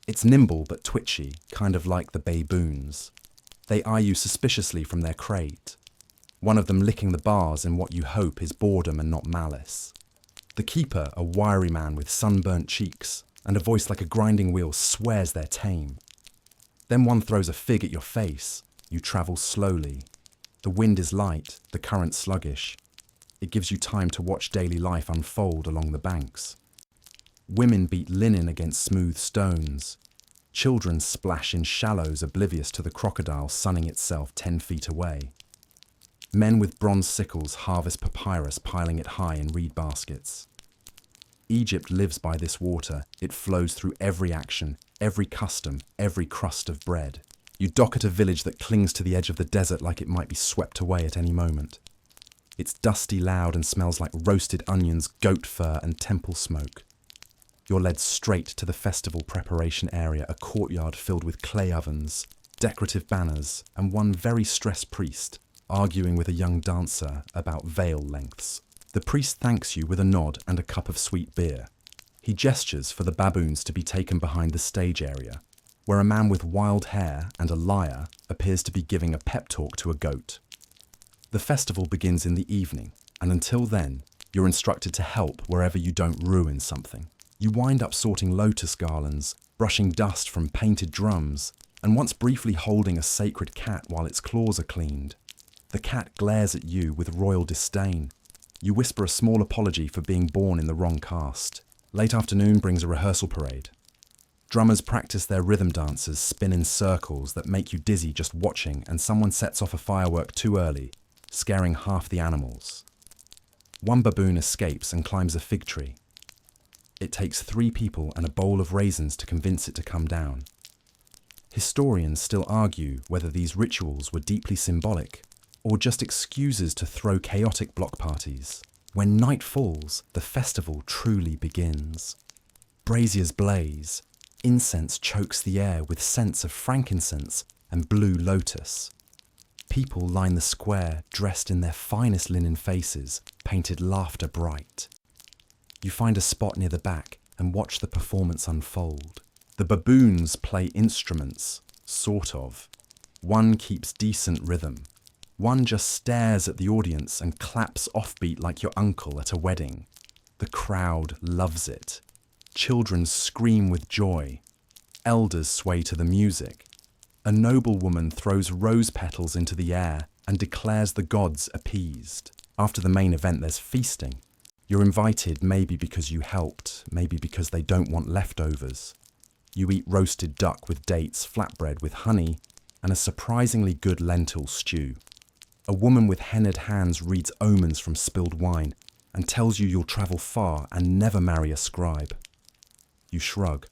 It's nimble but twitchy, kind of like the baboons. They eye you suspiciously from their crate. One of them licking the bars in what you hope is boredom and not malice. The keeper, a wiry man with sunburnt cheeks and a voice like a grinding wheel, swears they're tame. Then one throws a fig at your face. You travel slowly. The wind is light, the current sluggish. It gives you time to watch daily life unfold along the banks. Women beat linen against smooth stones. Children splash in shallows oblivious to the crocodile sunning itself 10 feet away. Men with bronze sickles harvest papyrus, piling it high in reed baskets. Egypt lives by this water. It flows through every action, every custom, every crust of bread. You dock at a village that clings to the edge of the desert like it might be swept away at any moment. It's dusty, loud, and smells like roasted onions, goat fur, and temple smoke. You're led straight to the festival preparation area, a courtyard filled with clay ovens, decorative banners, and one very stressed priest arguing with a young dancer about veil lengths. The priest thanks you with a nod and a cup of sweet beer. He gestures for the baboons to be taken behind the stage area, where a man with wild hair and a lyre appears to be giving a pep talk to a goat. The festival begins in the evening, and until then, you're instructed to help wherever you don't ruin something. You wind up sorting lotus garlands, brushing dust from painted drums, and once briefly holding a sacred cat while its claws are cleaned. The cat glares at you with royal disdain. You whisper a small apology for being born in the wrong caste. Late afternoon brings a rehearsal parade. Drummers practice their rhythm dances, spin in circles that make you dizzy just watching, and someone sets off a firework too early, scaring half the animals. One baboon escapes and climbs a fig tree. It takes 3 people and a bowl of raisins to convince it to come down. Historians still argue whether these rituals were deeply symbolic or just excuses to throw chaotic block parties. When night falls, the festival truly begins. Braziers blaze. Incense chokes the air with scents of frankincense and blue lotus. People line the square, dressed in their finest linen faces, painted laughter bright. You find a spot near the back and watch the performance unfold. The baboons play instruments, sort of. One keeps decent rhythm. One just stares at the audience and claps offbeat like your uncle at a wedding. The crowd loves it. Children scream with joy. Elders sway to the music. A noblewoman throws rose petals into the air and declares the gods appeased. After the main event, there's feasting. You're invited maybe because you helped, maybe because they don't want leftovers. You eat roasted duck with dates, flatbread with honey, and a surprisingly good lentil stew. A woman with hennaed hands reads omens from spilled wine and tells you you'll travel far and never marry a scribe. You shrug.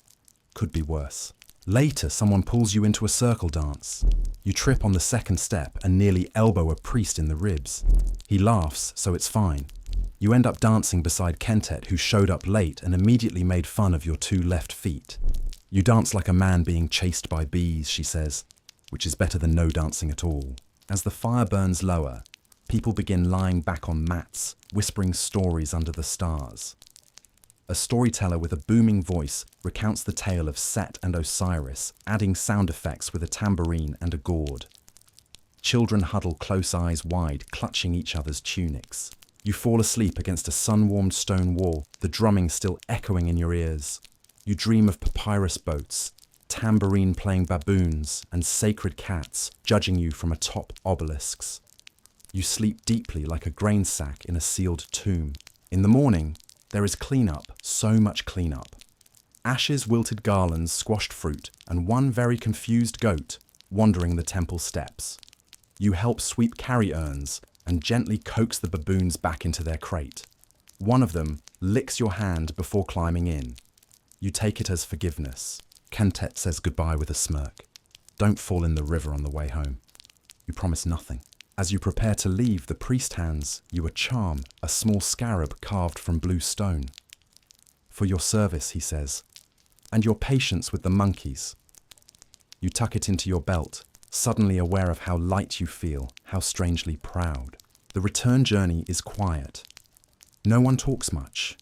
Could be worse. Later, someone pulls you into a circle dance. You trip on the second step and nearly elbow a priest in the ribs. He laughs, so it's fine. You end up dancing beside Kentet, who showed up late and immediately made fun of your 2 left feet. You dance like a man being chased by bees, she says, which is better than no dancing at all. As the fire burns lower, people begin lying back on mats, whispering stories under the stars. A storyteller with a booming voice recounts the tale of Set and Osiris, adding sound effects with a tambourine and a gourd. Children huddle close eyes wide, clutching each other's tunics. You fall asleep against a sun-warmed stone wall, the drumming still echoing in your ears. You dream of papyrus boats, tambourine-playing baboons, and sacred cats judging you from atop obelisks. You sleep deeply like a grain sack in a sealed tomb. In the morning, there is cleanup, so much cleanup. Ashes, wilted garlands, squashed fruit, and one very confused goat wandering the temple steps. You help sweep carry urns and gently coax the baboons back into their crate. One of them licks your hand before climbing in. You take it as forgiveness. Kentet says goodbye with a smirk. Don't fall in the river on the way home. You promise nothing. As you prepare to leave, the priest hands you a charm, a small scarab carved from blue stone. For your service, he says, and your patience with the monkeys. You tuck it into your belt, suddenly aware of how light you feel, how strangely proud. The return journey is quiet. No one talks much.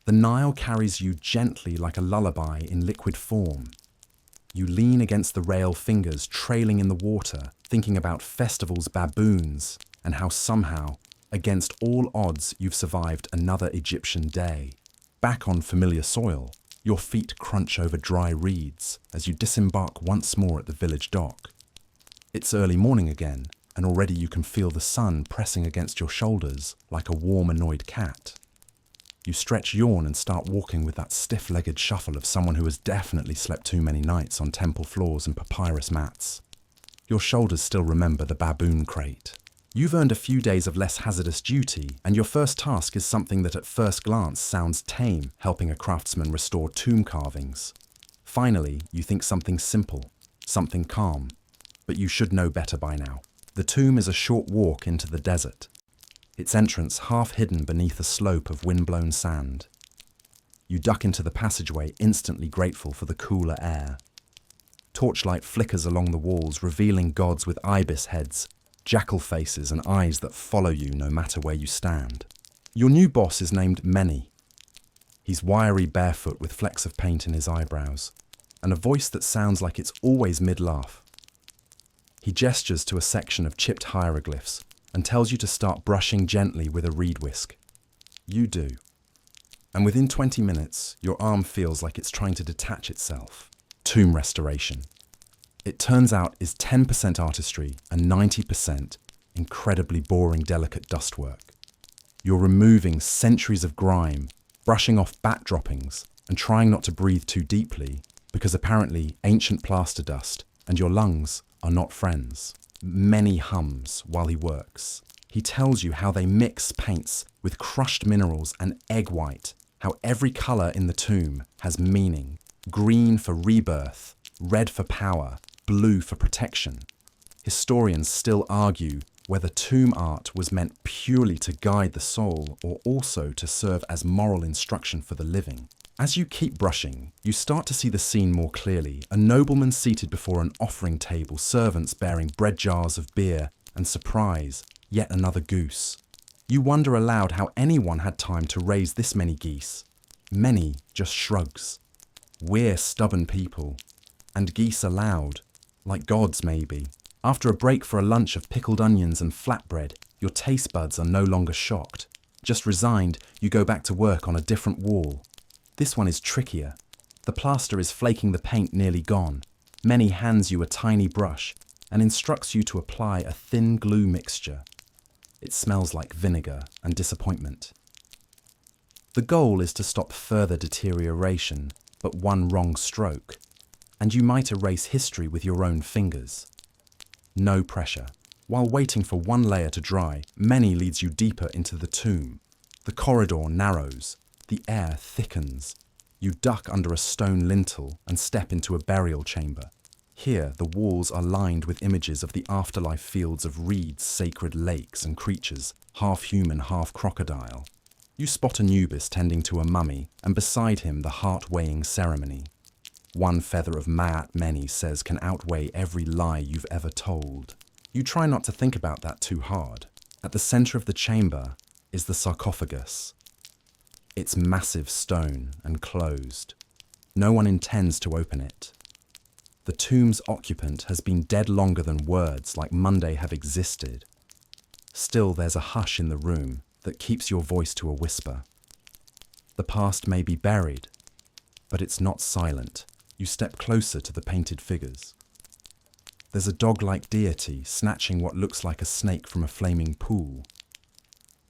The Nile carries you gently like a lullaby in liquid form. You lean against the rail, fingers trailing in the water, thinking about festivals, baboons, and how somehow, against all odds, you've survived another Egyptian day. Back on familiar soil, your feet crunch over dry reeds as you disembark once more at the village dock. It's early morning again, and already you can feel the sun pressing against your shoulders like a warm, annoyed cat. You stretch, yawn, and start walking with that stiff-legged shuffle of someone who has definitely slept too many nights on temple floors and papyrus mats. Your shoulders still remember the baboon crate. You've earned a few days of less hazardous duty, and your first task is something that at first glance sounds tame, helping a craftsman restore tomb carvings. Finally, you think something simple, something calm, but you should know better by now. The tomb is a short walk into the desert, its entrance half hidden beneath a slope of wind-blown sand. You duck into the passageway, instantly grateful for the cooler air. Torchlight flickers along the walls, revealing gods with ibis heads, jackal faces, and eyes that follow you no matter where you stand. Your new boss is named Many. He's wiry, barefoot, with flecks of paint in his eyebrows, and a voice that sounds like it's always mid-laugh. He gestures to a section of chipped hieroglyphs and tells you to start brushing gently with a reed whisk. You do. And within 20 minutes, your arm feels like it's trying to detach itself. Tomb restoration. It turns out is 10% artistry and 90% incredibly boring, delicate dustwork. You're removing centuries of grime, brushing off bat droppings, and trying not to breathe too deeply, because apparently ancient plaster dust and your lungs are not friends. Many hums while he works. He tells you how they mix paints with crushed minerals and egg white, how every colour in the tomb has meaning. Green for rebirth, red for power, blue for protection. Historians still argue whether tomb art was meant purely to guide the soul or also to serve as moral instruction for the living. As you keep brushing, you start to see the scene more clearly. A nobleman seated before an offering table, servants bearing bread jars of beer, and surprise, yet another goose. You wonder aloud how anyone had time to raise this many geese. Many just shrugs. We're stubborn people. And geese are loud, like gods maybe. After a break for a lunch of pickled onions and flatbread, your taste buds are no longer shocked. Just resigned, you go back to work on a different wall. This one is trickier. The plaster is flaking, the paint nearly gone. Many hands you a tiny brush and instructs you to apply a thin glue mixture. It smells like vinegar and disappointment. The goal is to stop further deterioration, but one wrong stroke, and you might erase history with your own fingers. No pressure. While waiting for one layer to dry, Many leads you deeper into the tomb. The corridor narrows. The air thickens. You duck under a stone lintel and step into a burial chamber. Here, the walls are lined with images of the afterlife, fields of reeds, sacred lakes, and creatures, half human, half crocodile. You spot Anubis tending to a mummy, and beside him the heart-weighing ceremony. One feather of Ma'at Many says can outweigh every lie you've ever told. You try not to think about that too hard. At the center of the chamber is the sarcophagus. It's massive stone and closed. No one intends to open it. The tomb's occupant has been dead longer than words like Monday have existed. Still, there's a hush in the room that keeps your voice to a whisper. The past may be buried, but it's not silent. You step closer to the painted figures. There's a dog-like deity snatching what looks like a snake from a flaming pool.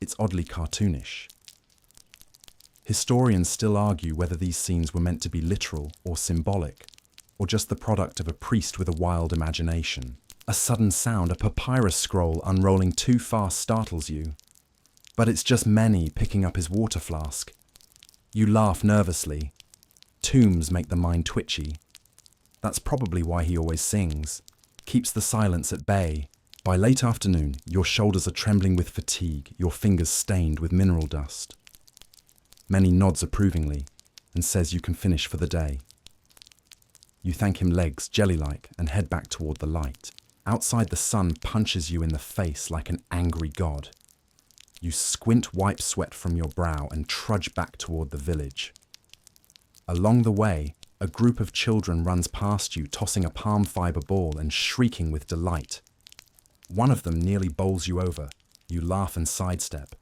It's oddly cartoonish. Historians still argue whether these scenes were meant to be literal or symbolic, or just the product of a priest with a wild imagination. A sudden sound, a papyrus scroll unrolling too fast, startles you. But it's just Many picking up his water flask. You laugh nervously. Tombs make the mind twitchy. That's probably why he always sings, keeps the silence at bay. By late afternoon, your shoulders are trembling with fatigue, your fingers stained with mineral dust. Many nods approvingly and says you can finish for the day. You thank him, legs jelly-like, and head back toward the light. Outside, the sun punches you in the face like an angry god. You squint, wipe sweat from your brow, and trudge back toward the village. Along the way, a group of children runs past you, tossing a palm fiber ball and shrieking with delight. One of them nearly bowls you over. You laugh and sidestep.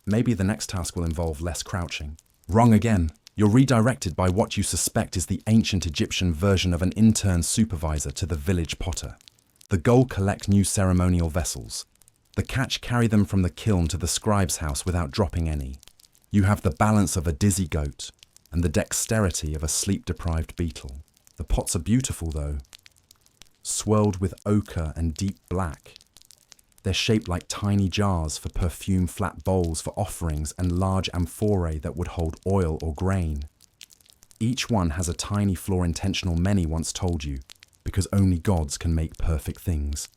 Maybe the next task will involve less crouching. Wrong again. You're redirected by what you suspect is the ancient Egyptian version of an intern supervisor to the village potter. The goal: collect new ceremonial vessels. The catch: carry them from the kiln to the scribe's house without dropping any. You have the balance of a dizzy goat and the dexterity of a sleep-deprived beetle. The pots are beautiful though, swirled with ochre and deep black. They're shaped like tiny jars for perfume, flat bowls for offerings, and large amphorae that would hold oil or grain. Each one has a tiny flaw. Intentional, many once told you, because only gods can make perfect things.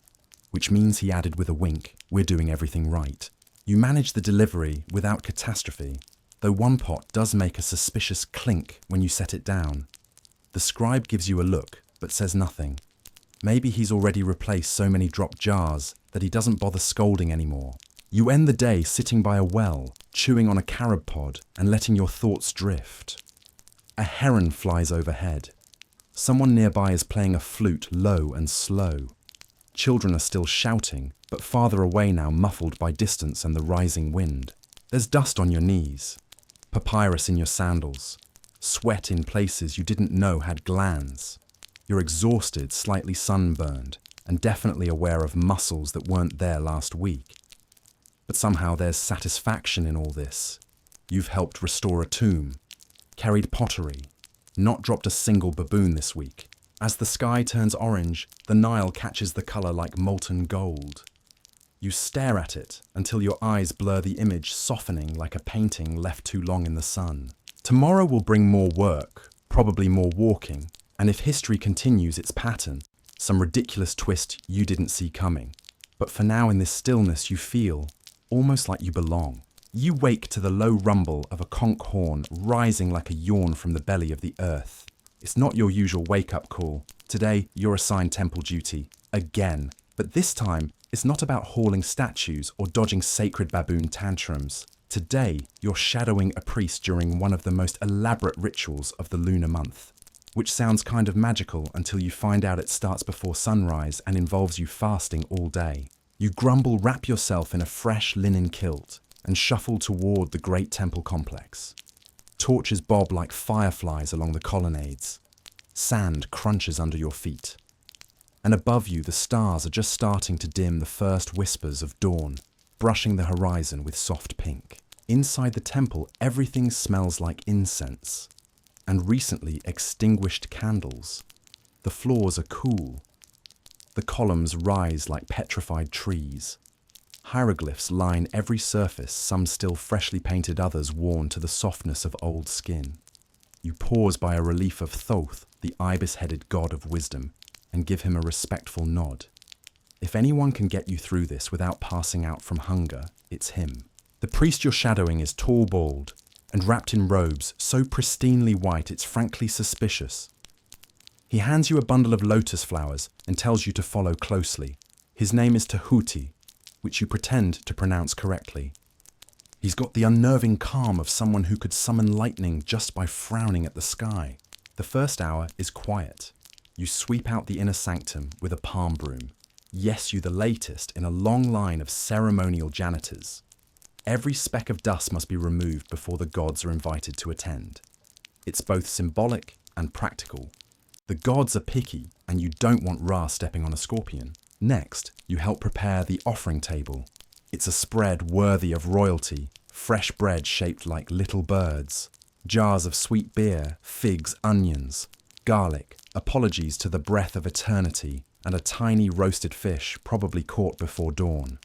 Which means, he added with a wink, we're doing everything right. You manage the delivery without catastrophe, though one pot does make a suspicious clink when you set it down. The scribe gives you a look, but says nothing. Maybe he's already replaced so many dropped jars that he doesn't bother scolding anymore. You end the day sitting by a well, chewing on a carob pod and letting your thoughts drift. A heron flies overhead. Someone nearby is playing a flute low and slow. Children are still shouting, but farther away now, muffled by distance and the rising wind. There's dust on your knees, papyrus in your sandals, sweat in places you didn't know had glands. You're exhausted, slightly sunburned, and definitely aware of muscles that weren't there last week. But somehow there's satisfaction in all this. You've helped restore a tomb, carried pottery, not dropped a single baboon this week. As the sky turns orange, the Nile catches the colour like molten gold. You stare at it until your eyes blur the image, softening like a painting left too long in the sun. Tomorrow will bring more work, probably more walking, and if history continues its pattern, some ridiculous twist you didn't see coming. But for now, in this stillness, you feel almost like you belong. You wake to the low rumble of a conch horn rising like a yawn from the belly of the earth. It's not your usual wake-up call. Today, you're assigned temple duty, again. But this time, it's not about hauling statues or dodging sacred baboon tantrums. Today, you're shadowing a priest during one of the most elaborate rituals of the lunar month, which sounds kind of magical until you find out it starts before sunrise and involves you fasting all day. You grumble, wrap yourself in a fresh linen kilt, and shuffle toward the great temple complex. Torches bob like fireflies along the colonnades. Sand crunches under your feet. And above you, the stars are just starting to dim, the first whispers of dawn, brushing the horizon with soft pink. Inside the temple, everything smells like incense and recently extinguished candles. The floors are cool. The columns rise like petrified trees. Hieroglyphs line every surface, some still freshly painted, others worn to the softness of old skin. You pause by a relief of Thoth, the ibis-headed god of wisdom, and give him a respectful nod. If anyone can get you through this without passing out from hunger, it's him. The priest you're shadowing is tall, bald, and wrapped in robes so pristinely white it's frankly suspicious. He hands you a bundle of lotus flowers and tells you to follow closely. His name is Tahuti, which you pretend to pronounce correctly. He's got the unnerving calm of someone who could summon lightning just by frowning at the sky. The first hour is quiet. You sweep out the inner sanctum with a palm broom. Yes, you the latest in a long line of ceremonial janitors. Every speck of dust must be removed before the gods are invited to attend. It's both symbolic and practical. The gods are picky, and you don't want Ra stepping on a scorpion. Next, you help prepare the offering table. It's a spread worthy of royalty, fresh bread shaped like little birds, jars of sweet beer, figs, onions, garlic, apologies to the breath of eternity, and a tiny roasted fish probably caught before dawn.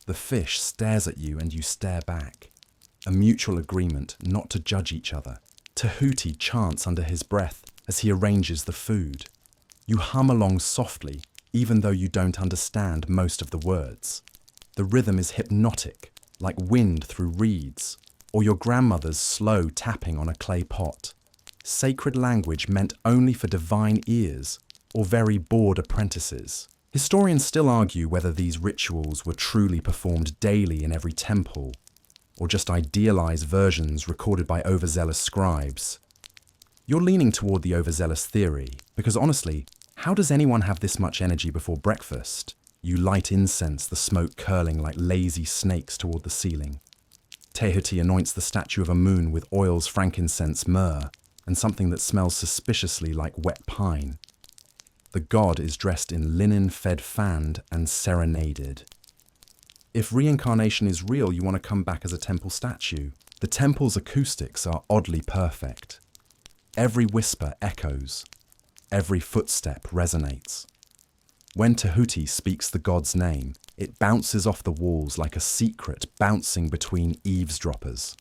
The fish stares at you and you stare back. A mutual agreement not to judge each other. Tahuti chants under his breath as he arranges the food. You hum along softly, even though you don't understand most of the words. The rhythm is hypnotic, like wind through reeds, or your grandmother's slow tapping on a clay pot. Sacred language meant only for divine ears or very bored apprentices. Historians still argue whether these rituals were truly performed daily in every temple, or just idealized versions recorded by overzealous scribes. You're leaning toward the overzealous theory, because honestly, how does anyone have this much energy before breakfast? You light incense, the smoke curling like lazy snakes toward the ceiling. Tehuti anoints the statue of a moon with oils, frankincense, myrrh, and something that smells suspiciously like wet pine. The god is dressed in linen, fed, fanned, and serenaded. If reincarnation is real, you want to come back as a temple statue. The temple's acoustics are oddly perfect. Every whisper echoes. Every footstep resonates. When Tahuti speaks the god's name, it bounces off the walls like a secret bouncing between eavesdroppers.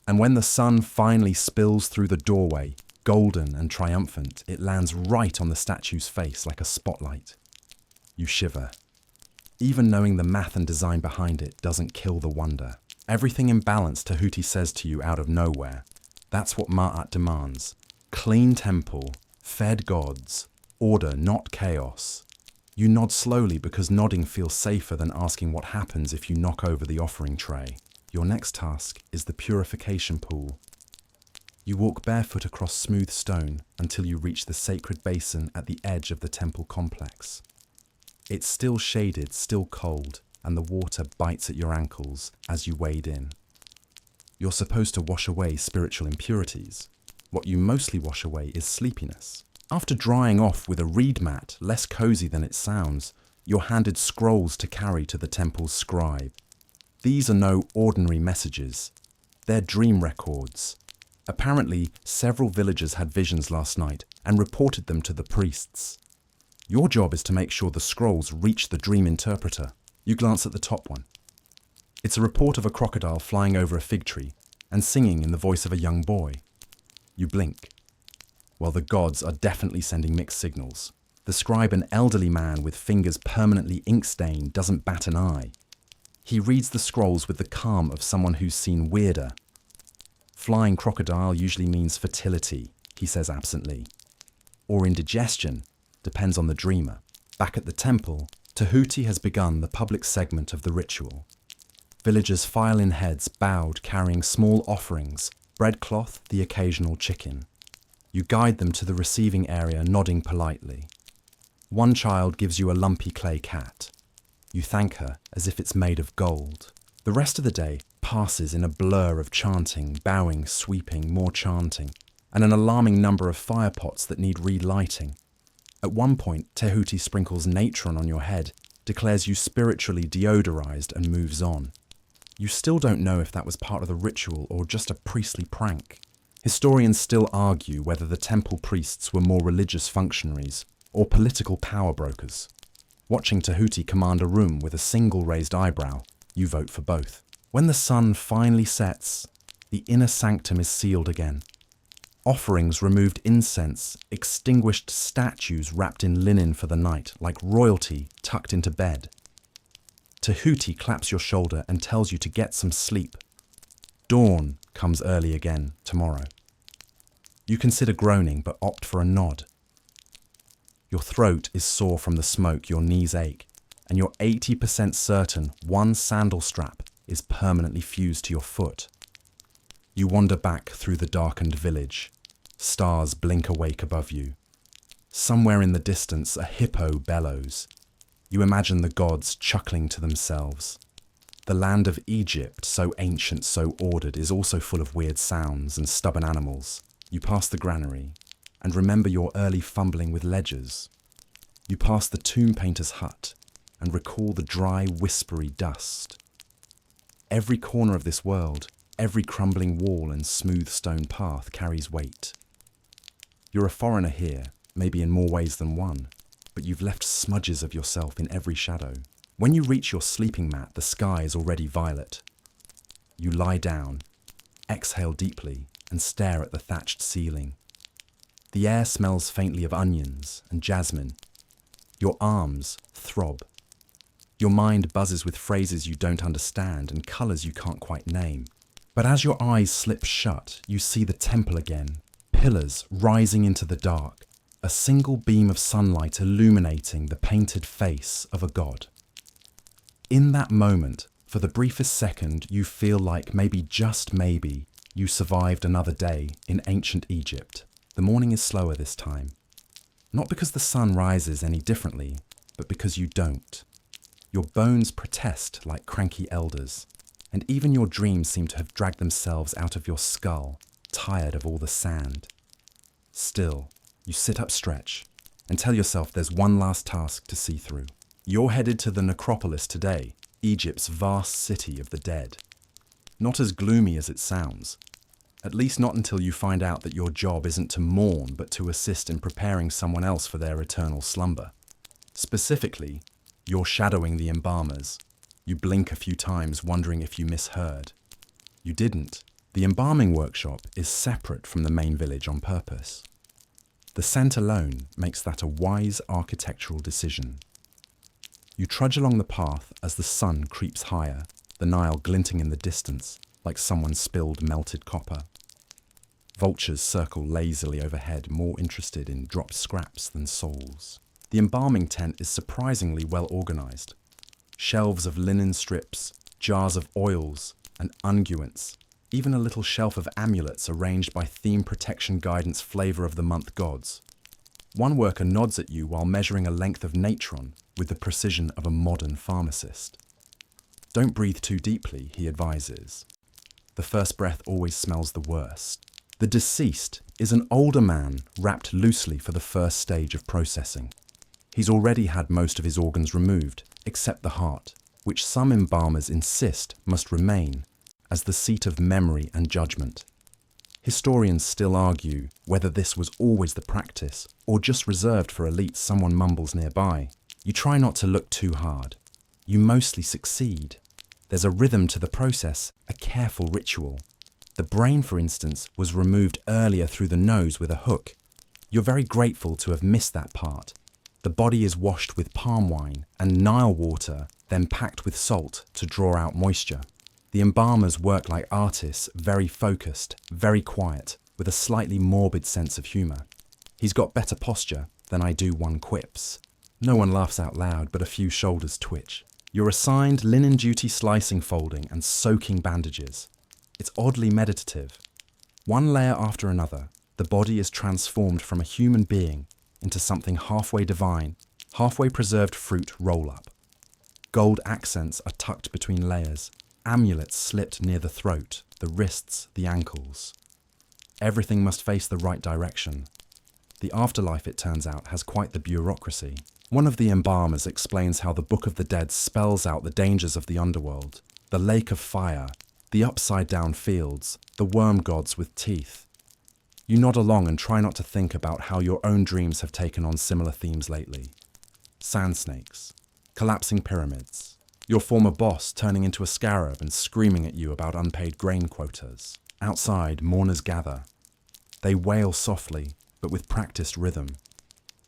And when the sun finally spills through the doorway, golden and triumphant, it lands right on the statue's face like a spotlight. You shiver. Even knowing the math and design behind it doesn't kill the wonder. Everything in balance, Tahuti says to you out of nowhere. That's what Ma'at demands. Clean temple, fed gods, order, not chaos. You nod slowly because nodding feels safer than asking what happens if you knock over the offering tray. Your next task is the purification pool. You walk barefoot across smooth stone until you reach the sacred basin at the edge of the temple complex. It's still shaded, still cold, and the water bites at your ankles as you wade in. You're supposed to wash away spiritual impurities. What you mostly wash away is sleepiness. After drying off with a reed mat, less cozy than it sounds, you're handed scrolls to carry to the temple's scribe. These are no ordinary messages. They're dream records. Apparently, several villagers had visions last night and reported them to the priests. Your job is to make sure the scrolls reach the dream interpreter. You glance at the top one. It's a report of a crocodile flying over a fig tree and singing in the voice of a young boy. You blink. Well, the gods are definitely sending mixed signals. The scribe, an elderly man with fingers permanently ink-stained, doesn't bat an eye. He reads the scrolls with the calm of someone who's seen weirder. Flying crocodile usually means fertility, he says absently. Or indigestion, depends on the dreamer. Back at the temple, Tahuti has begun the public segment of the ritual. Villagers file in heads, bowed, carrying small offerings, breadcloth, the occasional chicken. You guide them to the receiving area, nodding politely. One child gives you a lumpy clay cat. You thank her as if it's made of gold. The rest of the day passes in a blur of chanting, bowing, sweeping, more chanting, and an alarming number of fire pots that need relighting. At one point, Tahuti sprinkles natron on your head, declares you spiritually deodorized, and moves on. You still don't know if that was part of the ritual or just a priestly prank. Historians still argue whether the temple priests were more religious functionaries or political power brokers. Watching Tahuti command a room with a single raised eyebrow, you vote for both. When the sun finally sets, the inner sanctum is sealed again. Offerings removed incense, extinguished statues wrapped in linen for the night, like royalty tucked into bed. Tahuti claps your shoulder and tells you to get some sleep. Dawn comes early again tomorrow. You consider groaning but opt for a nod. Your throat is sore from the smoke, your knees ache, and you're 80% certain one sandal strap is permanently fused to your foot. You wander back through the darkened village. Stars blink awake above you. Somewhere in the distance, a hippo bellows. You imagine the gods chuckling to themselves. The land of Egypt, so ancient, so ordered, is also full of weird sounds and stubborn animals. You pass the granary and remember your early fumbling with ledgers. You pass the tomb painter's hut and recall the dry, whispery dust. Every corner of this world, every crumbling wall and smooth stone path carries weight. You're a foreigner here, maybe in more ways than one, but you've left smudges of yourself in every shadow. When you reach your sleeping mat, the sky is already violet. You lie down, exhale deeply, and stare at the thatched ceiling. The air smells faintly of onions and jasmine. Your arms throb. Your mind buzzes with phrases you don't understand and colours you can't quite name. But as your eyes slip shut, you see the temple again, pillars rising into the dark, a single beam of sunlight illuminating the painted face of a god. In that moment, for the briefest second, you feel like maybe, just maybe, you survived another day in ancient Egypt. The morning is slower this time. Not because the sun rises any differently, but because you don't. Your bones protest like cranky elders, and even your dreams seem to have dragged themselves out of your skull, tired of all the sand. Still, you sit up, stretch, and tell yourself there's one last task to see through. You're headed to the necropolis today, Egypt's vast city of the dead. Not as gloomy as it sounds. At least not until you find out that your job isn't to mourn, but to assist in preparing someone else for their eternal slumber. Specifically, you're shadowing the embalmers. You blink a few times, wondering if you misheard. You didn't. The embalming workshop is separate from the main village on purpose. The scent alone makes that a wise architectural decision. You trudge along the path as the sun creeps higher, the Nile glinting in the distance like someone spilled melted copper. Vultures circle lazily overhead, more interested in dropped scraps than souls. The embalming tent is surprisingly well organized. Shelves of linen strips, jars of oils and unguents, even a little shelf of amulets arranged by theme protection guidance flavor of the month gods. One worker nods at you while measuring a length of natron with the precision of a modern pharmacist. Don't breathe too deeply, he advises. The first breath always smells the worst. The deceased is an older man wrapped loosely for the first stage of processing. He's already had most of his organs removed, except the heart, which some embalmers insist must remain as the seat of memory and judgment. Historians still argue whether this was always the practice or just reserved for elites. Someone mumbles nearby. You try not to look too hard. You mostly succeed. There's a rhythm to the process, a careful ritual. The brain, for instance, was removed earlier through the nose with a hook. You're very grateful to have missed that part. The body is washed with palm wine and Nile water, then packed with salt to draw out moisture. The embalmers work like artists, very focused, very quiet, with a slightly morbid sense of humour. He's got better posture than I do, one quips. No one laughs out loud, but a few shoulders twitch. You're assigned linen duty slicing, folding, and soaking bandages. It's oddly meditative. One layer after another, the body is transformed from a human being into something halfway divine, halfway preserved fruit roll-up. Gold accents are tucked between layers, amulets slipped near the throat, the wrists, the ankles. Everything must face the right direction. The afterlife, it turns out, has quite the bureaucracy. One of the embalmers explains how the Book of the Dead spells out the dangers of the underworld, the lake of fire, the upside-down fields, the worm gods with teeth. You nod along and try not to think about how your own dreams have taken on similar themes lately. Sand snakes, collapsing pyramids, your former boss turning into a scarab and screaming at you about unpaid grain quotas. Outside, mourners gather. They wail softly, but with practiced rhythm.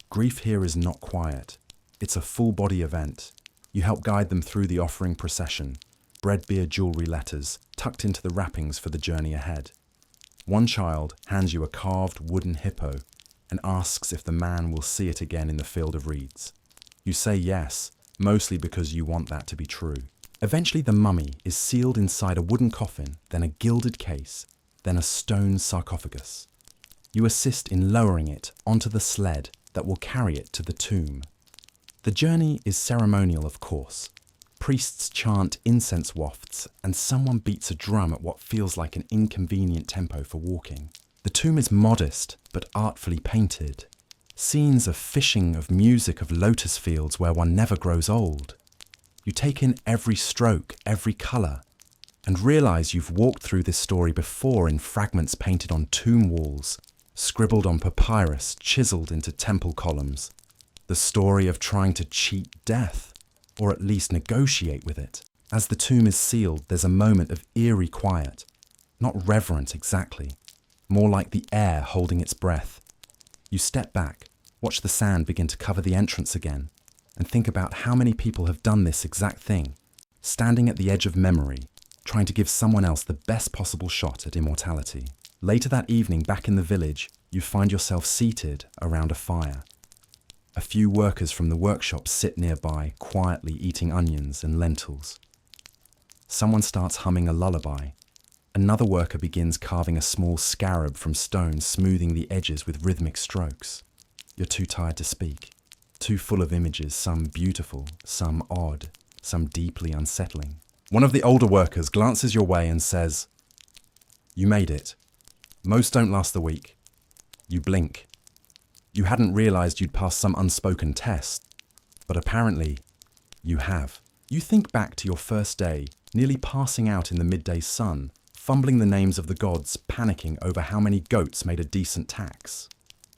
Grief here is not quiet. It's a full-body event. You help guide them through the offering procession, bread, beer, jewelry, letters, tucked into the wrappings for the journey ahead. One child hands you a carved wooden hippo and asks if the man will see it again in the field of reeds. You say yes, mostly because you want that to be true. Eventually the mummy is sealed inside a wooden coffin, then a gilded case, then a stone sarcophagus. You assist in lowering it onto the sled that will carry it to the tomb. The journey is ceremonial, of course. Priests chant incense wafts, and someone beats a drum at what feels like an inconvenient tempo for walking. The tomb is modest, but artfully painted. Scenes of fishing, of music, of lotus fields where one never grows old. You take in every stroke, every colour, and realise you've walked through this story before in fragments painted on tomb walls, scribbled on papyrus, chiselled into temple columns. The story of trying to cheat death, or at least negotiate with it. As the tomb is sealed, there's a moment of eerie quiet. Not reverent exactly, more like the air holding its breath. You step back, watch the sand begin to cover the entrance again, and think about how many people have done this exact thing, standing at the edge of memory, trying to give someone else the best possible shot at immortality. Later that evening, back in the village, you find yourself seated around a fire. A few workers from the workshop sit nearby, quietly eating onions and lentils. Someone starts humming a lullaby. Another worker begins carving a small scarab from stone, smoothing the edges with rhythmic strokes. You're too tired to speak, too full of images, some beautiful, some odd, some deeply unsettling. One of the older workers glances your way and says, "You made it. Most don't last the week." You blink. You hadn't realized you'd passed some unspoken test, but apparently you have. You think back to your first day, nearly passing out in the midday sun, fumbling the names of the gods, panicking over how many goats made a decent tax.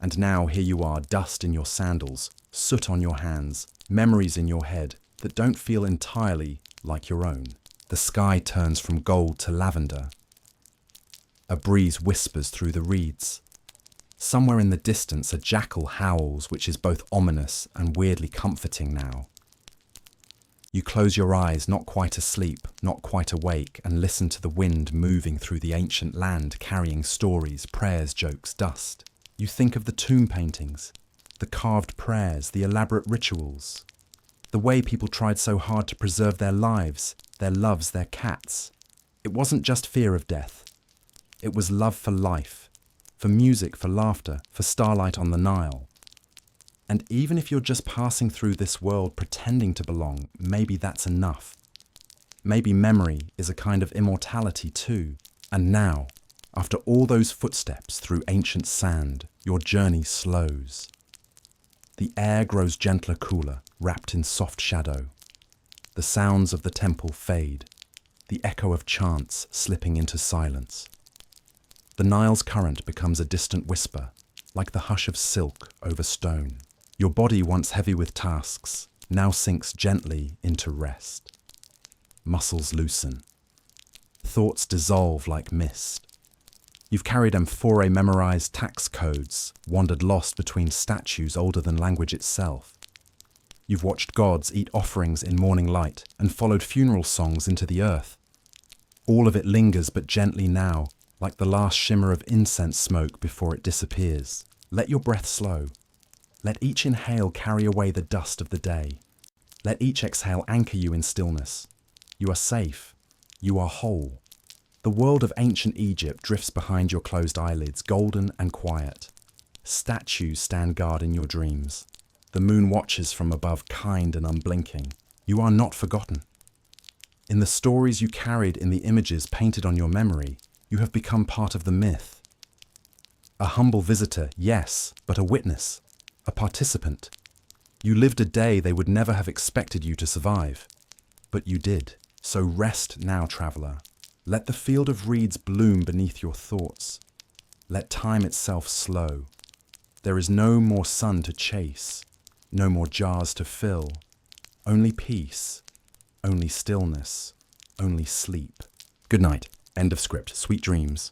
And now here you are, dust in your sandals, soot on your hands, memories in your head that don't feel entirely like your own. The sky turns from gold to lavender. A breeze whispers through the reeds. Somewhere in the distance a jackal howls, which is both ominous and weirdly comforting now. You close your eyes, not quite asleep, not quite awake, and listen to the wind moving through the ancient land, carrying stories, prayers, jokes, dust. You think of the tomb paintings, the carved prayers, the elaborate rituals, the way people tried so hard to preserve their lives, their loves, their cats. It wasn't just fear of death. It was love for life, for music, for laughter, for starlight on the Nile. And even if you're just passing through this world pretending to belong, maybe that's enough. Maybe memory is a kind of immortality too. And now, after all those footsteps through ancient sand, your journey slows. The air grows gentler, cooler, wrapped in soft shadow. The sounds of the temple fade, the echo of chants slipping into silence. The Nile's current becomes a distant whisper, like the hush of silk over stone. Your body, once heavy with tasks, now sinks gently into rest. Muscles loosen. Thoughts dissolve like mist. You've carried amphora memorized tax codes, wandered lost between statues older than language itself. You've watched gods eat offerings in morning light and followed funeral songs into the earth. All of it lingers but gently now, like the last shimmer of incense smoke before it disappears. Let your breath slow. Let each inhale carry away the dust of the day. Let each exhale anchor you in stillness. You are safe. You are whole. The world of ancient Egypt drifts behind your closed eyelids, golden and quiet. Statues stand guard in your dreams. The moon watches from above, kind and unblinking. You are not forgotten. In the stories you carried, in the images painted on your memory, you have become part of the myth. A humble visitor, yes, but a witness. A participant. You lived a day they would never have expected you to survive. But you did. So rest now, traveller. Let the field of reeds bloom beneath your thoughts. Let time itself slow. There is no more sun to chase, no more jars to fill. Only peace, only stillness, only sleep. Good night. End of script. Sweet dreams.